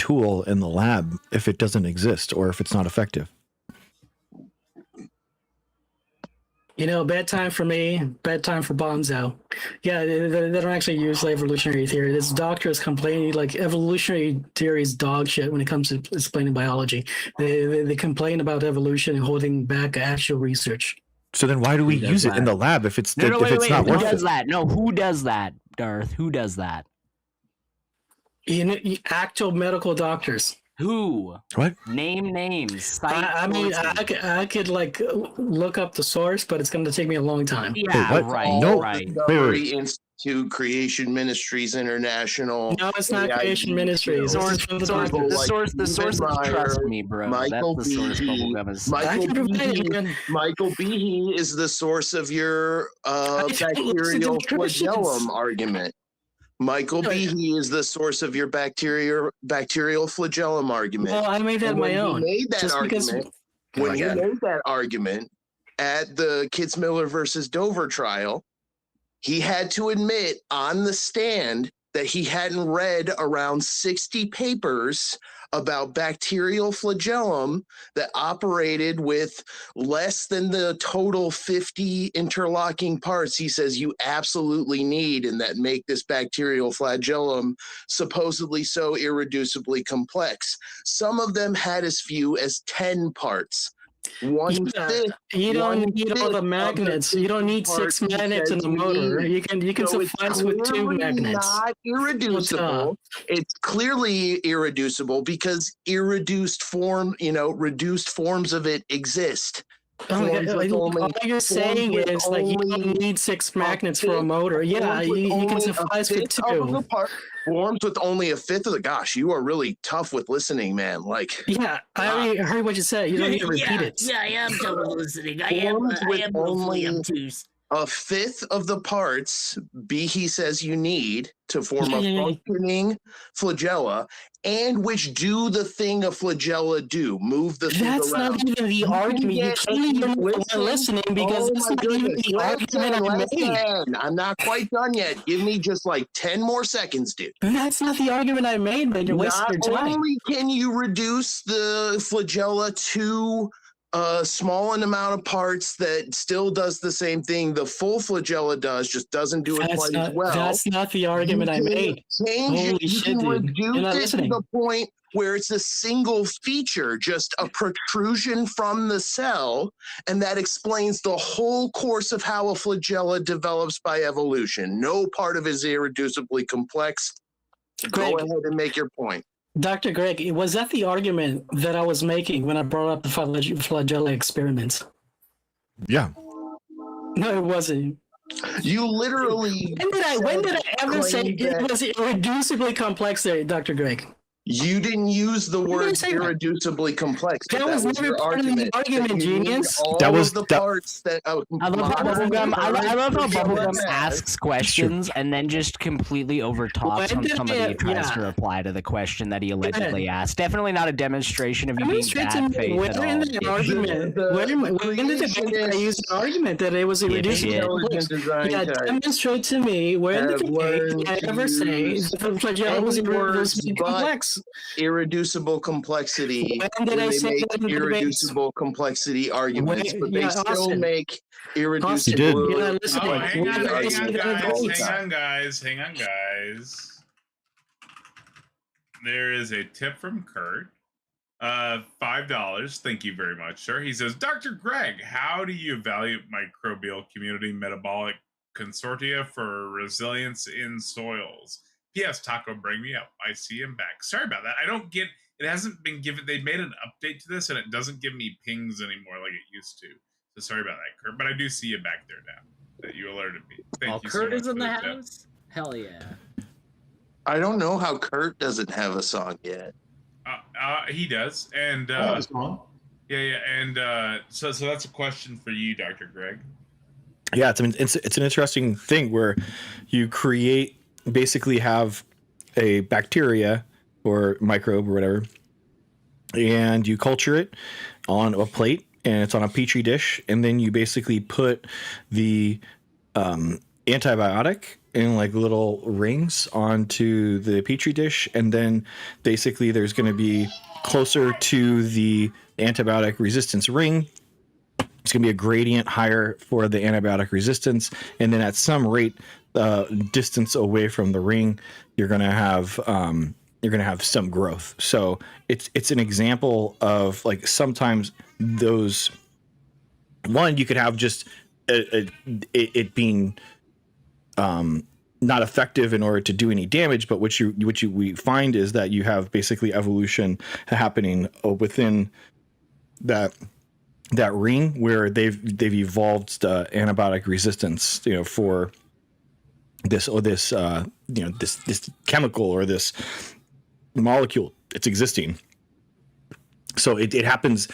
tool in the lab if it doesn't exist or if it's not effective? You know, bad time for me, bad time for Bonzo. Yeah, they don't actually use evolutionary theory. This doctor is complaining like evolutionary theory is dog shit when it comes to explaining biology. They complain about evolution and holding back actual research. So then why do we use it in the lab if it's not wait. worth Who does it? that? No, who does that, Darth? Who does that? You know, actual medical doctors. Who? What? Name names. I mean, I could like look up the source, but it's going to take me a long time. Yeah, Wait, right. No. Right. Discovery Institute, Creation Ministries International. No, it's not Creation Ministries. The source is trust me, bro. Michael That's the source. Michael Behe is the source of your bacterial flagellum argument. Michael Behe is the source of your bacterial flagellum argument. Well, I made that my own. When you made that argument at the Kitzmiller versus Dover trial, he had to admit on the stand that he hadn't read around 60 papers about bacterial flagellum that operated with less than the total 50 interlocking parts he says you absolutely need and that make this bacterial flagellum supposedly so irreducibly complex. Some of them had as few as 10 parts. You don't need all the magnets. You don't need 6 magnets in the motor. You can suffice with 2 magnets. Not irreducible. It's clearly irreducible because reduced forms of it exist. All you're saying is like you don't need 6 magnets for a motor. Yeah, you can suffice with 2. Forms with only a fifth of the. Gosh, you are really tough with listening, man. Like, yeah, I already heard what you said. You don't need to repeat it. Yeah, I am tough with listening. I am willfully obtuse. A fifth of the parts Behe says you need to form a functioning flagella, and which do the thing a flagella do, move the thing That's around. not even the argument. You can't even listening because that's not even the argument I made. I'm not quite done yet. Give me just like 10 more seconds, dude. That's not the argument I made, man. You're wasting your time. Not only can you reduce the flagella to a small amount of parts that still does the same thing the full flagella does, just doesn't do it quite as well. That's not the argument I made. You can reduce it to the point where it's a single feature, just a protrusion from the cell, and that explains the whole course of how a flagella develops by evolution. No part of it is irreducibly complex. Go ahead and make your point. Dr. Greg, was that the argument that I was making when I brought up the flagella experiments? Yeah. No, it wasn't. You literally. When did I ever say it was irreducibly complex there, Dr. Greg? You didn't use the word irreducibly complex. That was never part of the argument, genius. That was the parts that. I love how Bubblegum asks questions and then just completely overtalks when somebody tries to reply to the question that he allegedly asked. Definitely not a demonstration of you being bad faith at all. When did I use the argument that it was irreducible? Yeah, demonstrate to me where did I ever say the flagella was irreducibly complex? Irreducible complexity. When did I say that irreducible complexity arguments? But they still make irreducible. You did. Hang on, guys. There is a tip from Kurt. $5. Thank you very much, sir. He says, Dr. Greg, how do you evaluate microbial community metabolic consortia for resilience in soils? P.S. Taco, bring me up. I see him back. Sorry about that. I don't get. It hasn't been given. They made an update to this, and it doesn't give me pings anymore like it used to. So sorry about that, Kurt. But I do see you back there now. That you alerted me. Thank you Kurt so much is in the tip. house. Hell yeah. I don't know how Kurt doesn't have a song yet. He does, and and so that's a question for you, Dr. Greg. Yeah, it's an interesting thing where you basically have a bacteria or microbe or whatever, and you culture it on a plate, and it's on a petri dish, and then you basically put the antibiotic in like little rings onto the petri dish, and then basically there's going to be closer to the antibiotic resistance ring. It's going to be a gradient higher for the antibiotic resistance, and then at some rate, distance away from the ring, you're going to have some growth. So it's an example of like sometimes those. One, you could have just it being not effective in order to do any damage, but we find is that you have basically evolution happening within that ring where they've evolved antibiotic resistance, for this this chemical or this molecule it's existing. So it happens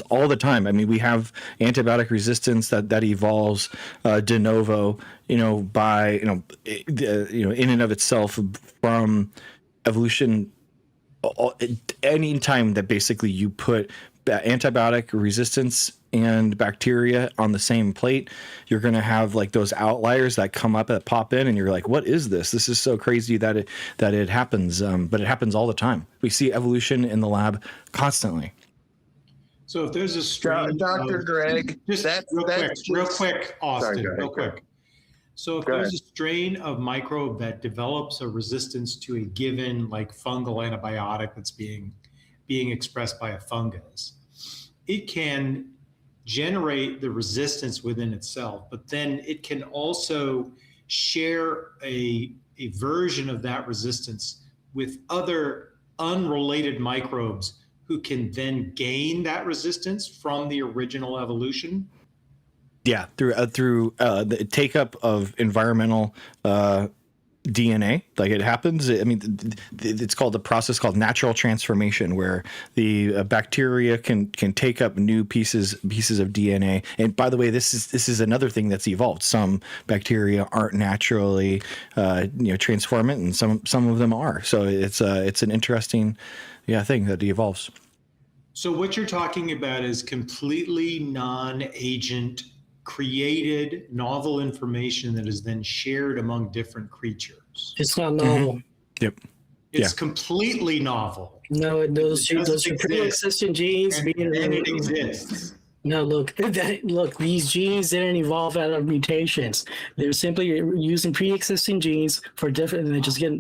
all the time. I mean, we have antibiotic resistance that evolves de novo, by in and of itself from evolution. Any time that basically you put antibiotic resistance and bacteria on the same plate, you're going to have like those outliers that come up, that pop in, and you're like, what is this? This is so crazy that it happens. But it happens all the time. We see evolution in the lab constantly. So if there's a strain, Dr. Greg, just real quick, Austin, sorry, real quick. So if there's a strain of microbe that develops a resistance to a given like fungal antibiotic that's being expressed by a fungus, it can generate the resistance within itself, but then it can also share a version of that resistance with other unrelated microbes who can then gain that resistance from the original evolution. Yeah, through the take up of environmental DNA, like it happens. I mean, it's called the process called natural transformation, where the bacteria can take up new pieces of DNA. And by the way, this is another thing that's evolved. Some bacteria aren't naturally transformant, and some of them are. So it's an interesting thing that evolves. So what you're talking about is completely non-agent created novel information that is then shared among different creatures. It's not novel. Mm-hmm. Yep. It's completely novel. No, those are pre-existing genes. And it exists. No, look, these genes didn't evolve out of mutations. They're simply using pre-existing genes for different, and they just get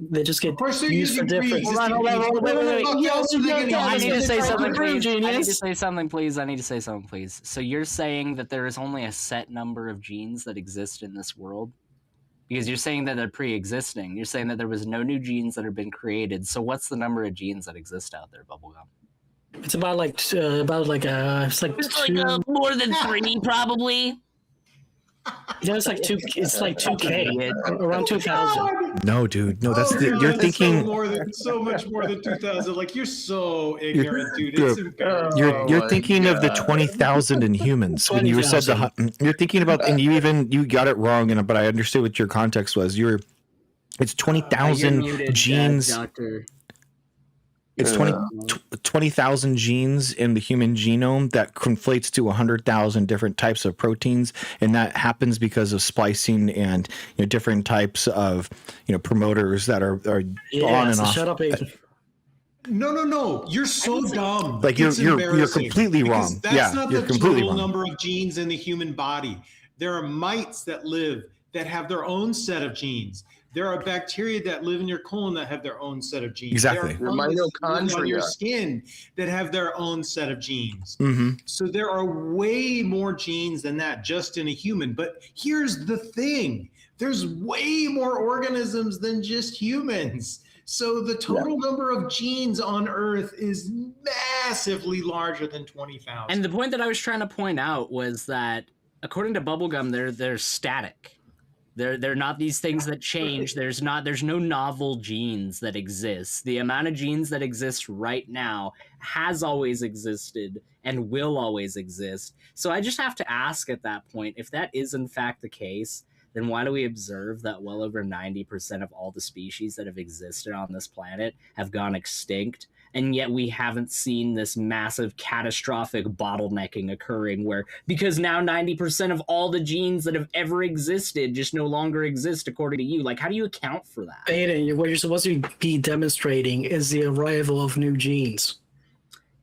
Of course they're used for using different. Wait. I need to say something, please. Genius. I need to say something, please. So you're saying that there is only a set number of genes that exist in this world? Because you're saying that they're pre-existing. You're saying that there was no new genes that have been created. So what's the number of genes that exist out there, Bubblegum? It's about more than 3, probably. It's like 2K, around 2,000. No, dude, no, you're thinking so much more than 2,000. Like, you're so ignorant, dude. You're thinking of the 20,000 in humans when you said you're thinking about, and you got it wrong, but I understood what your context was. It's 20,000 genes. Doctor. It's 20,000 genes in the human genome that conflates to 100,000 different types of proteins, and that happens because of splicing and different types of promoters that are on and off. Shut up, Aiden. No. You're so dumb. Like you're completely wrong. That's not you're the completely total wrong. number of genes in the human body. There are mites that live that have their own set of genes. There are bacteria that live in your colon that have their own set of genes. Exactly. There are fungus that live on your skin that have their own set of genes. Mm-hmm. So there are way more genes than that just in a human. But here's the thing. There's way more organisms than just humans. So the total number of genes on Earth is massively larger than 20,000. And the point that I was trying to point out was that, according to Bubblegum, they're static. They're not these things that change. There's no novel genes that exist. The amount of genes that exist right now has always existed and will always exist. So I just have to ask at that point, if that is in fact the case, then why do we observe that well over 90% of all the species that have existed on this planet have gone extinct? and yet we haven't seen this massive catastrophic bottlenecking occurring because now 90% of all the genes that have ever existed just no longer exist according to you. Like, how do you account for that? Aiden, what you're supposed to be demonstrating is the arrival of new genes.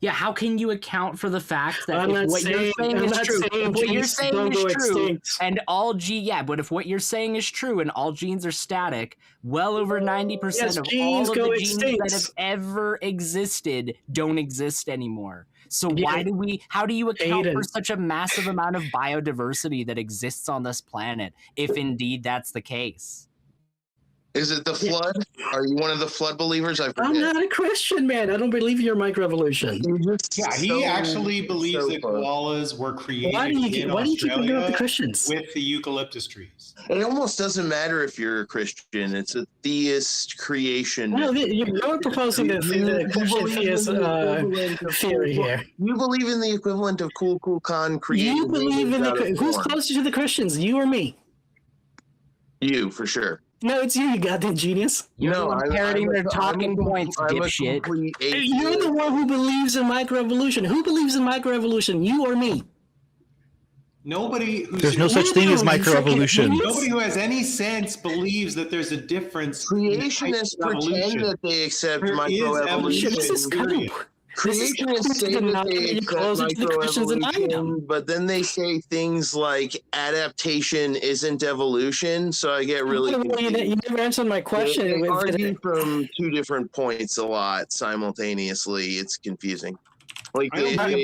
Yeah, how can you account for the fact that I'm if what you're saying is true, and all but if what you're saying is true and all genes are static, well over 90% of all of the genes that have ever existed don't exist anymore. So how do you account for such a massive amount of biodiversity that exists on this planet if indeed that's the case? Is it the flood? Are you one of the flood believers? I'm not a Christian, man. I don't believe your microevolution. Yeah, he actually believes that koalas were created in Australia the Christians with the eucalyptus trees. It almost doesn't matter if you're a Christian. It's a theist creation. No, you're proposing the Christian theist theory here. You believe in the equivalent of Cool Khan creation. You believe in who's closer to the Christians, you or me? You, for sure. No, it's you goddamn genius. I'm parroting their talking points, dipshit. You're the one who believes in microevolution. Who believes in microevolution, you or me? Nobody. There's no such thing as microevolution. Nobody who has any sense believes that there's a difference. Creationists pretend that they accept microevolution. Creationists say that they accept microevolution, but then they say things like adaptation isn't evolution. So I get really confused. You never answered my question. They argue from two different points a lot simultaneously. It's confusing. Like they try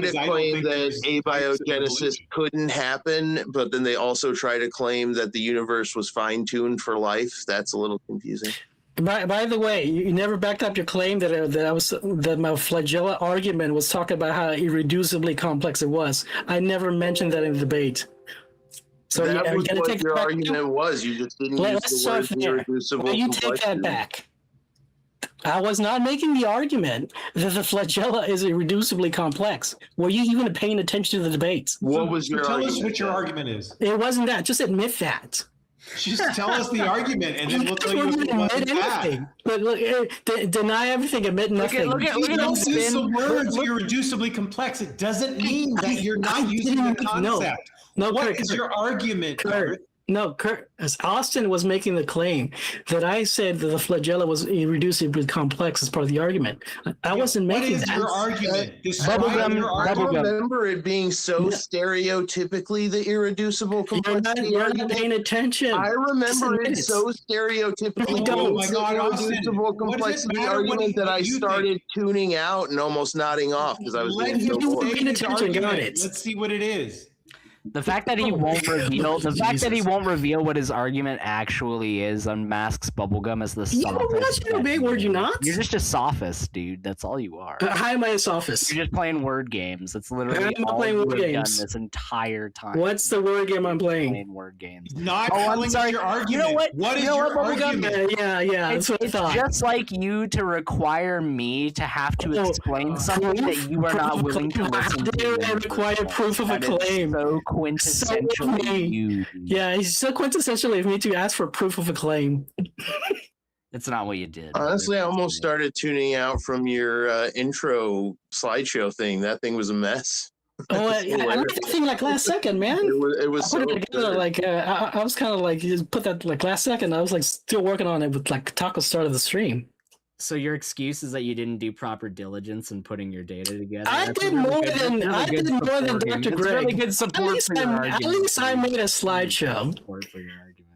to claim that abiogenesis couldn't happen, but then they also try to claim that the universe was fine-tuned for life. That's a little confusing. By the way, you never backed up your claim that my flagella argument was talking about how irreducibly complex it was. I never mentioned that in the debate. So that was what your argument was. You just didn't use the word irreducible. You take that back. I was not making the argument that the flagella is irreducibly complex. Were you even paying attention to the debates? What was your argument? Tell us what your argument is. It wasn't that. Just admit that. Just tell us the argument, and then we'll tell you if it wasn't that. But look, deny everything, admit nothing. Look at use the words irreducibly complex. It doesn't mean that you're not using the concept. No, what is your argument, Kurt? No, Kurt, as Austin was making the claim that I said that the flagella was irreducibly complex as part of the argument. I wasn't making that. What is your argument? I remember it being so stereotypically the irreducible complexity. You're not paying attention. I remember it so stereotypically irreducible complexity argument that I started tuning out and almost nodding off because I was being so bored. Let's see what it is. The fact that he won't reveal what his argument actually is unmasks bubblegum as the sophist. You're a big word, you not? You're just a sophist, dude. That's all you are. How am I a sophist? You're just playing word games. That's literally all you've done this entire time. What's the word game I'm playing? Playing word games. Not telling us your argument. You know what? What is your argument? Yeah. It's just like you to require me to have to explain something that you are not willing to listen to. I require proof of a claim. So quintessentially you. Yeah, it's so quintessentially of me to ask for proof of a claim. That's not what you did. Honestly, I almost started tuning out from your intro slideshow thing. That thing was a mess. Oh, I made that thing like last second, man. It was so together, like I was kind of like just put that like last second. I was like still working on it with like Taco started the stream. So your excuse is that you didn't do proper diligence in putting your data together. I did more than Dr. Greg. Really good support for your argument. At least I made a slideshow. Support for your argument.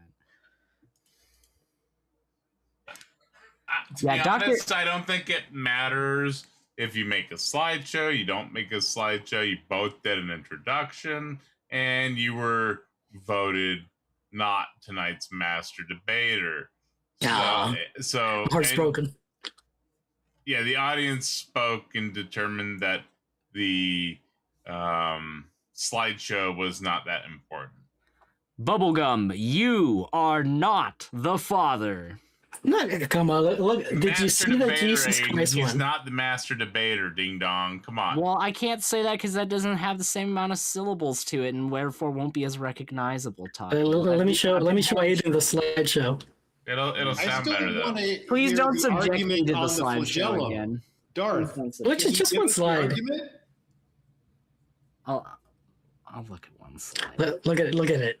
To be honest, I don't think it matters if you make a slideshow, you don't make a slideshow. You both did an introduction, and you were voted not tonight's master debater. So heart's broken. Yeah, the audience spoke and determined that the slideshow was not that important. Bubblegum, you are not the father. No, come on, look. Did you see that Jesus Christ one? He's not the master debater, ding dong. Come on. Well, I can't say that because that doesn't have the same amount of syllables to it, and therefore won't be as recognizable. Let me show Aiden the slideshow. It'll sound better though. Please don't subject me to the slideshow again. Darth, which is just one slide. I'll look at one slide. Look at it.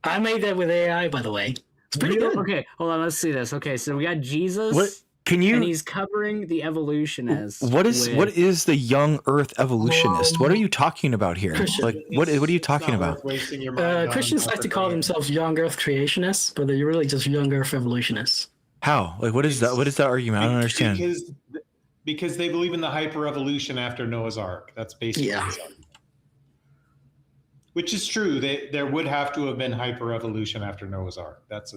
I made that with AI, by the way. It's pretty good. Okay, hold on. Let's see this. Okay, so we got Jesus. What can you? And he's covering the evolutionist. What is the young Earth evolutionist? What are you talking about here? Christian. Like, what are you talking about? Christians like to call themselves young Earth creationists, but they're really just young Earth evolutionists. How? Like, what is that? What is that argument? I don't understand. Because they believe in the hyper evolution after Noah's Ark. That's basically Yeah. Which is true. There would have to have been hyper evolution after Noah's Ark. That's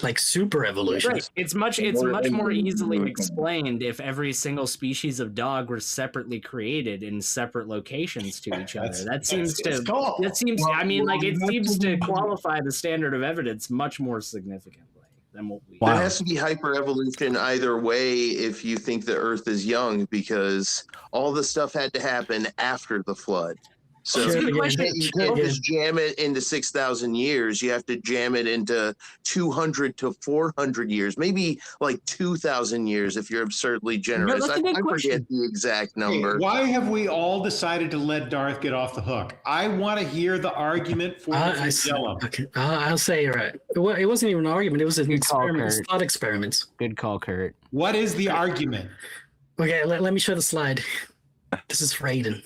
like super evolution. Right. It's much more easily explained if every single species of dog were separately created in separate locations to each other. That seems to qualify the standard of evidence much more significantly than what we. There has to be hyper evolution either way if you think the Earth is young, because all the stuff had to happen after the flood. So you can't just jam it into 6,000 years. You have to jam it into 200 to 400 years, maybe like 2,000 years if you're absurdly generous. I forget the exact number. Hey, why have we all decided to let Darth get off the hook? I want to hear the argument for flagellum. Okay. I'll say you're right. It wasn't even an argument. It was an experiment. Thought experiments. Good call, Kurt. What is the argument? Okay, let me show the slide. This is Raiden.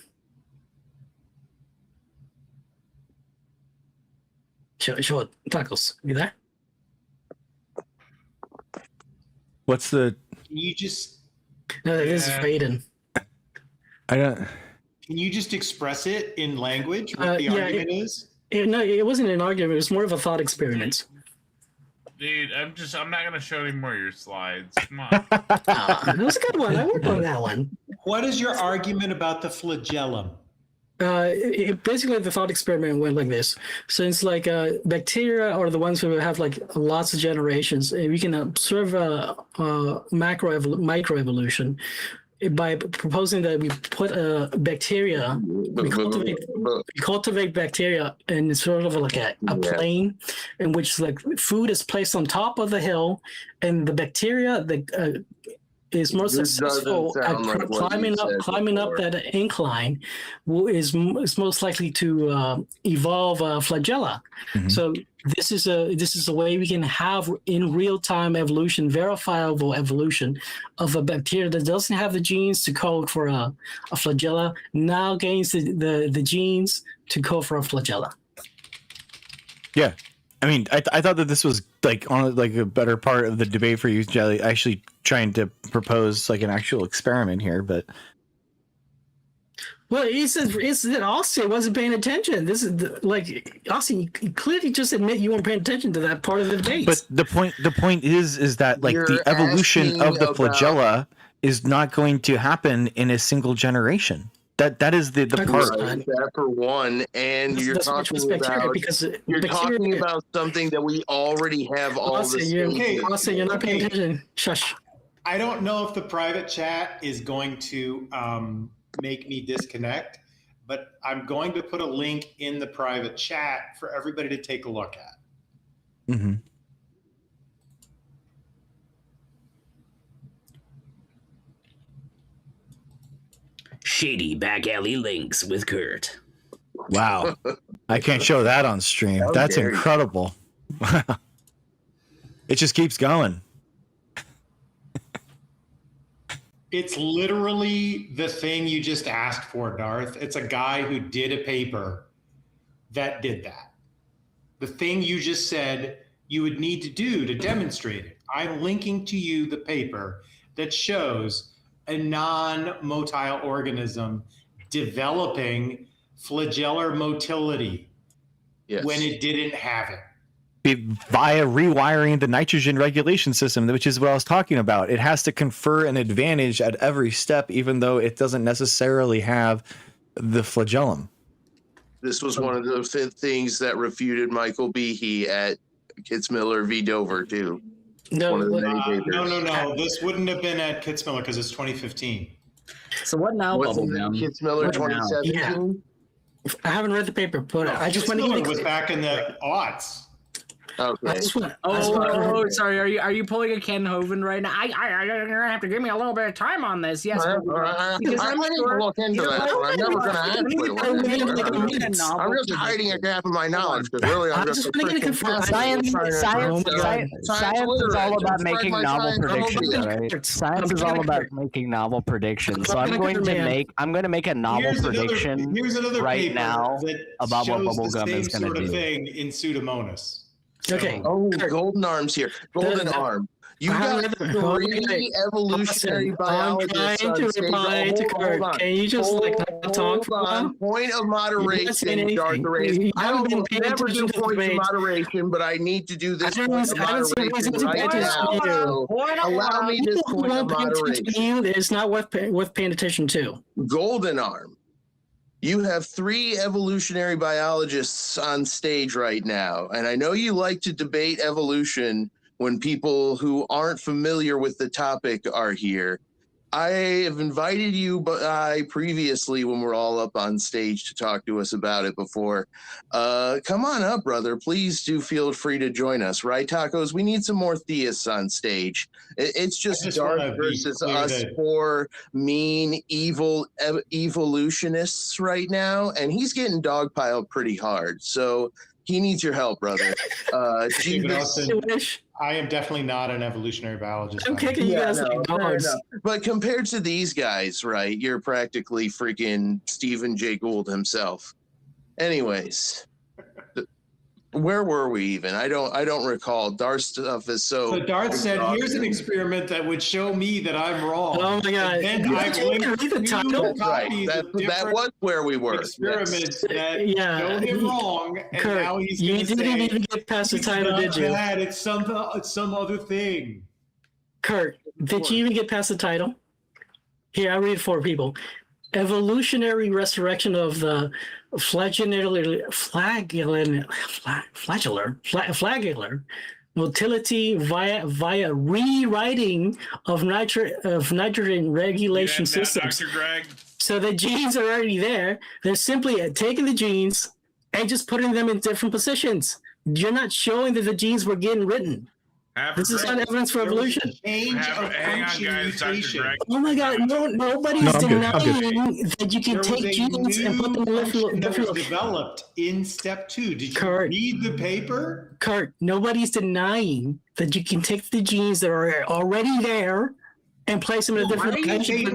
Show it. Tacos. You there? What's the? Can you just? No, this is Raiden. I don't. Can you just express it in language? What the argument is? No, it wasn't an argument. It was more of a thought experiment. Dude, I'm not gonna show any more of your slides. Come on. That was a good one. I worked on that one. What is your argument about the flagellum? Basically the thought experiment went like this. Since like bacteria are the ones who have like lots of generations, we can observe microevolution by proposing that we put bacteria, we cultivate bacteria in sort of like a plane in which like food is placed on top of the hill, and the bacteria is more successful at climbing up that incline is most likely to evolve flagella. Mm-hmm. So this is a way we can have in real time evolution, verifiable evolution of a bacteria that doesn't have the genes to code for a flagella, now gains the genes to code for a flagella. Yeah. I mean, I thought that this was like on like a better part of the debate for you, Jelly. Actually, trying to propose like an actual experiment here, but well, he said that Austin wasn't paying attention. This is like Austin, you clearly just admit you weren't paying attention to that part of the debate. But the point is that like the evolution of the flagella is not going to happen in a single generation. That is the part. That for one, and you're talking about something that we already have all this. Austin, you're not paying attention. Shush. I don't know if the private chat is going to make me disconnect, but I'm going to put a link in the private chat for everybody to take a look at. Mm-hmm. Shady back alley links with Kurt. Wow. I can't show that on stream. That's incredible. It just keeps going. It's literally the thing you just asked for, Darth. It's a guy who did a paper that did that. The thing you just said you would need to do to demonstrate it. I'm linking to you the paper that shows a non-motile organism developing flagellar motility when it didn't have it. Via rewiring the nitrogen regulation system, which is what I was talking about. It has to confer an advantage at every step, even though it doesn't necessarily have the flagellum. This was one of those things that refuted Michael Behe at Kitzmiller v. Dover, too. No. This wouldn't have been at Kitzmiller because it's 2015. So what now, Bubblegum? Kitzmiller 2017? Yeah. I haven't read the paper, but I just want to Kitzmiller was back in the aughts. Okay. Sorry. Are you pulling a Ken Hovind right now? You're gonna have to give me a little bit of time on this. Yes, because I'm going to look into that, but I'm never going to actually look into it. I'm just hiding a gap of my knowledge because really I'm just Science is all about making novel predictions, right? Science is all about making novel predictions. So I'm going to make a novel prediction right now about what bubblegum is going to do. Thing in Pseudomonas. Okay. Oh, Golden Arm's here. Golden Arm. You got 3 evolutionary biologists on stage. Hold on. Can you just talk for a while? Point of moderation, Darth Array. I don't never do points of moderation, but I need to do this point of moderation right now. Allow me this point of moderation. It's not worth paying attention to. Golden Arm. You have 3 evolutionary biologists on stage right now, and I know you like to debate evolution when people who aren't familiar with the topic are here. I have invited you previously when we're all up on stage to talk to us about it before. Come on up, brother. Please do feel free to join us. Right, Tacos? We need some more theists on stage. It's just Dark versus us 4 mean, evil evolutionists right now, and he's getting dogpiled pretty hard. So he needs your help, brother. I am definitely not an evolutionary biologist. I'm kicking you guys like dogs. But compared to these guys, right, you're practically freaking Stephen Jay Gould himself. Anyways, where were we even? I don't recall. Darth's stuff is so Darth said, here's an experiment that would show me that I'm wrong. Oh my God. And then I linked the title. Right. That was where we were. Experiments that show him wrong, and Kurt, now he's you going to didn't even get past the title, did you? It's some other thing. Kurt, did you even get past the title? Here, I'll read it for people. Evolutionary resurrection of the flagellar motility via rewriting of nitrogen regulation systems. Dr. Greg. So the genes are already there. They're simply taking the genes and just putting them in different positions. You're not showing that the genes were getting written. This is not evidence for evolution. Hang on, guys, Dr. Greg. Oh my God! Nobody's denying that you can take genes and put them in different. Developed in step 2. Did you read the paper? Kurt, nobody's denying that you can take the genes that are already there and place them in a different location.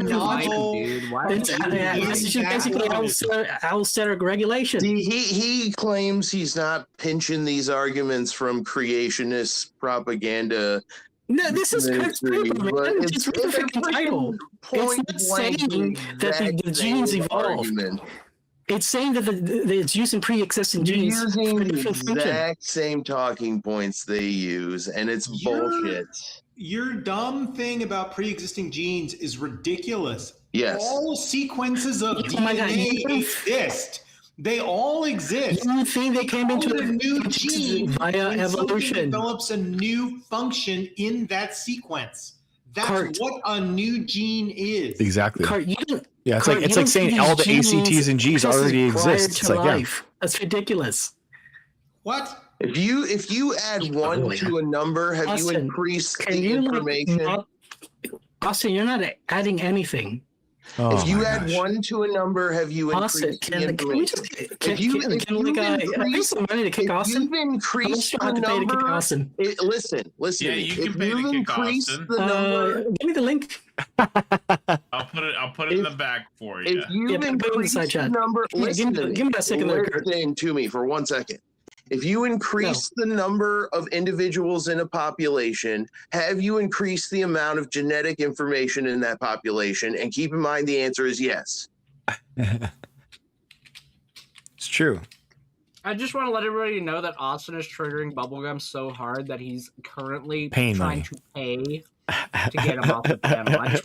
This is just basically allostatic regulation. He claims he's not pinching these arguments from creationist propaganda. No, this is Kurt's paper, man. Just read the freaking title. It's not saying that the genes evolved. It's saying that it's using pre-existing genes. Using the exact same talking points they use, and it's bullshit. Your dumb thing about pre-existing genes is ridiculous. Yes. All sequences of DNA exist. They all exist. You think they came into a new gene via evolution? Develops a new function in that sequence. That's what a new gene is. Exactly. Yeah, it's like saying all the ACTs and Gs already exist. It's like, that's ridiculous. What? If you add 1 to a number, have you increased the information? Austin, you're not adding anything. If you add 1 to a number, have you increased the information? If you've increased the number, listen. Yeah, you can pay to kick Austin. The number, give me the link. I'll put it in the back for you. If you've increased the number, give me that second there, Kurt. Listen to me for 1 second. If you increase the number of individuals in a population, have you increased the amount of genetic information in that population? And keep in mind, the answer is yes. It's true. I just want to let everybody know that Austin is triggering bubblegum so hard that he's currently trying to pay to get him off the panel. I just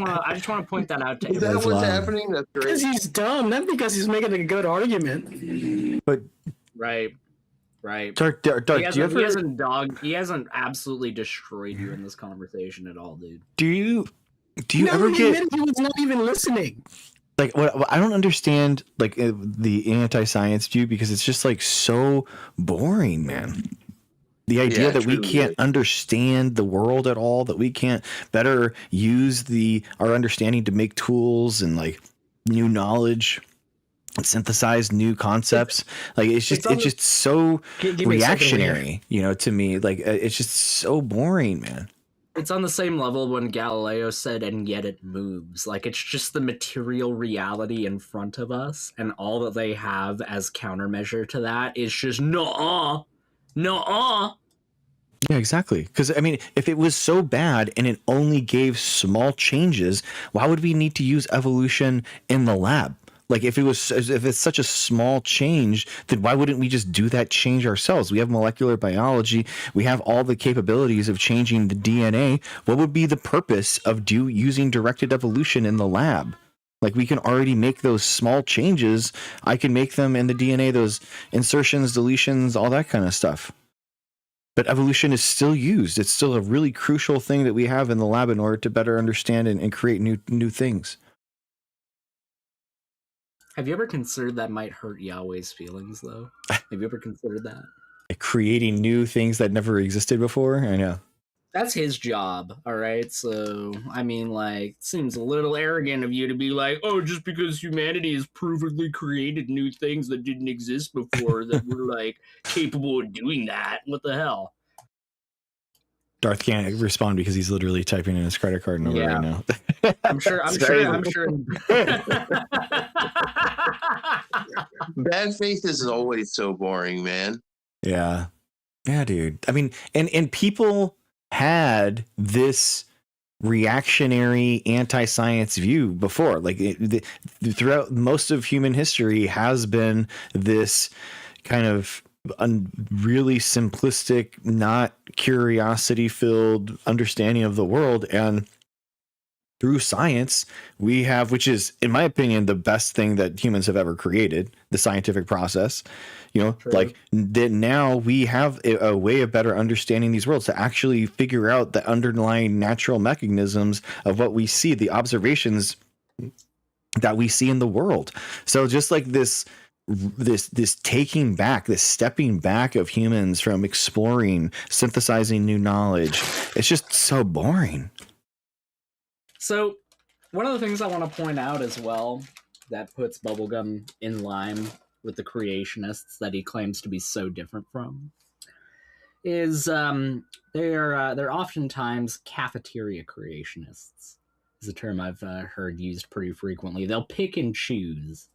want to point that out to everyone. Is that what's happening? That's great. Because he's dumb, not because he's making a good argument. But Right. Dark, he hasn't absolutely destroyed you in this conversation at all, dude. Do you ever get? He was not even listening. Like, what I don't understand, like the anti-science view, because it's just like so boring, man. The idea that we truly can't understand the world at all, that we can't better use our understanding to make tools and like new knowledge, synthesize new concepts. Like it's just so reactionary, you know, to me. Like it's just so boring, man. It's on the same level when Galileo said, and yet it moves. Like, it's just the material reality in front of us, and all that they have as countermeasure to that is just, nuh-uh. Yeah, exactly. Because, I mean, if it was so bad and it only gave small changes, why would we need to use evolution in the lab? Like, if it's such a small change, then why wouldn't we just do that change ourselves? We have molecular biology. We have all the capabilities of changing the DNA. What would be the purpose of using directed evolution in the lab? Like, we can already make those small changes. I can make them in the DNA, those insertions, deletions, all that kind of stuff. But evolution is still used. It's still a really crucial thing that we have in the lab in order to better understand and create new things. Have you ever considered that might hurt Yahweh's feelings, though? Have you ever considered that? Creating new things that never existed before? I know. That's his job, all right? So, I mean, like, it seems a little arrogant of you to be like, oh, just because humanity has provably created new things that didn't exist before, that we're, like, capable of doing that. What the hell? Darth can't respond because he's literally typing in his credit card number right now. I'm sure. Bad faith is always so boring, man. Yeah, dude. I mean, and people had this reactionary anti-science view before. Like throughout most of human history has been this kind of really simplistic, not curiosity-filled understanding of the world. And through science, we have, which is, in my opinion, the best thing that humans have ever created, the scientific process. You know, True. like that now we have a way of better understanding these worlds, to actually figure out the underlying natural mechanisms of what we see, the observations that we see in the world. So just like this taking back, this stepping back of humans from exploring, synthesizing new knowledge, it's just so boring. So one of the things I want to point out as well that puts Bubblegum in line with the creationists that he claims to be so different from is they're oftentimes cafeteria creationists. Is a term I've heard used pretty frequently. They'll pick and choose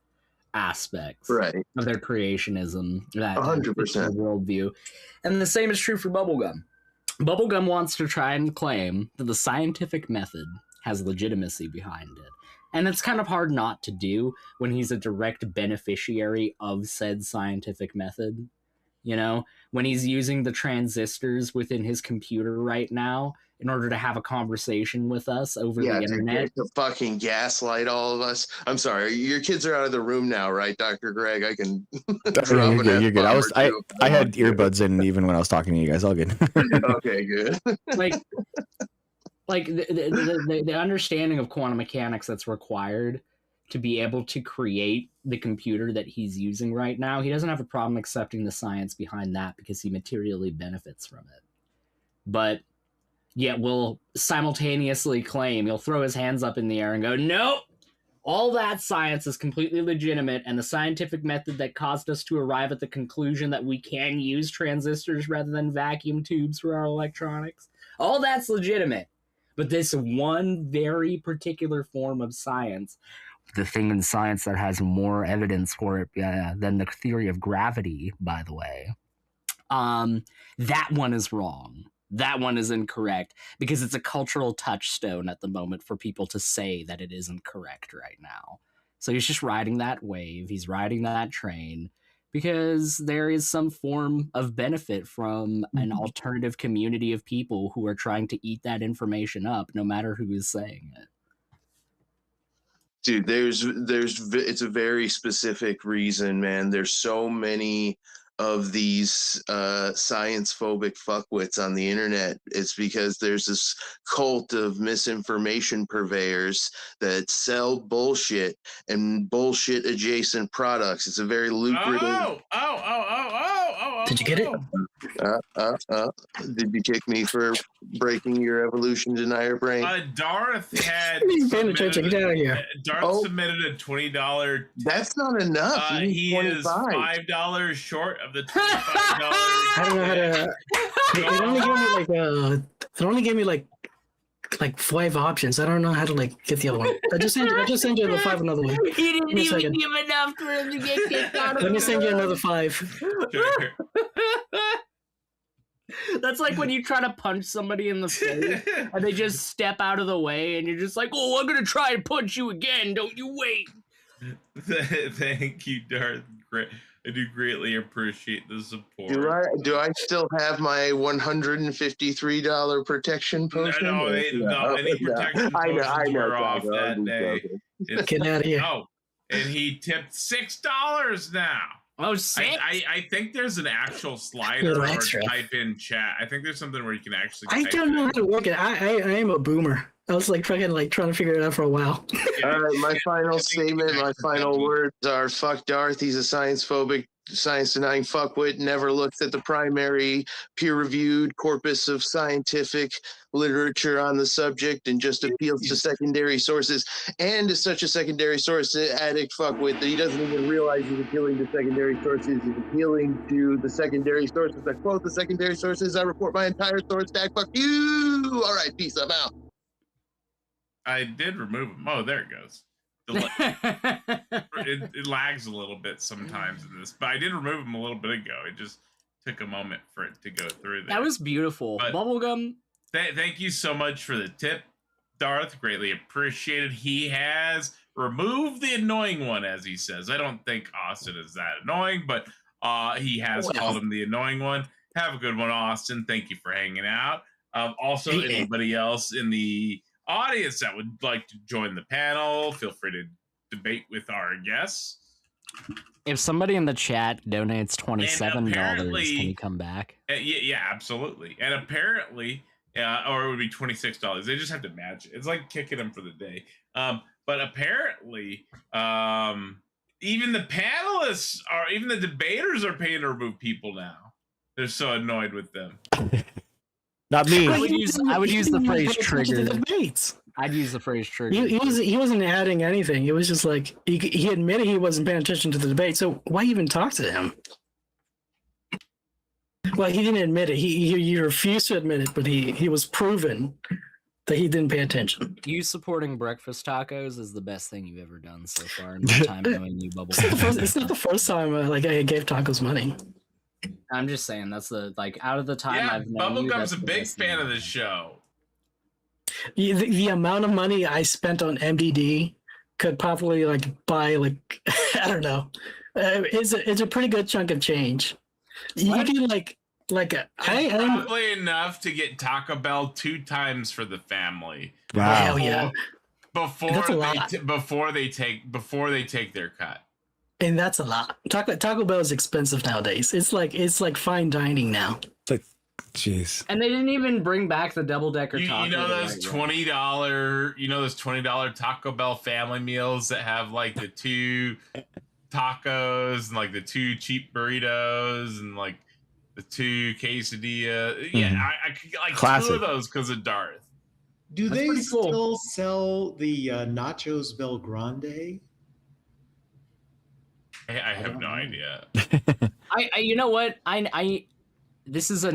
aspects of their creationism, that 100% worldview. And the same is true for Bubblegum. Bubblegum wants to try and claim that the scientific method has legitimacy behind it. And it's kind of hard not to do when he's a direct beneficiary of said scientific method. You know, when he's using the transistors within his computer right now in order to have a conversation with us over the internet. To fucking gaslight all of us. I'm sorry, your kids are out of the room now, right, Dr. Greg? I can. You're good. I had earbuds in even when I was talking to you guys. All good. Okay, good. Like the understanding of quantum mechanics that's required to be able to create the computer that he's using right now, he doesn't have a problem accepting the science behind that because he materially benefits from it. But yet will simultaneously claim, he'll throw his hands up in the air and go, nope, all that science is completely legitimate, and the scientific method that caused us to arrive at the conclusion that we can use transistors rather than vacuum tubes for our electronics, all that's legitimate. But this one very particular form of science, the thing in science that has more evidence for it than the theory of gravity, by the way, that one is wrong. That one is incorrect because it's a cultural touchstone at the moment for people to say that it isn't correct right now. So he's just riding that wave. He's riding that train because there is some form of benefit from an alternative community of people who are trying to eat that information up, no matter who is saying it. Dude, it's a very specific reason, man. There's so many of these science phobic fuckwits on the internet. It's because there's this cult of misinformation purveyors that sell bullshit and bullshit adjacent products. It's a very lucrative. Did you get it? Did you kick me for breaking your evolution denier brain? Darth had submitted a $20. That's not enough. He is $5 short of the $25. I don't know how to. It only gave me like 5 options. I don't know how to get the other one. I just sent you the 5 another way. He didn't even give enough for him to get kicked out of. Let me send you another 5. That's like when you try to punch somebody in the face and they just step out of the way and you're just like, oh, I'm gonna try and punch you again. Don't you wait. Thank you, Darth. Great. I do greatly appreciate the support. Do I still have my $153 protection potion? No, any protection potions were off that day. Get out of here. Oh, and he tipped $6 now. Oh, 6? I think there's an actual slider or type in chat. I think there's something where you can actually. I don't know how to work it. I am a boomer. I was trying to figure it out for a while. All right, my final statement, my final words are: fuck Darth. He's a science-phobic, science-denying fuckwit. Never looks at the primary peer-reviewed corpus of scientific literature on the subject and just appeals to secondary sources. And is such a secondary source addict fuckwit that he doesn't even realize he's appealing to secondary sources. He's appealing to the secondary sources. I quote the secondary sources. I report my entire source stack. Fuck you. All right, peace. I'm out. I did remove him. Oh, there it goes. It lags a little bit sometimes in this, but I did remove him a little bit ago. It just took a moment for it to go through there. That was beautiful. But Bubblegum. Thank you so much for the tip, Darth. Greatly appreciated. He has removed the annoying one, as he says. I don't think Austin is that annoying, but he has called him the annoying one. Have a good one, Austin. Thank you for hanging out. Also, anybody else in the audience that would like to join the panel, feel free to debate with our guests. If somebody in the chat donates $27, can you come back? Yeah, absolutely. And apparently, or it would be $26. They just have to match it. It's like kicking them for the day. But apparently, even the panelists even the debaters are paying to remove people now. They're so annoyed with them. Not me. I would use the phrase trigger. I'd use the phrase trigger. He wasn't adding anything. It was just like he admitted he wasn't paying attention to the debate. So why even talk to him? Well, he didn't admit it. He refused to admit it, but he was proven that he didn't pay attention. You supporting breakfast tacos is the best thing you've ever done so far in my time knowing you, Bubble. It's not the first time I gave tacos money. I'm just saying that's out of the time I've known you. Bubblegum's a big fan of this show. The amount of money I spent on MDD could probably buy I don't know. It's a pretty good chunk of change. You can probably enough to get Taco Bell 2 times for the family. Wow. Hell yeah. Before they take their cut. And that's a lot. Taco Bell is expensive nowadays. It's like fine dining now. It's like, jeez. And they didn't even bring back the double-decker taco. You know those $20 Taco Bell family meals that have the 2 tacos and the 2 cheap burritos and the 2 quesadilla. Yeah, I could get Classic. 2 of those because of Darth. Do they still sell the Nachos Bel Grande? I have no idea. You know what? This is a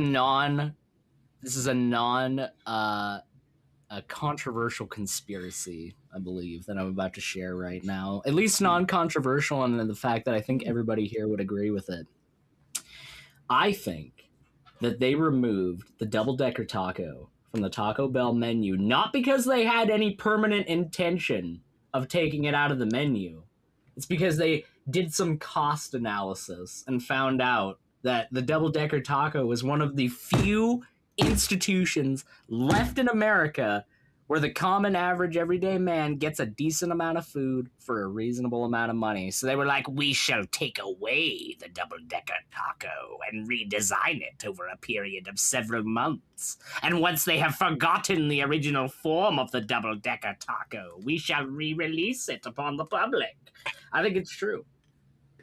controversial conspiracy, I believe, that I'm about to share right now. At least non-controversial, and the fact that I think everybody here would agree with it. I think that they removed the double-decker taco from the Taco Bell menu, not because they had any permanent intention of taking it out of the menu. It's because they did some cost analysis and found out that the double-decker taco was one of the few institutions left in America where the common average everyday man gets a decent amount of food for a reasonable amount of money. So they were like, we shall take away the double-decker taco and redesign it over a period of several months. And once they have forgotten the original form of the double-decker taco, we shall re-release it upon the public. I think it's true.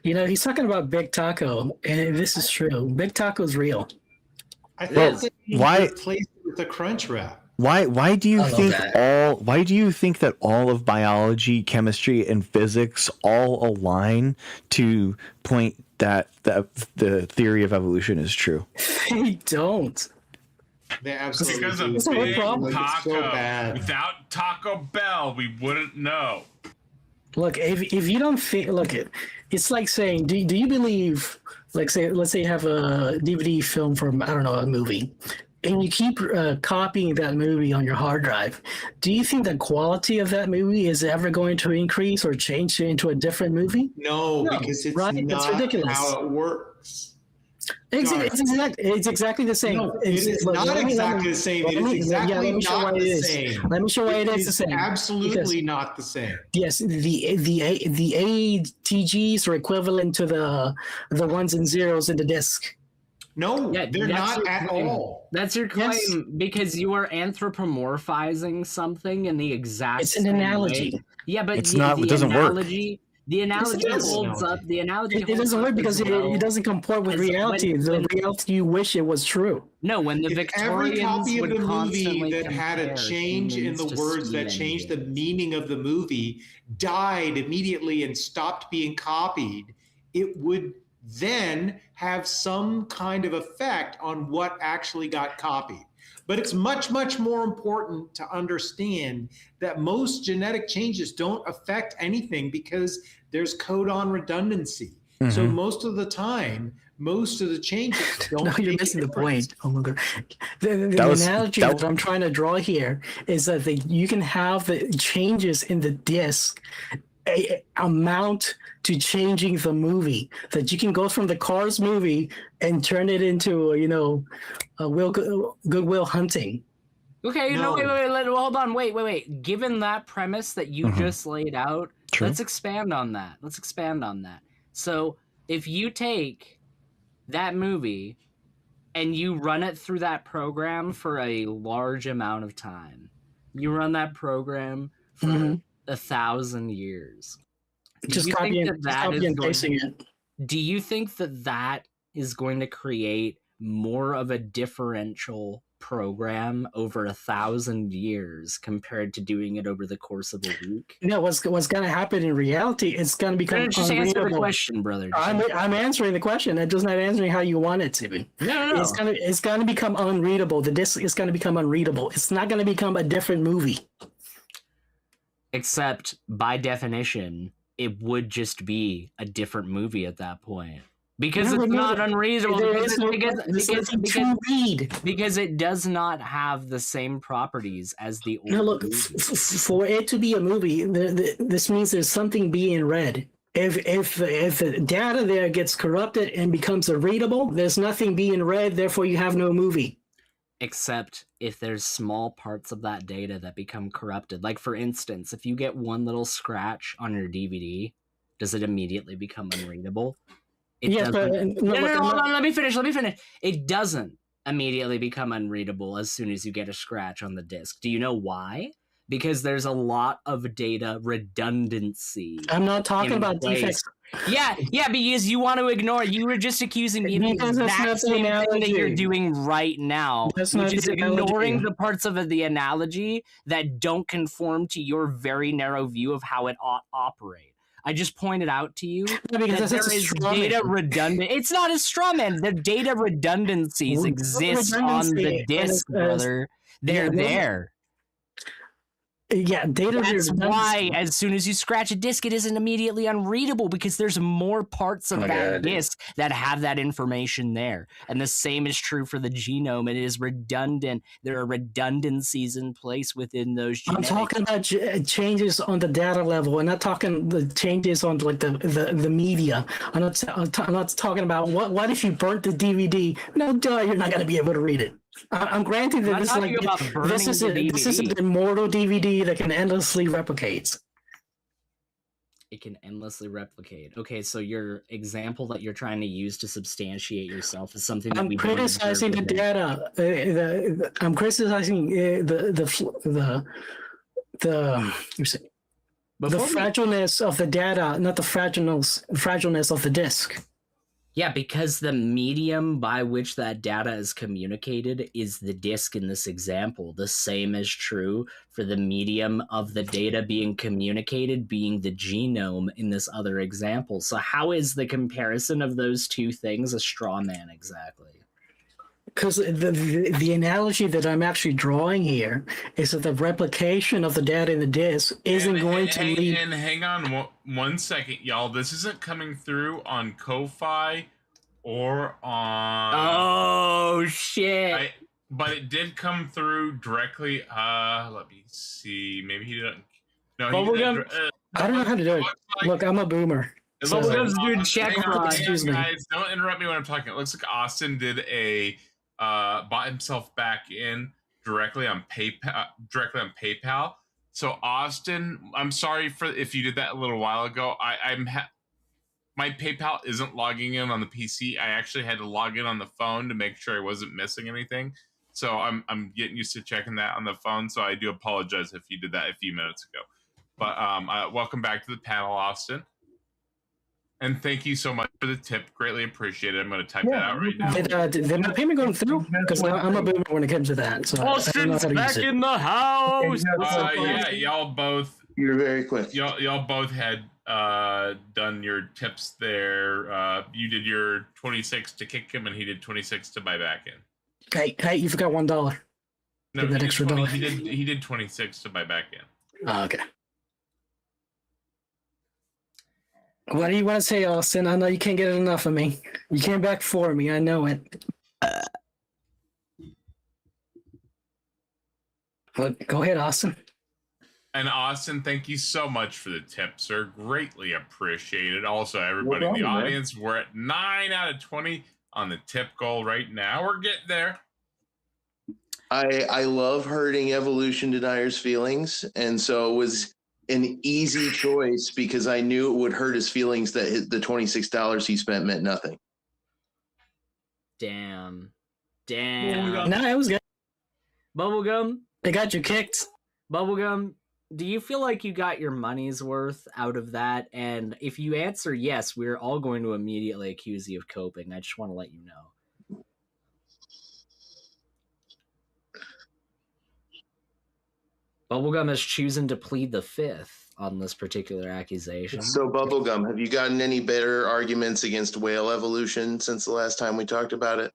He's talking about Big Taco, and this is true. Big Taco's real. I thought that you why replaced it with a crunch wrap. Why do you think that all of biology, chemistry, and physics all align to point that the theory of evolution is true? They don't. They absolutely Because of do. It's a Big problem. It's Taco. so bad. Without Taco Bell, we wouldn't know. Look, if you don't think, it's like saying, do you believe, let's say you have a DVD film from, I don't know, a movie, and you keep copying that movie on your hard drive. Do you think the quality of that movie is ever going to increase or change into a different movie? No, because it's right? not That's ridiculous. how it works. It's exactly the same. No, it's not exactly the same. It is exactly not the same. Let me show why it is the same. Absolutely not the same. Yes, the ATGs are equivalent to the ones and zeros in the disk. No, they're not at all. That's your claim because you are anthropomorphizing something in the exact. It's an analogy. Way. Yeah, but it's not. It doesn't work. The analogy holds up. The analogy. It doesn't work because it doesn't comport with reality. The reality you wish it was true. No, when the Victorians every copy of would the movie constantly that had a change in the words that changed the meaning of the movie died immediately and stopped being copied, it would then have some kind of effect on what actually got copied. But it's much, much more important to understand that most genetic changes don't affect anything because there's codon redundancy. Mm-hmm. So most of the time, most of the changes don't. No, you're missing the point. Oh my God. The analogy that I'm trying to draw here is that you can have the changes in the disk amount to changing the movie, that you can go from the Cars movie and turn it into a Good Will Hunting. Okay, no, wait, hold on, wait. Given that premise that you just laid out, let's expand on that. So if you take that movie and you run it through that program for a large amount of time, you run that program for 1,000 years. Just copy and pasting it. Do you think that is going to create more of a differential program over 1,000 years compared to doing it over the course of a week? No, what's going to happen in reality? It's going to become just answer the question, brother. I'm answering the question. It does not answering how you want it to be. No. It's going to become unreadable. The disc is going to become unreadable. It's not going to become a different movie. Except by definition, it would just be a different movie at that point. Because it's not unreasonable. Because it does not have the same properties as the old movie. For it to be a movie, this means there's something being read. If the data there gets corrupted and becomes unreadable, there's nothing being read, therefore you have no movie. Except if there's small parts of that data that become corrupted. Like, for instance, if you get one little scratch on your DVD, does it immediately become unreadable? Hold on, let me finish. It doesn't immediately become unreadable as soon as you get a scratch on the disc. Do you know why? Because there's a lot of data redundancy. I'm not talking about defects. Yeah, because you want to ignore. You were just accusing me of the exact same thing that you're doing right now, which is ignoring the parts of the analogy that don't conform to your very narrow view of how it ought to operate. I just pointed out to you that there is data redundant. It's not a straw man. The data redundancies exist on the disk, brother. They're there. Yeah, data. That's why, as soon as you scratch a disk, it isn't immediately unreadable because there's more parts of that disk that have that information there. And the same is true for the genome. It is redundant. There are redundancies in place within those genetics. I'm talking about changes on the data level. I'm not talking the changes on like the media. I'm not talking about what if you burnt the DVD? No, duh, you're not going to be able to read it. I'm granting that this is an immortal DVD that can endlessly replicate. It can endlessly replicate. Okay, so your example that you're trying to use to substantiate yourself is something that I'm criticizing the data. I'm criticizing the The fragileness of the data, not the fragileness of the disk. Yeah, because the medium by which that data is communicated is the disk in this example. The same is true for the medium of the data being communicated being the genome in this other example. So how is the comparison of those two things a straw man exactly? Because the analogy that I'm actually drawing here is that the replication of the data in the disk isn't going to lead. And hang on one second, y'all. This isn't coming through on Ko-Fi or on. Oh shit! But it did come through directly. Let me see. Maybe he didn't. No, Bubblegum. I don't know how to do it. Look, I'm a boomer. Bubblegum's doing check fraud. Excuse me. Guys, don't interrupt me when I'm talking. It looks like Austin did a. Bought himself back in directly on PayPal. So Austin, I'm sorry for if you did that a little while ago. My PayPal isn't logging in on the PC. I actually had to log in on the phone to make sure I wasn't missing anything. So I'm getting used to checking that on the phone. So I do apologize if you did that a few minutes ago. But welcome back to the panel, Austin. And thank you so much for the tip. Greatly appreciated. I'm going to type that out right now. Did my payment go through? Because I'm a boomer when it comes to that. So Austin's back in the house. Yeah, y'all both. You're very quick. Y'all both had done your tips there. You did your 26 to kick him, and he did 26 to buy back in. Hey, you forgot $1. No, that extra $1. He did 26 to buy back in. Oh, okay. What do you want to say, Austin? I know you can't get enough of me. You came back for me. I know it. Well, go ahead, Austin. And Austin, thank you so much for the tip, sir. Greatly appreciated. Also, everybody in the audience, we're at 9 out of 20 on the tip goal right now. We're getting there. I love hurting evolution deniers' feelings, and so it was an easy choice because I knew it would hurt his feelings that the $26 he spent meant nothing. Damn. No, it was good. Bubblegum, they got you kicked. Bubblegum, do you feel like you got your money's worth out of that? And if you answer yes, we're all going to immediately accuse you of coping. I just want to let you know. Bubblegum is choosing to plead the fifth on this particular accusation. So, Bubblegum, have you gotten any better arguments against whale evolution since the last time we talked about it?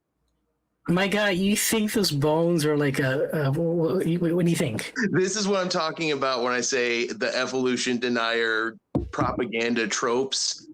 My God, you think those bones are like what do you think? This is what I'm talking about when I say the evolution denier propaganda tropes.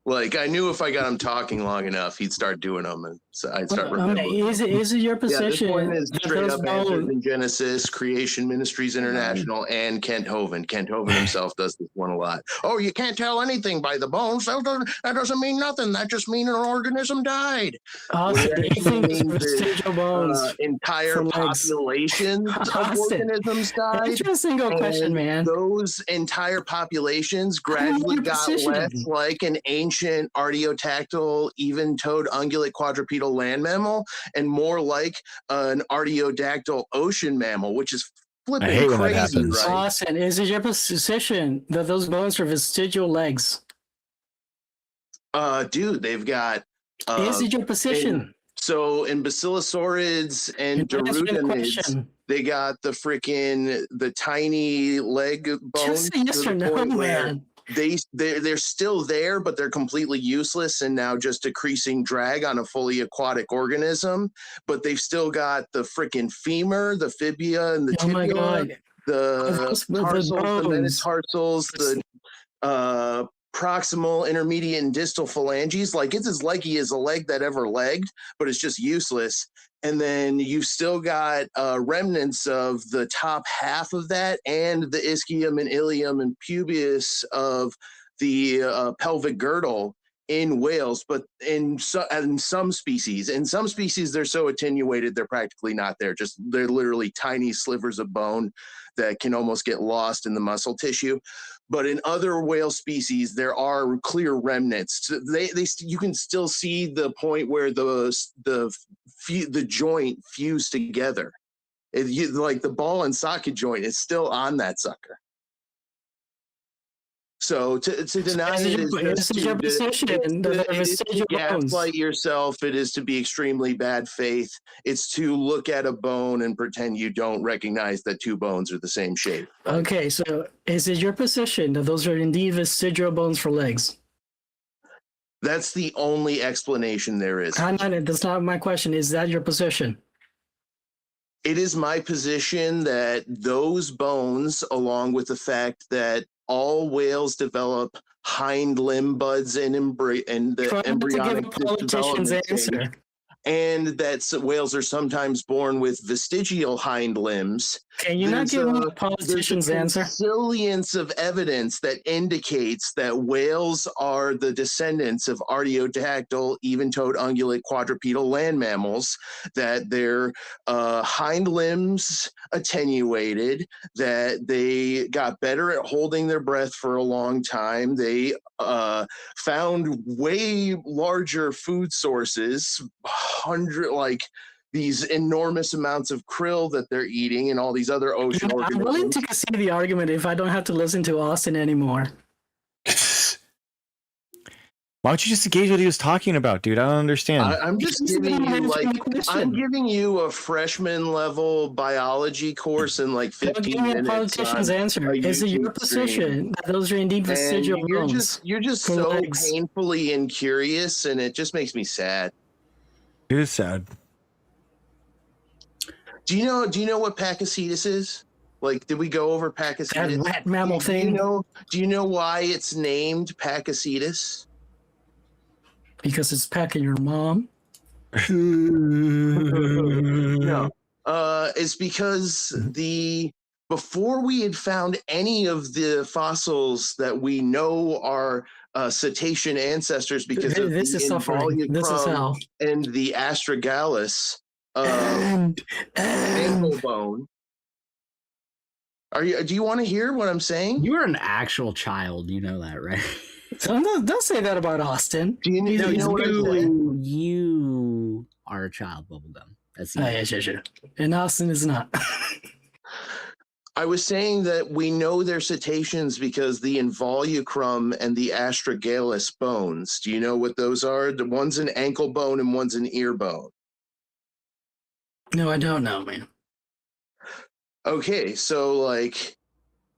Like, I knew if I got him talking long enough, he'd start doing them, and so I'd start remembering. Is it your position? Yeah, this one is straight up Answers in Genesis, Creation Ministries International, and Kent Hovind. Kent Hovind himself does this one a lot. Oh, you can't tell anything by the bones. That doesn't mean nothing. That just means an organism died. Vestigial bones. Entire populations of organisms died. Interesting question, man. Those entire populations gradually got less like an ancient artiodactyl, even-toed ungulate quadrupedal land mammal, and more like an artiodactyl ocean mammal, which is flipping crazy. Right? Austin, is it your position that those bones are vestigial legs? Dude, they've got. Is it your position? So in Basilosaurids and Derudinids, they got the tiny leg bones. Just say yes or no, man. They're still there, but they're completely useless and now just decreasing drag on a fully aquatic organism. But they've still got the freaking femur, the fibula, and the tibia, the tarsals, the metatarsals, the proximal, intermediate, and distal phalanges. Like, it's as leggy as a leg that ever legged, but it's just useless. And then you've still got remnants of the top half of that and the ischium and ilium and pubis of the pelvic girdle in whales. But in some species, they're so attenuated they're practically not there. They're literally tiny slivers of bone that can almost get lost in the muscle tissue. But in other whale species, there are clear remnants. You can still see the point where the joint fuse together. Like the ball and socket joint is still on that sucker. So to deny it is just to gaslight yourself. It is to be extremely bad faith. It's to look at a bone and pretend you don't recognize that two bones are the same shape. Okay, so is it your position that those are indeed vestigial bones for legs? That's the only explanation there is. That's not my question. Is that your position? It is my position that those bones, along with the fact that all whales develop hind limb buds and the embryonic development, and that whales are sometimes born with vestigial hind limbs. Can you not give a politician's answer? There's zillions of evidence that indicates that whales are the descendants of artiodactyl, even-toed, ungulate, quadrupedal land mammals, that their hind limbs attenuated, that they got better at holding their breath for a long time. They found way larger food sources, these enormous amounts of krill that they're eating and all these other ocean organisms. I'm willing to concede the argument if I don't have to listen to Austin anymore. Why don't you just engage what he was talking about, dude? I don't understand. I'm just giving you I'm giving you a freshman level biology course in 15 minutes. Politician's answer. Is it your position that those are indeed vestigial bones? You're just so legs. Painfully incurious, and it just makes me sad. It is sad. Do you know what Pakicetus is? Did we go over Pakicetus? That rat mammal thing. Do you know why it's named Pakicetus? Because it's packing your mom. No. It's because before we had found any of the fossils that we know are cetacean ancestors because of this is suffering. This is hell. And the astragalus ankle bone. Do you want to hear what I'm saying? You're an actual child. You know that, right? Don't say that about Austin. Do you know what I'm saying? You are a child, Bubblegum. That's sure. And Austin is not. I was saying that we know they're cetaceans because the involucrum and the astragalus bones. Do you know what those are? One's an ankle bone and one's an ear bone. No, I don't know, man. Okay, so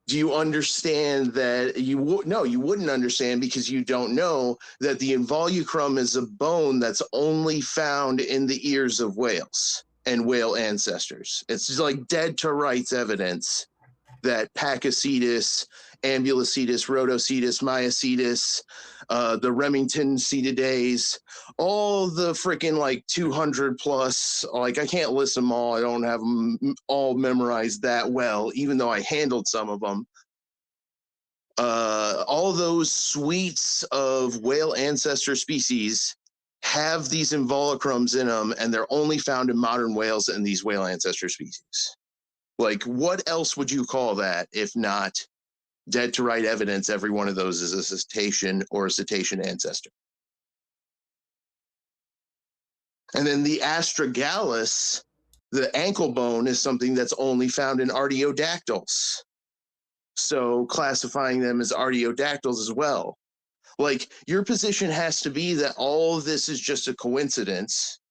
do you understand that you wouldn't understand because you don't know that the involucrum is a bone that's only found in the ears of whales and whale ancestors. It's just dead to rights evidence that Pakicetus, Ambulocetus, Rhodocetus, Myocetus, the Remington cetidae, all the freaking 200 plus, I can't list them all. I don't have them all memorized that well, even though I handled some of them. All those suites of whale ancestor species have these involucrums in them, and they're only found in modern whales and these whale ancestor species. What else would you call that if not dead to right evidence every one of those is a cetacean or a cetacean ancestor? And then the astragalus, the ankle bone, is something that's only found in artiodactyls. So classifying them as artiodactyls as well. Your position has to be that all of this is just a coincidence.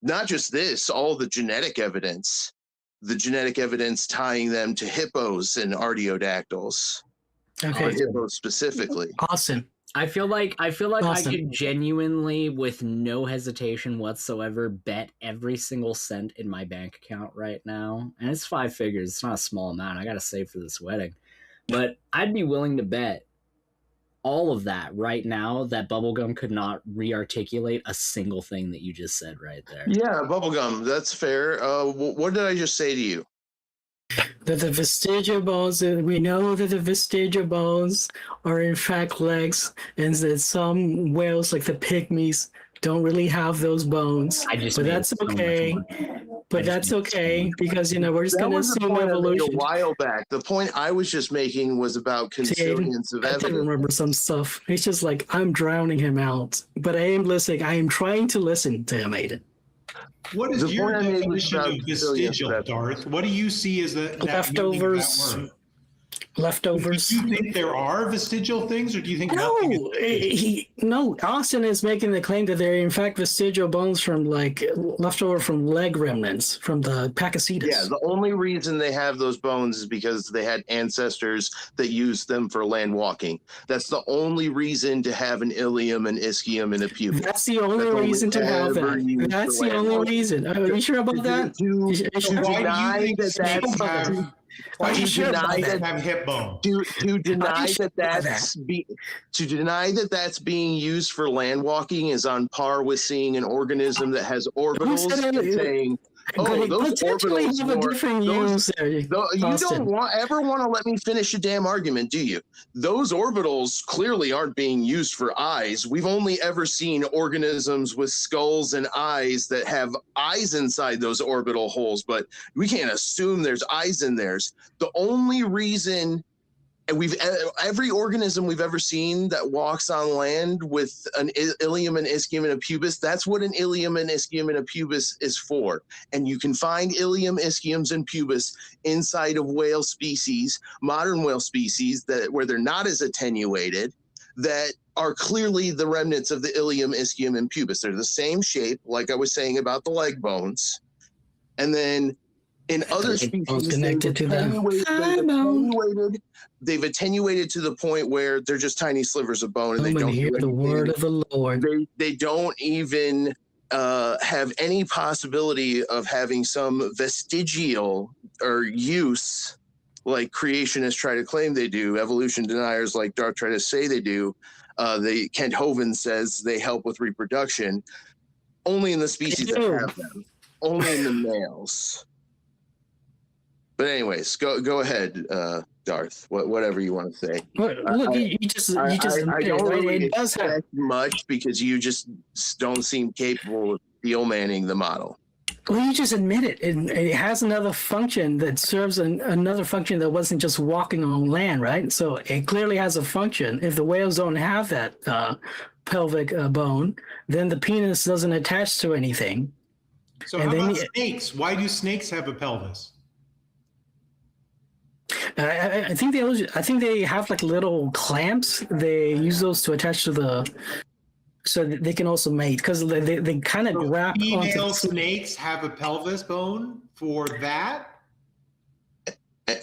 Not just this, all the genetic evidence tying them to hippos and artiodactyls. Okay. Hippos specifically. Awesome. I feel like Awesome. I could genuinely, with no hesitation whatsoever, bet every single cent in my bank account right now. And it's 5 figures. It's not a small amount. I got to save for this wedding. But I'd be willing to bet all of that right now that Bubblegum could not re-articulate a single thing that you just said right there. Yeah, Bubblegum, that's fair. What did I just say to you? That the vestigial bones, we know that the vestigial bones are in fact legs, and that some whales, like the pygmies, don't really have those bones. But that's okay. But that's okay because we're just going to assume evolution. A while back, the point I was just making was about consilience of evidence. I didn't remember some stuff. It's just I'm drowning him out, but I am listening. I am trying to listen to him, Aiden. What is your definition of vestigial, Darth? What do you see as the leftovers? leftovers. Do you think there are vestigial things, or do you think No, nothing is no. Austin is making the claim that they're in fact vestigial bones from like leftover from leg remnants from the Pakicetus. Yeah, the only reason they have those bones is because they had ancestors that used them for land walking. That's the only reason to have an ilium, an ischium, and a pubis. That's the only reason to have that. That's the only reason. Are you sure about that? Why do you think snakes have? Why do you deny that have hip bone? To deny that that's being used for land walking is on par with seeing an organism that has orbitals and saying, "Oh, those orbitals have a different use." You don't ever want to let me finish a damn argument, do you? Those orbitals clearly aren't being used for eyes. We've only ever seen organisms with skulls and eyes that have eyes inside those orbital holes, but we can't assume there's eyes in theirs. The only reason every organism we've ever seen that walks on land with an ilium, an ischium, and a pubis, that's what an ilium, an ischium, and a pubis is for. And you can find ilium, ischiums, and pubis inside of whale species, modern whale species, where they're not as attenuated, that are clearly the remnants of the ilium, ischium, and pubis. They're the same shape, like I was saying about the leg bones. And then in other species, they've attenuated to the point where they're just tiny slivers of bone, and they don't hear the word of the Lord. They don't even have any possibility of having some vestigial or use, like creationists try to claim they do. Evolution deniers like Darth try to say they do. Kent Hovind says they help with reproduction. Only in the species that have them. Only in the males. But anyways, go ahead, Darth. Whatever you want to say. Look, you just I don't really it does expect much because you just don't seem capable of steel manning the model. Well, you just admit it. It has another function that serves another function that wasn't just walking on land, right? So it clearly has a function. If the whales don't have that pelvic bone, then the penis doesn't attach to anything. So how about snakes? Why do snakes have a pelvis? I think they have like little clamps. They use those to attach to so that they can also mate because they kind of wrap. Female snakes have a pelvis bone for that.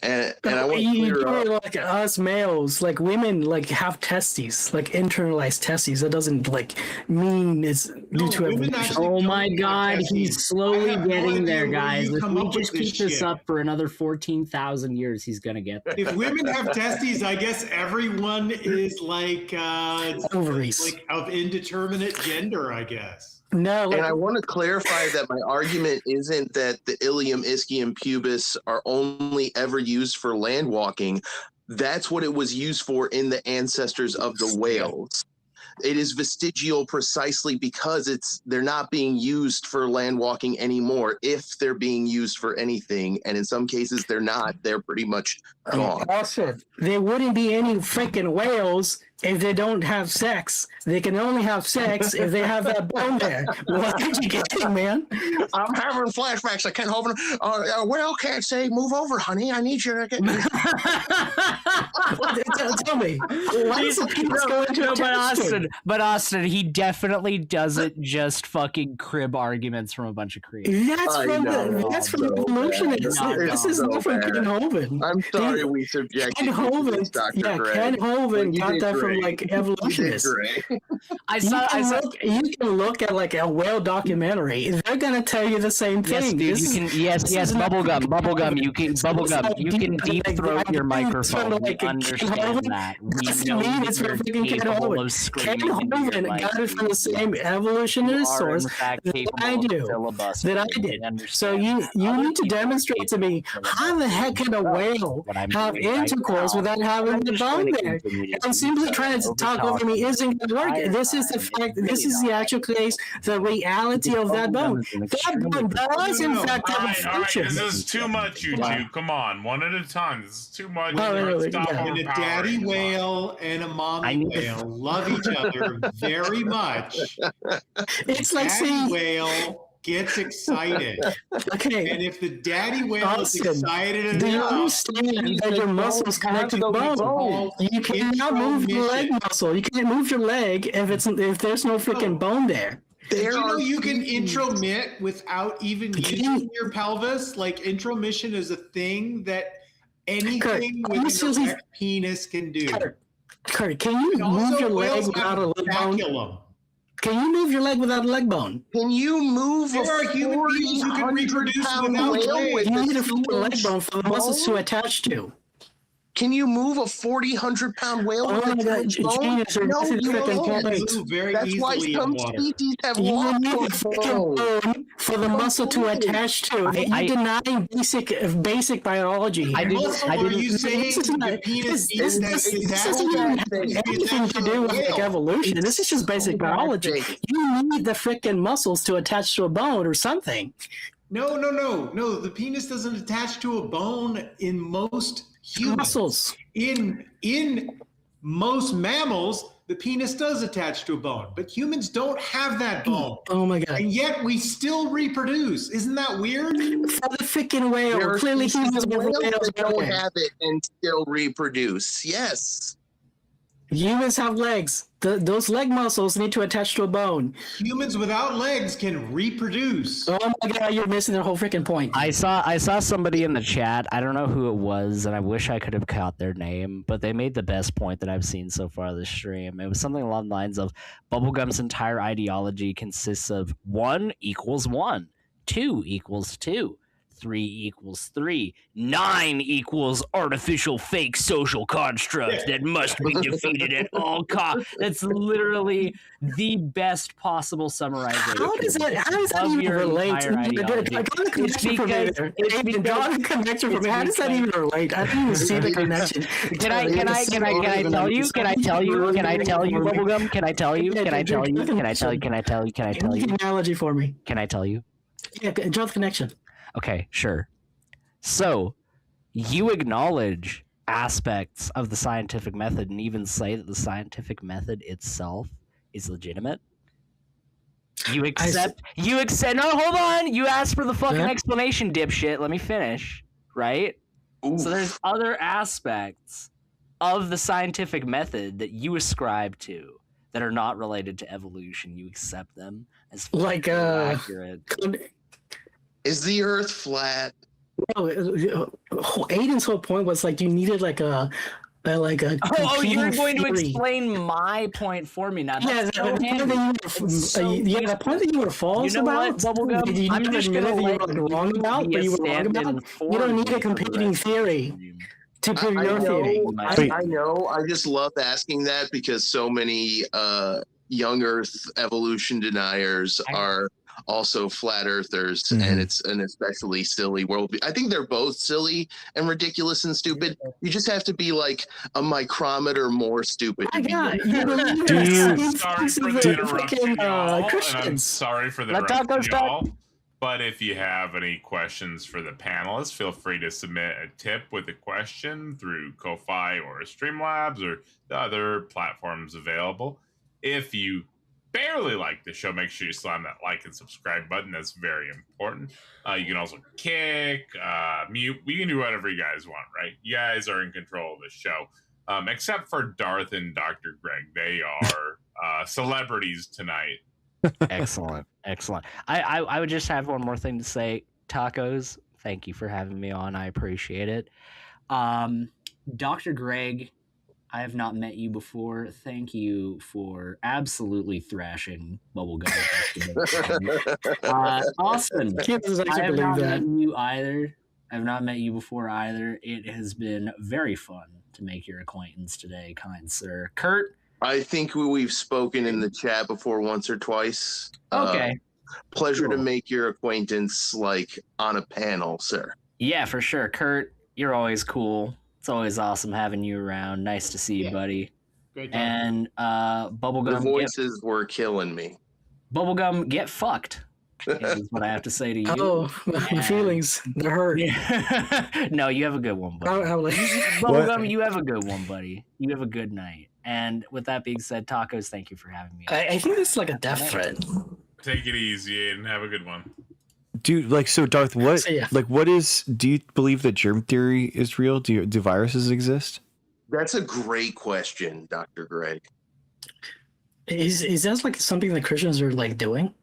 And I want to clear up. Like us males, like women, like have testes, like internalized testes. That doesn't like mean it's due to evolution. Oh my God, he's slowly getting there, guys. If we just keep this up for another 14,000 years, he's gonna get there. If women have testes, I guess everyone is like ovaries, like of indeterminate gender, I guess. No, and I want to clarify that my argument isn't that the ilium, ischium, pubis are only ever used for land walking. That's what it was used for in the ancestors of the whales. It is vestigial precisely because they're not being used for land walking anymore. If they're being used for anything, and in some cases they're not, they're pretty much gone. Awesome. There wouldn't be any freaking whales if they don't have sex. They can only have sex if they have that bone there. What are you getting, man? I'm having flashbacks. I can't hold on. Well, can't say, move over, honey. I need you to get. Tell me. Why is the penis going to But Austin, he definitely doesn't just fucking crib arguments from a bunch of creators. That's from evolutionists. This is not from Ken Hovind. I'm sorry we subjected you to this, Dr. Gray. Ken Hovind got that from like evolutionists. You can look at like a whale documentary. They're gonna tell you the same thing. Yes, bubblegum. You can deep throat your microphone. Like, we understand that. We know it's from freaking Ken Hovind. Ken Hovind got it from the same evolutionist source that I did. So you need to demonstrate to me how the heck can a whale have intercourse without having the bone there? And simply trying to talk over me isn't going to work. This is the fact. This is the actual case. The reality of that bone. That bone does in fact have a function. This is too much, you two. Come on, one at a time. This is too much. And a daddy whale and a mommy whale love each other very much. It's like saying whale gets excited. Okay. And if the daddy whale is excited Do you enough, understand that your muscles connect to the bone? You cannot move your leg muscle. You can't move your leg if there's no freaking bone there. You can intromit without even using your pelvis. Like intromission is a thing that anything with an erect penis can do. Kurt, can you move your leg without a leg bone? Can you move your leg without a leg bone? Can you move there are human beings who can reproduce without legs. You need a leg bone for the muscles to attach to. Can you move a 4,000-pound whale? Oh my God, Genius, no, you can't. That's why some species have lost bone for the muscle to attach to. You denying basic biology. Are you saying the penis doesn't have anything to do with like evolution. This is just basic biology. You need the freaking muscles to attach to a bone or something. No. The penis doesn't attach to a bone in most humans. Muscles. In most mammals, the penis does attach to a bone, but humans don't have that bone. Oh my God! And yet we still reproduce. Isn't that weird? For the freaking whale, clearly humans don't have it and still reproduce. Yes. Humans have legs. Those leg muscles need to attach to a bone. Humans without legs can reproduce. Oh my God, you're missing the whole freaking point. I saw somebody in the chat. I don't know who it was, and I wish I could have caught their name, but they made the best point that I've seen so far this stream. It was something along the lines of Bubblegum's entire ideology consists of 1 equals 1, 2 equals 2. 3 equals 3. 9 equals artificial fake social constructs that must be defeated at all costs. That's literally the best possible summarization. How does that even relate? Draw the connection from me. How does that even relate? I didn't even see the connection. Can I tell you? Bubblegum? Can I tell you? Analogy for me. Can I tell you? Yeah, draw the connection. Okay, sure. So, you acknowledge aspects of the scientific method and even say that the scientific method itself is legitimate? You accept, no, hold on! You asked for the fucking explanation, dipshit. Let me finish, right? Oof. So there's other aspects of the scientific method that you ascribe to that are not related to evolution. You accept them as accurate. Is the Earth flat? No, Aiden's whole point was like you needed like a. Oh, you're going to explain my point for me now. Yeah, the point that you were false about. Bubblegum, I'm just going to let you wrong about, but you were wrong about. You don't need a competing theory to prove your theory. I know. I just love asking that because so many young Earth evolution deniers are also flat earthers, and it's an especially silly world. I think they're both silly and ridiculous and stupid. You just have to be like a micrometer more stupid. Sorry for the interruption, y'all, and I'm sorry for the interruption, y'all. But if you have any questions for the panelists, feel free to submit a tip with a question through Ko-Fi or Streamlabs or the other platforms available. If you barely like the show, make sure you slam that like and subscribe button. That's very important. You can also kick, mute. We can do whatever you guys want, right? You guys are in control of the show, except for Darth and Dr. Greg. They are celebrities tonight. Excellent. I would just have one more thing to say. Tacos, thank you for having me on. I appreciate it. Dr. Greg, I have not met you before. Thank you for absolutely thrashing Bubblegum. Austin, I have not met you either. I have not met you before either. It has been very fun to make your acquaintance today, kind sir. Kurt? I think we've spoken in the chat before once or twice. Okay. Pleasure to make your acquaintance, like, on a panel, sir. Yeah, for sure. Kurt, you're always cool. It's always awesome having you around. Nice to see you, buddy. Great and Bubblegum. The voices were killing me. Bubblegum, get fucked. Is what I have to say to you. Oh, my feelings. They're hurt. No, you have a good one, buddy. Bubblegum, you have a good one, buddy. You have a good night. And with that being said, Tacos, thank you for having me. I think this is like a death threat. Take it easy and have a good one. Dude, like, so Darth, what, do you believe that germ theory is real? Do viruses exist? That's a great question, Dr. Greg. Is that like something that Christians are like doing?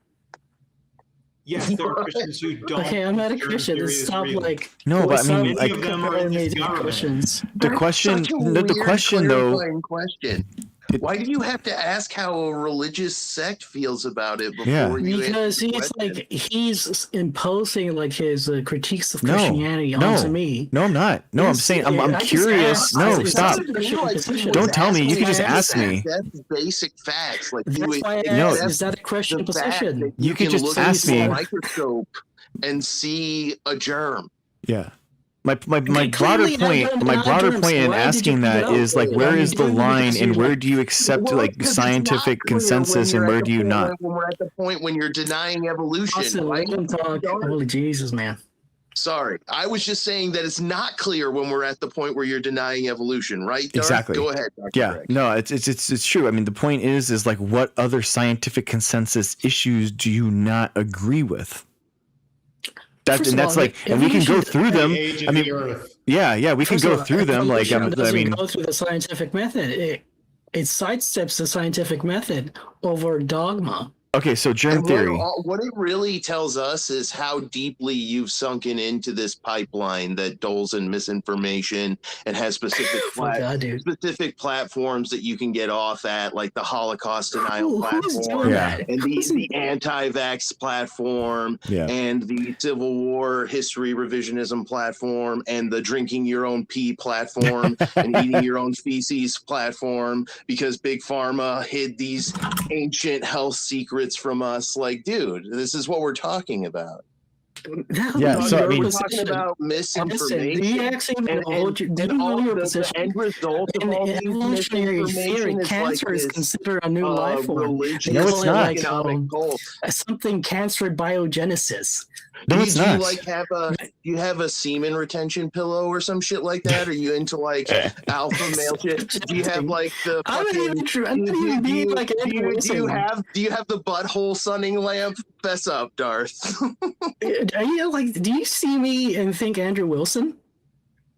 Yes, there are Christians who don't. Okay, I'm not a Christian. Stop like. No, but I mean, many of them are Christians. The question, clarifying question. Why do you have to ask how a religious sect feels about it before you? Because he's imposing like his critiques of Christianity onto me. No, I'm not. No, I'm saying I'm curious. No, stop. Don't tell me. You can just ask me. That's basic facts. Like that's why I asked, is that a Christian position? You can just ask me. A microscope and see a germ. Yeah. My broader point in asking that is like, where is the line and where do you accept like scientific consensus and where do you not? When we're at the point when you're denying evolution, right? Holy Jesus, man. Sorry, I was just saying that it's not clear when we're at the point where you're denying evolution, right? Darth? Exactly. Go ahead. Dr. Yeah. Greg. No, it's true. I mean, the point is like, what other scientific consensus issues do you not agree with? And we can go through them. I mean, we can go through them. Like, I mean, go through the scientific method. It sidesteps the scientific method over dogma. Okay, so germ theory. What it really tells us is how deeply you've sunken into this pipeline that doles in misinformation and has specific platforms that you can get off at, like the Holocaust denial platform, and the anti-vax platform, and the Civil War history revisionism platform, and the drinking your own pee platform, and eating your own feces platform, because Big Pharma hid these ancient health secrets from us. Like, dude, this is what we're talking about. So I mean, we're talking about misinformation. The end result of all these misinformation is cancer like is considered a new life form. No, it's not. Something cancer biogenesis. No, it's not. Do you have a semen retention pillow or some shit like that? Are you into like alpha male shit? Do you have like the do you have the butthole sunning lamp? Fess up, Darth. Are you like? Do you see me and think Andrew Wilson?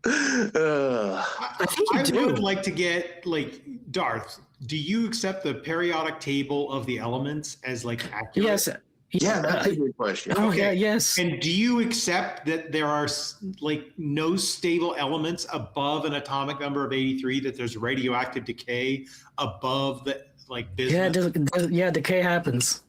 I think you do. Would like to get like Darth. Do you accept the periodic table of the elements as like accurate? Yes. Yeah, that's a good question. Oh, okay. Yes. And do you accept that there are like no stable elements above an atomic number of 83? That there's radioactive decay above the like bismuth? Yeah, decay happens.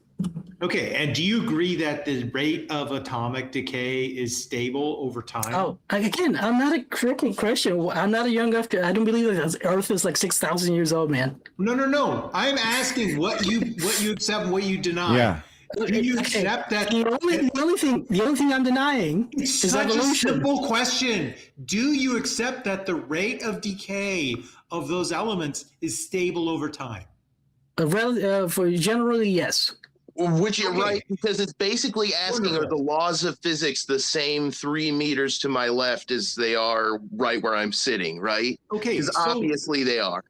Okay, and do you agree that the rate of atomic decay is stable over time? Oh, again, I'm not a critical Christian. I'm not a young Earth. I don't believe that Earth is like 6,000 years old, man. No. I'm asking what you accept and what you deny. Yeah. Do you accept that? The only thing I'm denying is evolution. Such a simple question. Do you accept that the rate of decay of those elements is stable over time? For generally, yes. Which you're right, because it's basically asking, are the laws of physics the same 3 meters to my left as they are right where I'm sitting, right? Okay. Because obviously they are.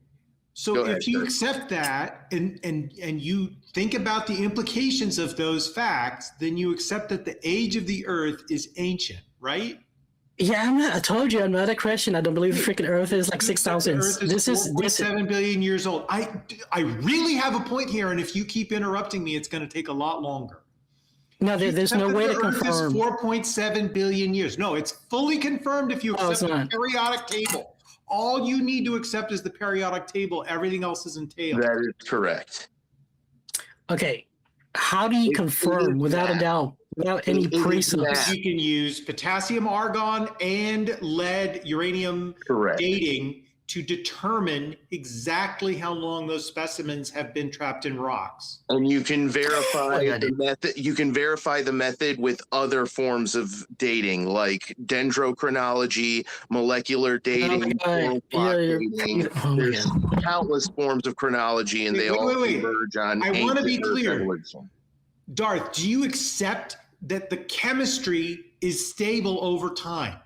So if you accept that and you think about the implications of those facts, then you accept that the age of the Earth is ancient, right? Yeah, I told you I'm not a Christian. I don't believe the freaking Earth is like 6,000. This is 7 billion years old. I really have a point here, and if you keep interrupting me, it's going to take a lot longer. No, there's no way to confirm. 4.7 billion years. No, it's fully confirmed if you accept the periodic table. All you need to accept is the periodic table. Everything else is entailed. That is correct. Okay, how do you confirm without a doubt? Without any precedent. You can use potassium, argon, and lead uranium dating to determine exactly how long those specimens have been trapped in rocks. And you can verify the method. You can verify the method with other forms of dating, like dendrochronology, molecular dating, dating. There's countless forms of chronology, and they all converge on. I want to be clear. Evolution. Darth, do you accept that the chemistry is stable over time?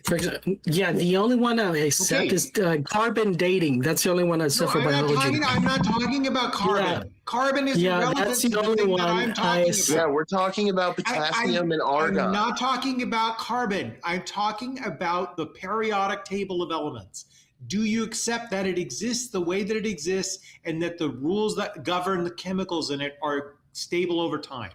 For example, yeah, the only one I accept is carbon dating. That's the only one I accept for biology. I'm not talking about carbon. Yeah. Carbon is irrelevant that's the to the only thing one that I'm talking about. Yeah, we're talking about potassium and argon. I'm not talking about carbon. I'm talking about the periodic table of elements. Do you accept that it exists the way that it exists and that the rules that govern the chemicals in it are stable over time?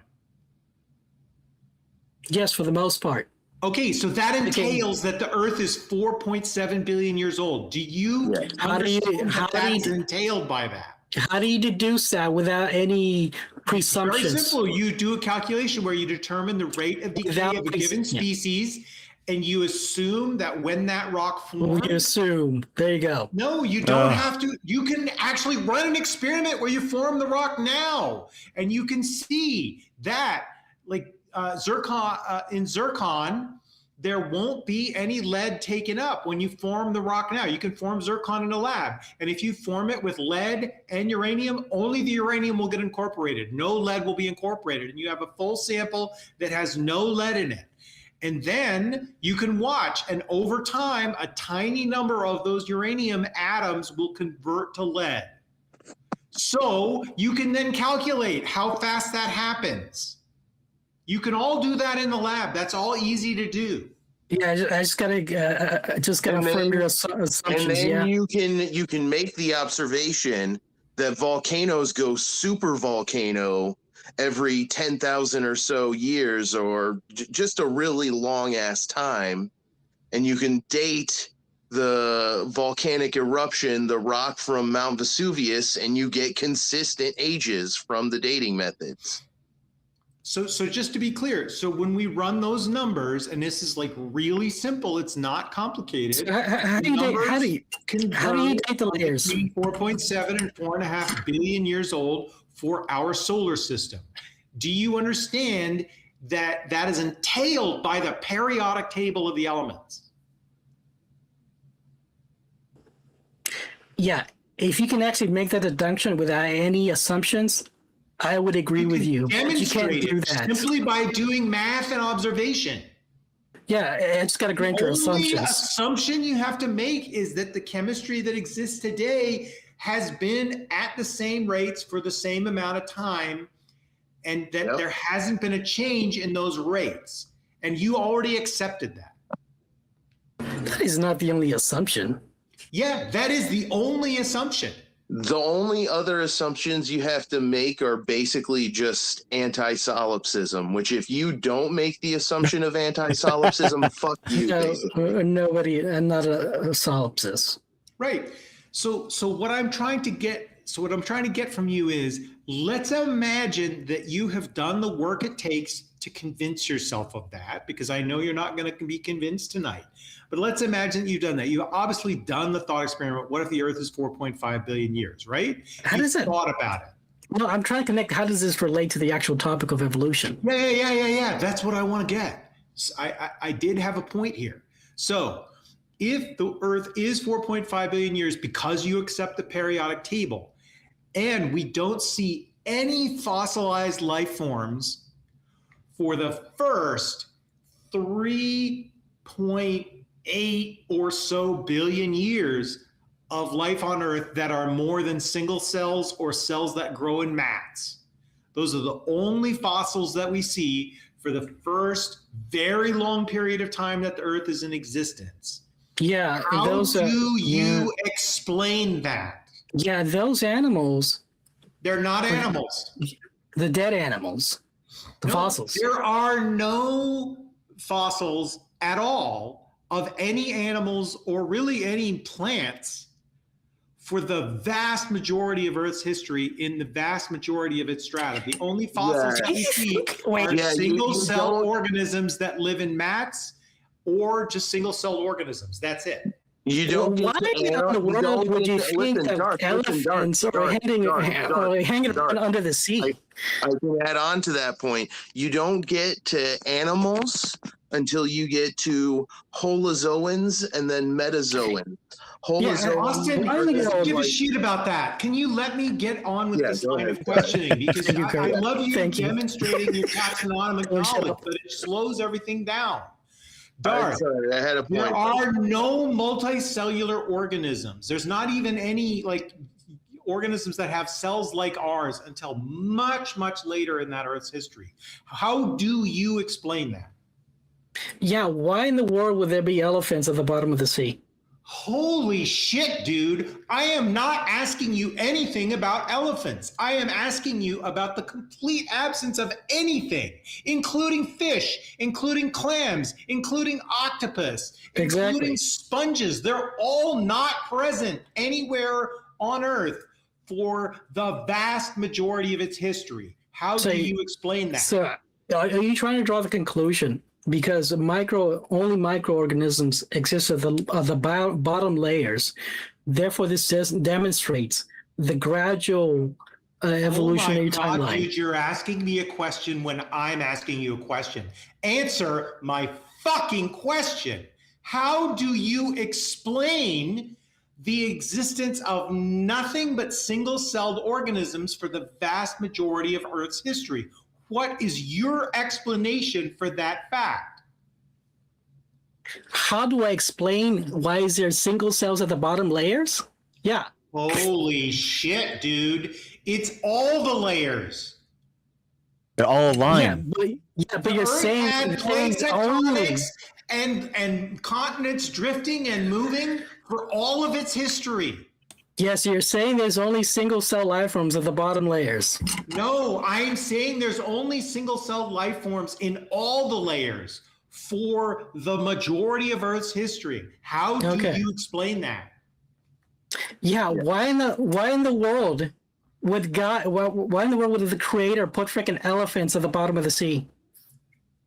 Yes, for the most part. Okay, so that entails that the Earth is 4.7 billion years old. Do you understand that's entailed by that? How do you deduce that without any presumptions? Very simple. You do a calculation where you determine the rate of decay of a given species, and you assume that when that rock formed... You assume. There you go. No, you don't have to. You can actually run an experiment where you form the rock now, and you can see that, like, in zircon, there won't be any lead taken up when you form the rock now. You can form zircon in a lab. And if you form it with lead and uranium, only the uranium will get incorporated. No lead will be incorporated. And you have a full sample that has no lead in it. And then you can watch, and over time, a tiny number of those uranium atoms will convert to lead. So you can then calculate how fast that happens. You can all do that in the lab. That's all easy to do. Yeah, I just gotta affirm your assumptions. And then you can make the observation that volcanoes go super volcano every 10,000 or so years, or just a really long ass time, and you can date the volcanic eruption, the rock from Mount Vesuvius, and you get consistent ages from the dating methods. So just to be clear, so when we run those numbers, and this is like really simple, it's not complicated. How do you date the layers? 4.7 and 4.5 billion years old for our solar system. Do you understand that that is entailed by the periodic table of the elements? Yeah, if you can actually make that deduction without any assumptions, I would agree with you. Demonstrate you can't do that simply by doing math and observation. Yeah, it's got to grant your assumptions. The assumption you have to make is that the chemistry that exists today has been at the same rates for the same amount of time, and that there hasn't been a change in those rates. And you already accepted that. That is not the only assumption. Yeah, that is the only assumption. The only other assumptions you have to make are basically just anti-solipsism, which if you don't make the assumption of anti-solipsism, fuck you. Nobody, and not a solipsist. Right. So what I'm trying to get from you is, let's imagine that you have done the work it takes to convince yourself of that, because I know you're not going to be convinced tonight. But let's imagine that you've done that. You've obviously done the thought experiment. What if the Earth is 4.5 billion years, right? How does that thought about it? No, I'm trying to connect. How does this relate to the actual topic of evolution? Yeah. That's what I want to get. I did have a point here. So if the Earth is 4.5 billion years, because you accept the periodic table, and we don't see any fossilized life forms for the first 3.8 or so billion years of life on Earth that are more than single cells or cells that grow in mats. Those are the only fossils that we see for the first very long period of time that the Earth is in existence. Yeah. How do you explain that? Yeah, those animals. They're not animals. The dead animals. The fossils. There are no fossils at all of any animals or really any plants for the vast majority of Earth's history in the vast majority of its strata. The only fossils that we see are single-cell organisms that live in mats, or just single-celled organisms. That's it. You don't. Why in the world would you think that elephants are hanging around under the sea? I can add on to that point. You don't get to animals until you get to holozoans and then metazoans. Austin, I don't give a shit about that. Can you let me get on with this line of questioning? Because I love you demonstrating your taxonomic knowledge, but it slows everything down. Darth, sorry, I had a point. there are no multicellular organisms. There's not even any like organisms that have cells like ours until much, much later in that Earth's history. How do you explain that? Yeah, why in the world would there be elephants at the bottom of the sea? Holy shit, dude. I am not asking you anything about elephants. I am asking you about the complete absence of anything, including fish, including clams, including octopus, including sponges. They're all not present anywhere on Earth for the vast majority of its history. How do you explain that? So, are you trying to draw the conclusion? Because only microorganisms exist at the bottom layers. Therefore, this demonstrates the gradual evolutionary timeline. Dude, you're asking me a question when I'm asking you a question. Answer my fucking question. How do you explain the existence of nothing but single-celled organisms for the vast majority of Earth's history? What is your explanation for that fact? How do I explain why is there single cells at the bottom layers? Yeah. Holy shit, dude. It's all the layers. They're all aligned. But you're saying plate tectonics and continents drifting and moving for all of its history. Yes, you're saying there's only single-cell life forms at the bottom layers. No, I'm saying there's only single-celled life forms in all the layers for the majority of Earth's history. How do you explain that? Yeah, why in the world would the creator put freaking elephants at the bottom of the sea?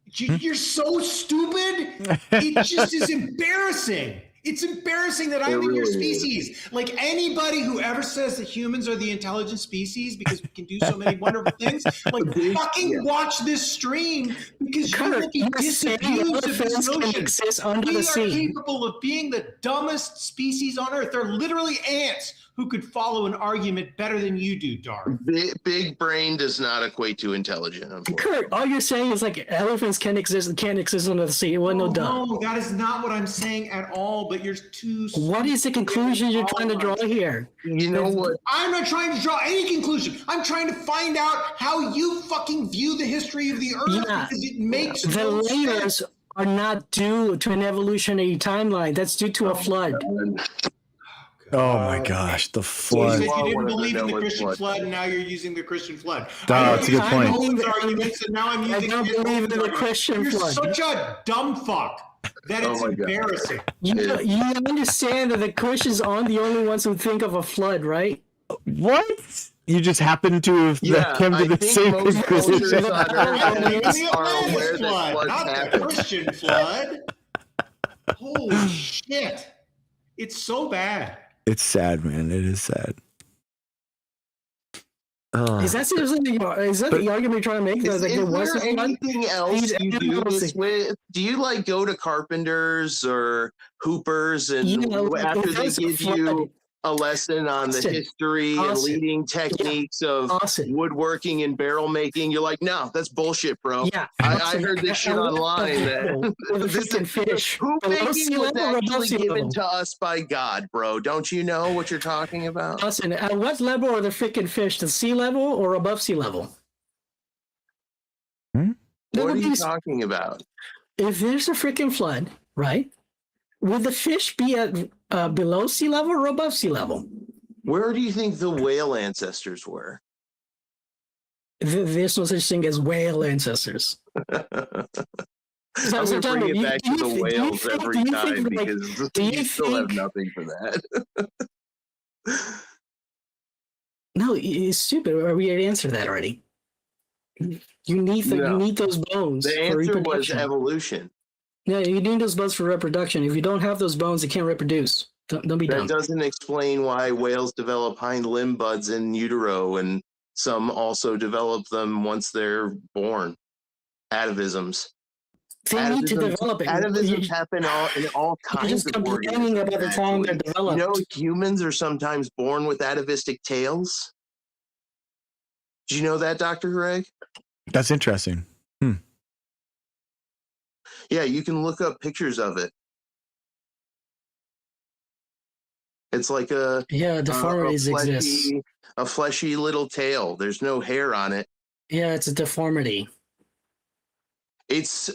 You're so stupid. It just is embarrassing. It's embarrassing that I'm in your species. Like anybody who ever says that humans are the intelligent species because we can do so many wonderful things, like fucking watch this stream because you will be disabused of this notion. We are capable of being the dumbest species on Earth. They're literally ants who could follow an argument better than you do, Darth. Big brain does not equate to intelligent. Kurt, all you're saying is like elephants can't exist under the sea. Well, no, that is not what I'm saying at all. But you're too. What is the conclusion you're trying to draw here? You know what? I'm not trying to draw any conclusion. I'm trying to find out how you fucking view the history of the Earth because it makes the layers are not due to an evolutionary timeline. That's due to a flood. Oh my gosh, the flood. You said you didn't believe in the Christian flood, and now you're using the Christian flood. That's a good point. Arguments, and now I'm using I don't believe in the Christian flood. You're such a dumb fuck. That is embarrassing. You understand that the Christians aren't the only ones who think of a flood, right? What? You just happen to have come to the same conclusion. Not the Christian flood. Holy shit. It's so bad. It's sad, man. It is sad. Is that seriously the argument you're trying to make? Is there anything else you do this with? Do you like go to carpenters or hoopers and after they give you a lesson on the history and leading techniques of woodworking and barrel making, you're like, no, that's bullshit, bro. Yeah, I heard this shit online that hoop making was actually given to us by God, bro. Don't you know what you're talking about? Listen, at what level are the freaking fish? The sea level or above sea level? What are you talking about? If there's a freaking flood, right? Would the fish be at below sea level or above sea level? Where do you think the whale ancestors were? There's no such thing as whale ancestors. I'm going to bring it back to the whales every time because you still have nothing for that. No, it's stupid. We already answered that already. You need those bones. The answer was evolution. Yeah, you need those bones for reproduction. If you don't have those bones, you can't reproduce. Don't be dumb. That doesn't explain why whales develop hind limb buds in utero, and some also develop them once they're born. Atavisms. They need to develop it. Atavisms happen in all kinds of organisms. About the time they're developed. You know, humans are sometimes born with atavistic tails. Did you know that, Dr. Greg? That's interesting. Yeah, you can look up pictures of it. It's like deformities exist. A fleshy little tail. There's no hair on it. Yeah, it's a deformity. It's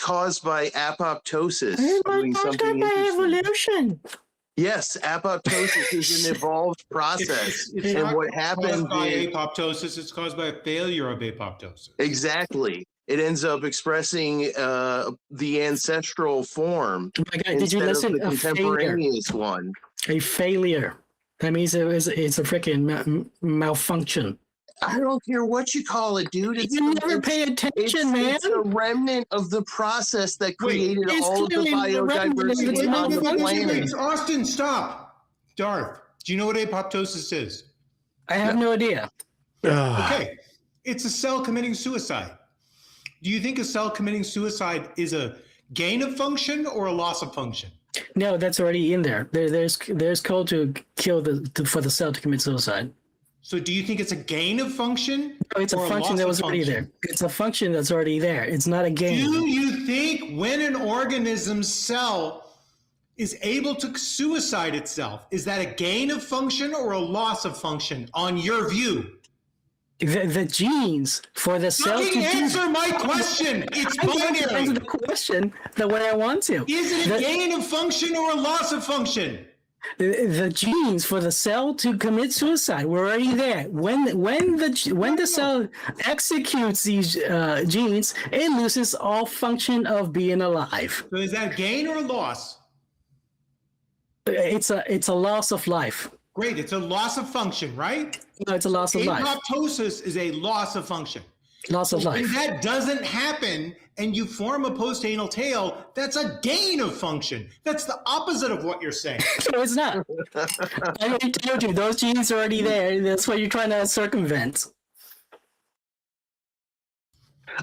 caused by apoptosis. Doing something evolution. Yes, apoptosis is an evolved process. It's and not what happens by is apoptosis, it's caused by a failure of apoptosis. exactly. It ends up expressing the ancestral form. Oh my God, did you listen? The contemporaneous one. A failure. That means it's a freaking malfunction. I don't care what you call it, dude. You never pay attention, man. It's a remnant of the process that created all of the biodiversity on the planet. Austin, stop. Darth, do you know what apoptosis is? I have no idea. Okay. It's a cell committing suicide. Do you think a cell committing suicide is a gain of function or a loss of function? No, that's already in there. There's code to kill for the cell to commit suicide. So do you think it's a gain of function? No, it's a function that was already there. It's a function that's already there. It's not a gain. Do you think when an organism's cell is able to suicide itself, is that a gain of function or a loss of function on your view? The genes for the cell to answer my question. It's binary. Answer the question the way I want to. Is it a gain of function or a loss of function? The genes for the cell to commit suicide were already there. When the cell executes these genes, it loses all function of being alive. So is that a gain or a loss? It's a loss of life. Great, it's a loss of function, right? No, it's a loss of life. Apoptosis is a loss of function. Loss of life. When that doesn't happen and you form a postanal tail, that's a gain of function. That's the opposite of what you're saying. No, it's not. I already told you, those genes are already there. That's what you're trying to circumvent.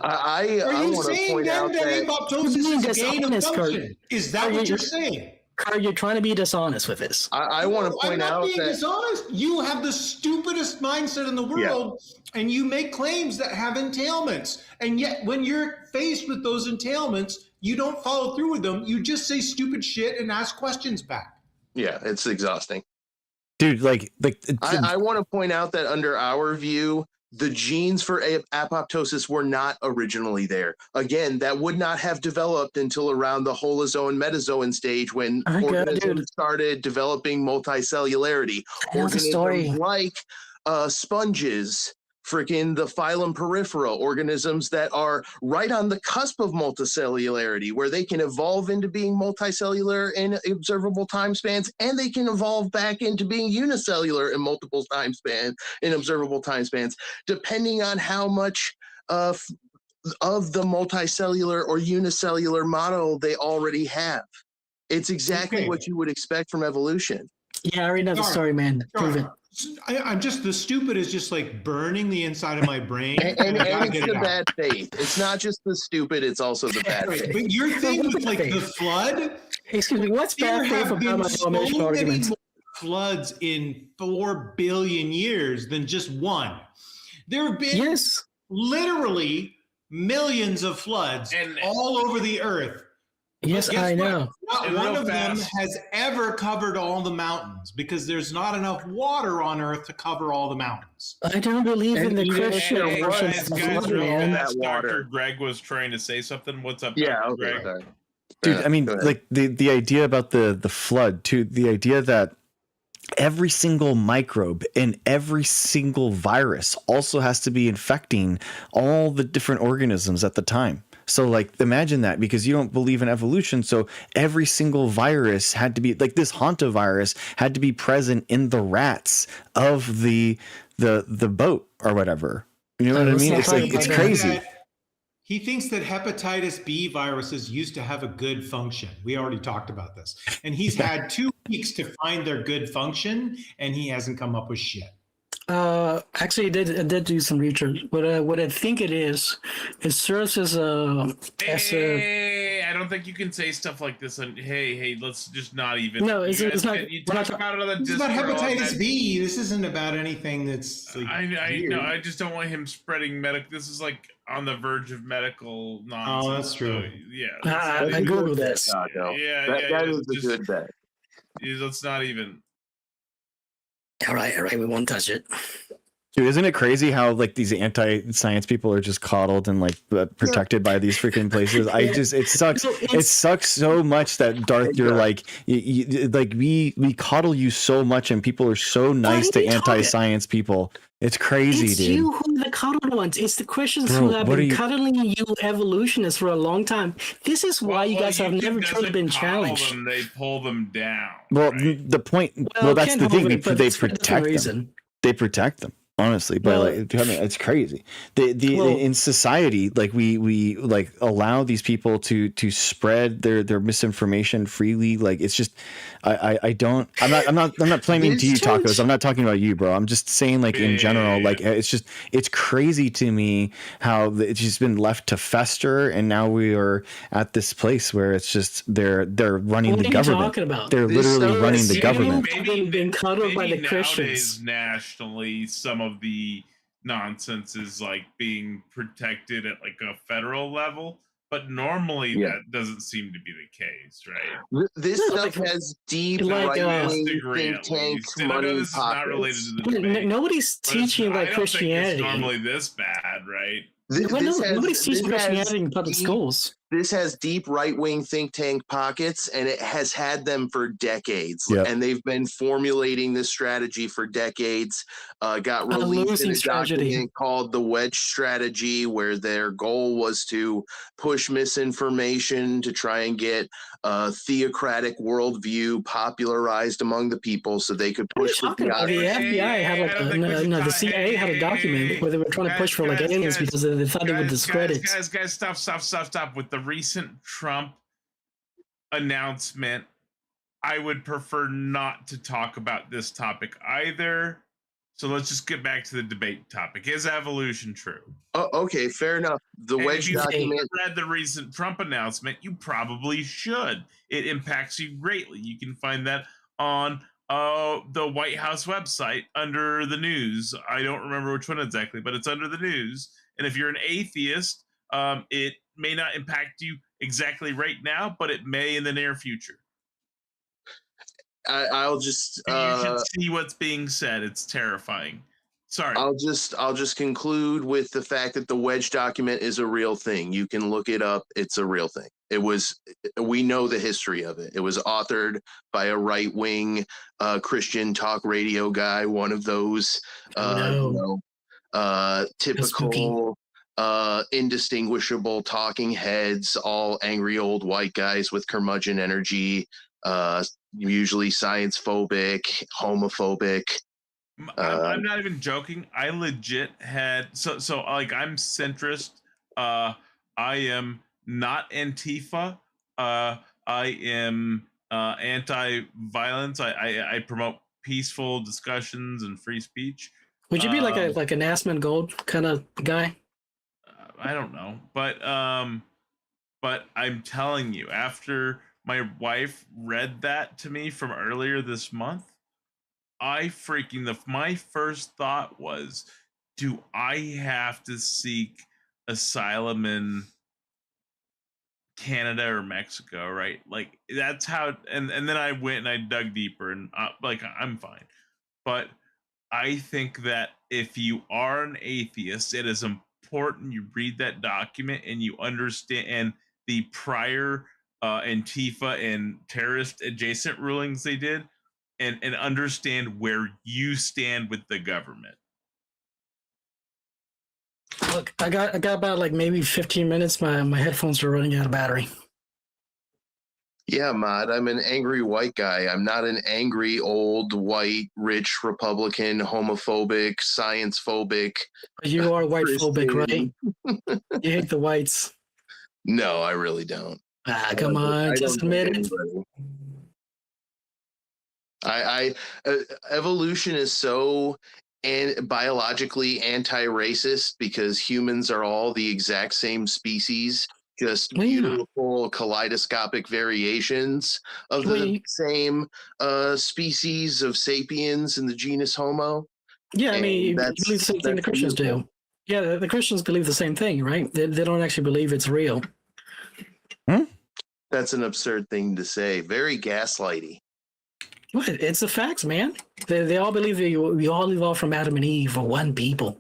I want to point out that apoptosis is a gain of function. Is that what you're saying? Carl, you're trying to be dishonest with this. I want to point out that... I'm not being dishonest. You have the stupidest mindset in the world, and you make claims that have entailments. And yet, when you're faced with those entailments, you don't follow through with them. You just say stupid shit and ask questions back. Yeah, it's exhausting. Dude, I want to point out that under our view, the genes for apoptosis were not originally there. Again, that would not have developed until around the Holozoan Metazoan stage when organisms started developing multicellularity. Organisms like sponges, freaking the phylum Peripheral, organisms that are right on the cusp of multicellularity, where they can evolve into being multicellular in observable time spans, and they can evolve back into being unicellular in multiple time spans, in observable time spans, depending on how much of the multicellular or unicellular model they already have. It's exactly what you would expect from evolution. Yeah, I already know the story, man. Prove it. I'm just, the stupid is just like burning the inside of my brain. and it's the bad faith. It's not just the stupid, it's also the bad faith. But your thing with like the flood. Excuse me, what's bad faith about my formation arguments? Floods in 4 billion years than just one. There have been literally millions of floods all over the earth. Yes, I know. Not one of them has ever covered all the mountains because there's not enough water on Earth to cover all the mountains. I don't believe in the Christian guys, Dr. Greg was trying to say something. What's up, Dr. Greg? Dude, I mean, like the idea about the flood, too, the idea that every single microbe in every single virus also has to be infecting all the different organisms at the time. So like imagine that, because you don't believe in evolution. So every single virus had to be like this Hantavirus had to be present in the rats of the boat or whatever. You know what I mean? It's like, it's crazy. He thinks that hepatitis B viruses used to have a good function. We already talked about this. And he's had 2 weeks to find their good function, and he hasn't come up with shit. Actually, I did do some research. What I think it serves as a Hey, I don't think you can say stuff like this. And hey, let's just not even. No, it's not. You talk about it on the This is about Discord. hepatitis B. This isn't about anything that's. Like, I know. I just don't want him spreading medical. This is like on the verge of medical nonsense. Oh, that's true. So, yeah. I Googled this. That is a good bet. Let's not even. All right, we won't touch it. Dude, isn't it crazy how like these anti-science people are just coddled and like protected by these freaking places? It sucks. It sucks so much that Darth, you're like, like we coddle you so much, and people are so nice to anti-science people. It's crazy, it's dude. You who are the coddled ones. It's the Christians who have been cuddling you evolutionists for a long time. This is why you guys have never truly been challenged. They pull them down. Well, right? the point. Well, that's the thing. They protect them. They protect them. Honestly, but like, I mean, it's crazy. In society, like we like allow these people to spread their misinformation freely. Like it's just, I'm not claiming to you, Tacos. I'm not talking about you, bro. I'm just saying, like in general, like it's crazy to me how it's just been left to fester, and now we are at this place where it's just they're running the government. They're literally running the government. Maybe been cuddled by the Christians. Nationally, some of the nonsense is like being protected at like a federal level, but normally that doesn't seem to be the case, right? This stuff has deep right-wing think tanks, money pockets. Nobody's teaching like Christianity. It's normally this bad, right? Nobody's teaching Christianity in public schools. This has deep right-wing think tank pockets, and it has had them for decades. Yep. And they've been formulating this strategy for decades. Got released in a document called the Wedge Strategy, where their goal was to push misinformation to try and get a theocratic worldview popularized among the people so they could push the FBI had the CIA had a document where they were trying to push for like aliens because they thought it would discredit. Guys, stop. With the recent Trump announcement, I would prefer not to talk about this topic either. So let's just get back to the debate topic. Is evolution true? Oh, okay, fair enough. If you read the recent Trump announcement, you probably should. It impacts you greatly. You can find that on the White House website under the news. I don't remember which one exactly, but it's under the news. And if you're an atheist, it may not impact you exactly right now, but it may in the near future. I'll just you should see what's being said. It's terrifying. Sorry. I'll just conclude with the fact that the Wedge document is a real thing. You can look it up. It's a real thing. We know the history of it. It was authored by a right-wing Christian talk radio guy, one of those typical indistinguishable talking heads, all angry old white guys with curmudgeon energy, usually science phobic, homophobic. I'm not even joking. I legit had so like I'm centrist. I am not Antifa. I am anti-violence. I promote peaceful discussions and free speech. Would you be like an Assman Gold kind of guy? I don't know, but I'm telling you, after my wife read that to me from earlier this month, my first thought was, do I have to seek asylum in Canada or Mexico, right? Like that's how, and then I went and I dug deeper, and like I'm fine. But I think that if you are an atheist, it is important you read that document and you understand the prior Antifa and terrorist adjacent rulings they did, and understand where you stand with the government. Look, I got about like maybe 15 minutes. My headphones are running out of battery. Yeah, Mod, I'm an angry white guy. I'm not an angry old white rich Republican, homophobic, science phobic. But you are white phobic, right? You hate the whites. No, I really don't. Come on, just admit it. Evolution is so and biologically anti-racist because humans are all the exact same species, just beautiful kaleidoscopic variations of the same species of sapiens in the genus Homo. Yeah, I mean, you believe the same thing the Christians do. Yeah, the Christians believe the same thing, right? They don't actually believe it's real. That's an absurd thing to say. Very gaslighty. What? It's the facts, man. They all believe that we all evolved from Adam and Eve, or one people.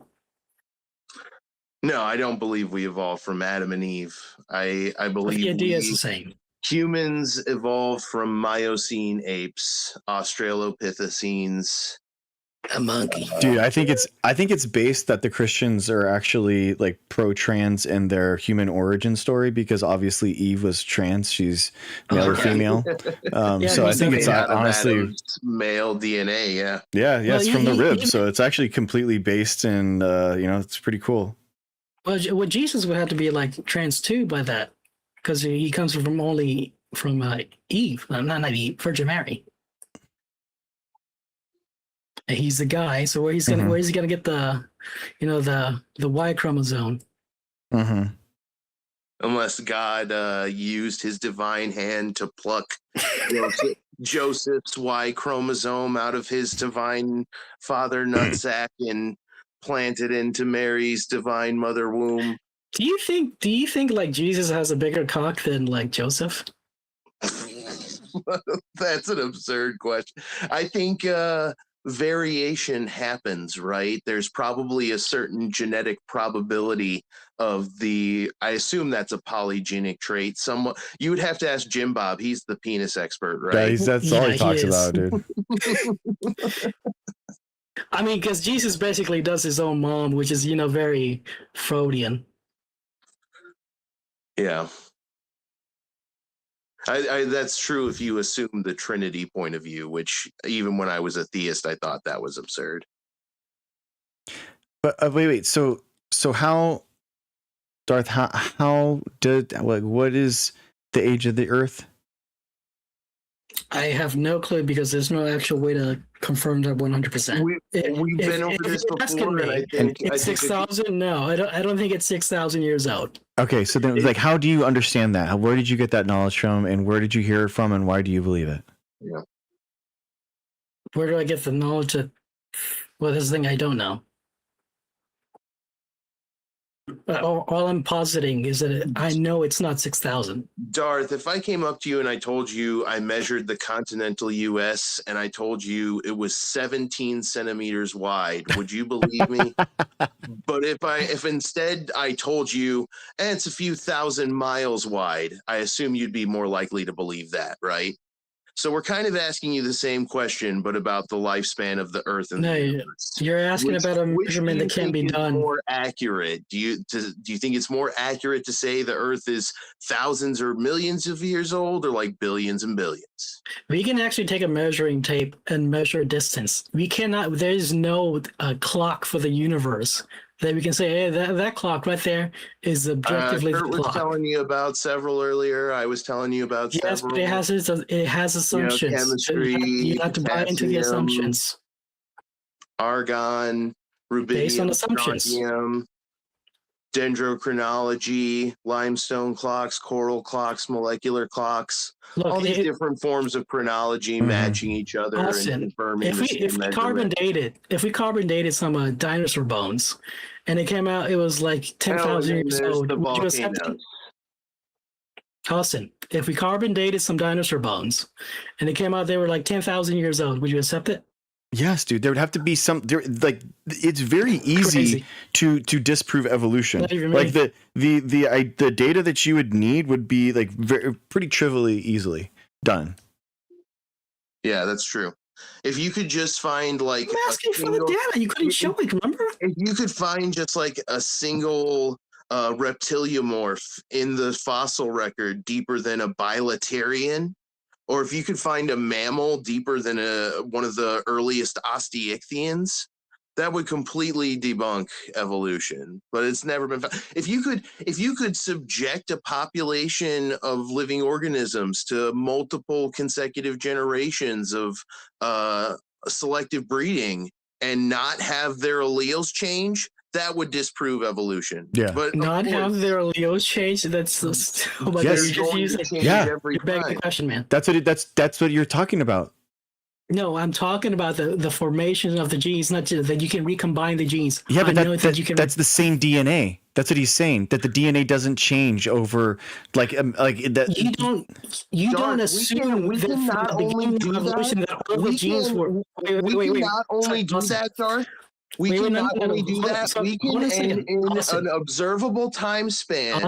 No, I don't believe we evolved from Adam and Eve. I believe the idea is the same. Humans evolved from Miocene apes, Australopithecines, a monkey. Dude, I think it's based that the Christians are actually like pro-trans in their human origin story, because obviously Eve was trans. She's male or female. So I think it's honestly male DNA. Yeah. Well, it's from the rib. So it's actually completely based in, it's pretty cool. Well, Jesus would have to be like trans too by that, because he comes from Eve, not Eve, Virgin Mary. He's the guy, so where is he gonna get the Y chromosome? Mm-hmm. Unless God used his divine hand to pluck Joseph's Y chromosome out of his divine father nutsack and plant it into Mary's divine mother womb. Do you think like Jesus has a bigger cock than like Joseph? That's an absurd question. I think variation happens, right? There's probably a certain genetic probability of I assume that's a polygenic trait. You would have to ask Jim Bob. He's the penis expert, right? Yeah, that's all he talks about, dude. I mean, because Jesus basically does his own mom, which is, very Freudian. Yeah. That's true if you assume the Trinity point of view, which even when I was a theist, I thought that was absurd. But wait. So how, Darth? What is the age of the Earth? I have no clue, because there's no actual way to confirm that 100%. We've been over this before, and I think it's 6,000. No, I don't think it's 6,000 years out. Okay, so then, how do you understand that? Where did you get that knowledge from, and where did you hear it from, and why do you believe it? Yeah. Where do I get the knowledge that? Well, this thing I don't know. All I'm positing is that I know it's not 6,000. Darth, if I came up to you and I told you I measured the continental U.S. and I told you it was 17 centimeters wide, would you believe me? But if instead I told you it's a few thousand miles wide, I assume you'd be more likely to believe that, right? So we're kind of asking you the same question, but about the lifespan of the Earth and the universe. You're asking about a measurement that can be done. More accurate? Do you think it's more accurate to say the Earth is thousands or millions of years old, or like billions and billions? We can actually take a measuring tape and measure distance. We cannot. There is no clock for the universe that we can say, hey, that clock right there is objectively the clock. Kurt was telling you about several earlier. I was telling you about several. Yes, but it has assumptions. Chemistry, you have to buy into the assumptions. Argon, rubidium, based on assumptions. strontium, dendrochronology, limestone clocks, coral clocks, molecular clocks. Look, all these different forms of chronology matching each other and confirming if we carbon dated some dinosaur bones, and it came out, it was like 10,000 years old. Would you accept it? Austin, if we carbon dated some dinosaur bones, and it came out they were like 10,000 years old, would you accept it? Yes, dude. There would have to be it's very easy to disprove evolution. Like the data that you would need would be like pretty trivially easily done. Yeah, that's true. If you could just find like I'm asking for the data, you couldn't show it. Remember? If you could find just like a single reptiliomorph in the fossil record deeper than a bilaterian, or if you could find a mammal deeper than one of the earliest osteichthyans, that would completely debunk evolution. But it's never been found. If you could subject a population of living organisms to multiple consecutive generations of selective breeding, and not have their alleles change, that would disprove evolution. Yeah. But not have their alleles change. That's oh my God, Yes. you're just using every you're begging the time. question, man. That's what you're talking about. No, I'm talking about the formation of the genes, not just that you can recombine the genes. Yeah, but that's the same DNA. That's what he's saying. That the DNA doesn't change over like that. You don't assume we can not only do that. We can not only do that, Darth. We can not only do that. We can, in an observable time span,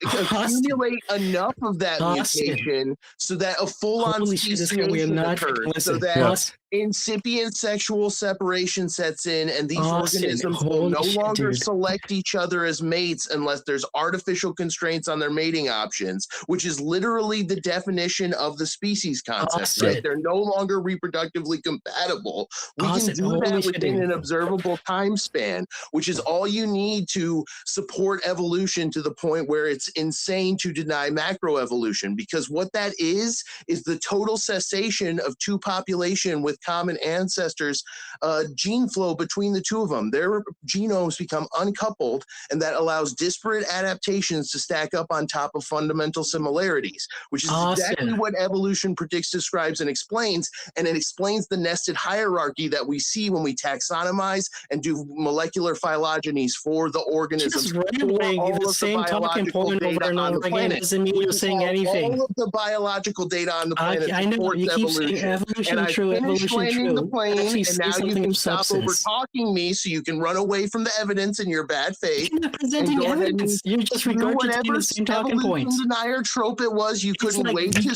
accumulate enough of that mutation so that a full-on speciation occurs, so that incipient sexual separation sets in, and these organisms will no longer select each other as mates unless there's artificial constraints on their mating options, which is literally the definition of the species concept, right? They're no longer reproductively compatible. We can do that within an observable time span, which is all you need to support evolution to the point where it's insane to deny macroevolution, because what that is the total cessation of two population with common ancestors, gene flow between the two of them. Their genomes become uncoupled, and that allows disparate adaptations to stack up on top of fundamental similarities, which is exactly what evolution predicts, describes, and explains. And it explains the nested hierarchy that we see when we taxonomize and do molecular phylogenies for the organisms. Just rambling the same talking point over and over again doesn't mean you're saying anything. All of the biological data on the planet I know you keep saying evolution true, evolution true. The plane, and now you can stop over talking me so you can run away from the evidence in your bad faith. You're not presenting evidence. You're just regurgitating the same talking points. Denier trope it was. You couldn't wait to spew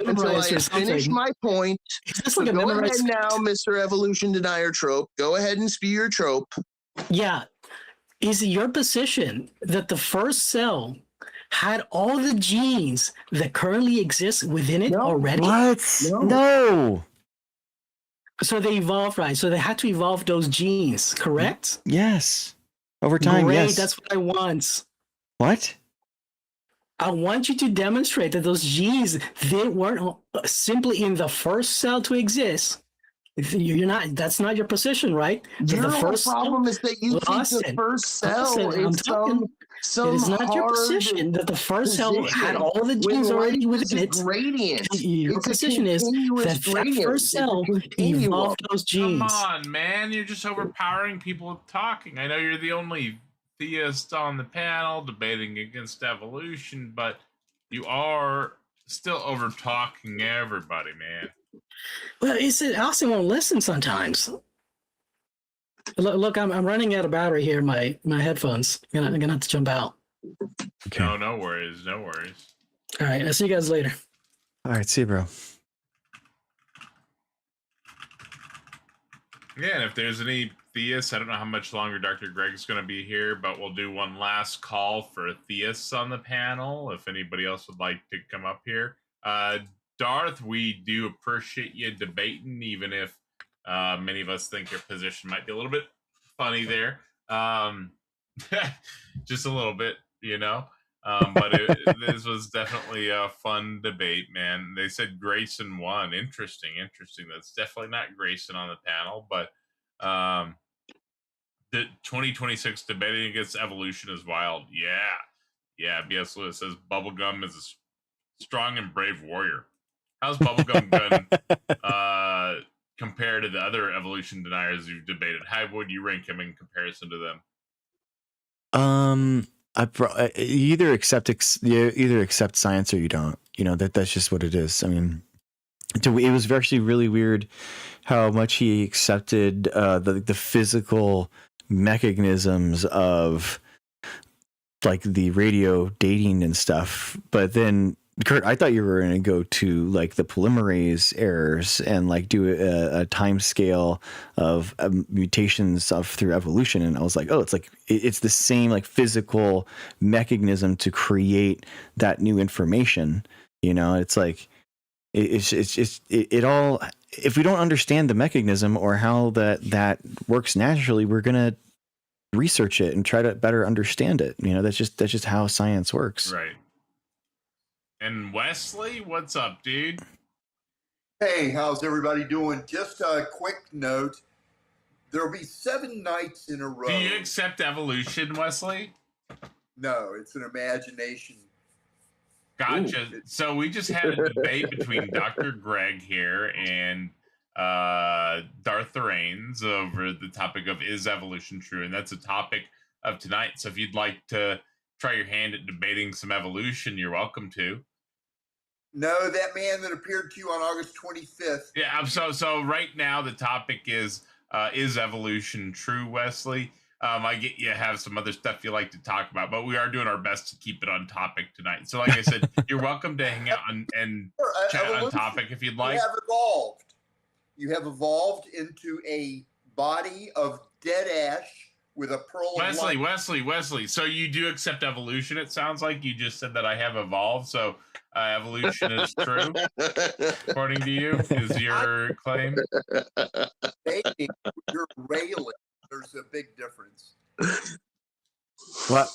until I finished my point. So go ahead now, Mr. Evolution Denier trope. Go ahead and spew your trope. Yeah. Is it your position that the first cell had all the genes that currently exist within it already? What? No. So they evolved, right? So they had to evolve those genes, correct? Yes. Over time, Great, yes. that's what I want. What? I want you to demonstrate that those genes, they weren't simply in the first cell to exist. You're not. That's not your position, right? The first problem is that you think the first cell is some it's not your position that the first cell had all the genes already within it. Gradient. Your position is that that first cell evolved those genes. Come on, man! You're just overpowering people with talking. I know you're the only theist on the panel debating against evolution, but you are still over talking everybody, man. Well, I also won't listen sometimes. Look, I'm running out of battery here. My headphones. I'm gonna have to jump out. Okay. No worries. No worries. All right, I'll see you guys later. All right, see you, bro. Yeah, and if there's any theists, I don't know how much longer Dr. Greg's going to be here, but we'll do one last call for theists on the panel. If anybody else would like to come up here. Darth, we do appreciate you debating, even if many of us think your position might be a little bit funny there. Just a little bit, you know. But this was definitely a fun debate, man. They said Grayson won. Interesting. That's definitely not Grayson on the panel, but the 2026 debating against evolution is wild. Yeah. B.S. Lewis says Bubblegum is a strong and brave warrior. How's Bubblegum Gun compared to the other evolution deniers you've debated? How would you rank him in comparison to them? You either accept science or you don't. You know, that's just what it is. I mean, it was actually really weird how much he accepted the physical mechanisms of like the radio dating and stuff, but then Kurt, I thought you were going to go to like the polymerase errors and like do a time scale of mutations through evolution. And I was like, oh, it's the same like physical mechanism to create that new information. You know, it's like, it all, if we don't understand the mechanism or how that works naturally, we're going to research it and try to better understand it. You know, that's just how science works. Right. And Wesley, what's up, dude? Hey, how's everybody doing? Just a quick note. There'll be 7 nights in a row. Do you accept evolution, Wesley? No, it's an imagination. Gotcha. So we just had a debate between Dr. Greg here and Darth Theranes over the topic of is evolution true? And that's a topic of tonight. So if you'd like to try your hand at debating some evolution, you're welcome to. No, that man that appeared to you on August 25th. Yeah, so right now the topic is evolution true, Wesley? I get you have some other stuff you like to talk about, but we are doing our best to keep it on topic tonight. So like I said, you're welcome to hang out and chat on topic if you'd like. You have evolved. You have evolved into a body of dead ash with a pearl of light. Wesley. So you do accept evolution, it sounds like. You just said that I have evolved, so evolution is true, according to you, is your claim? You're railing. There's a big difference. What?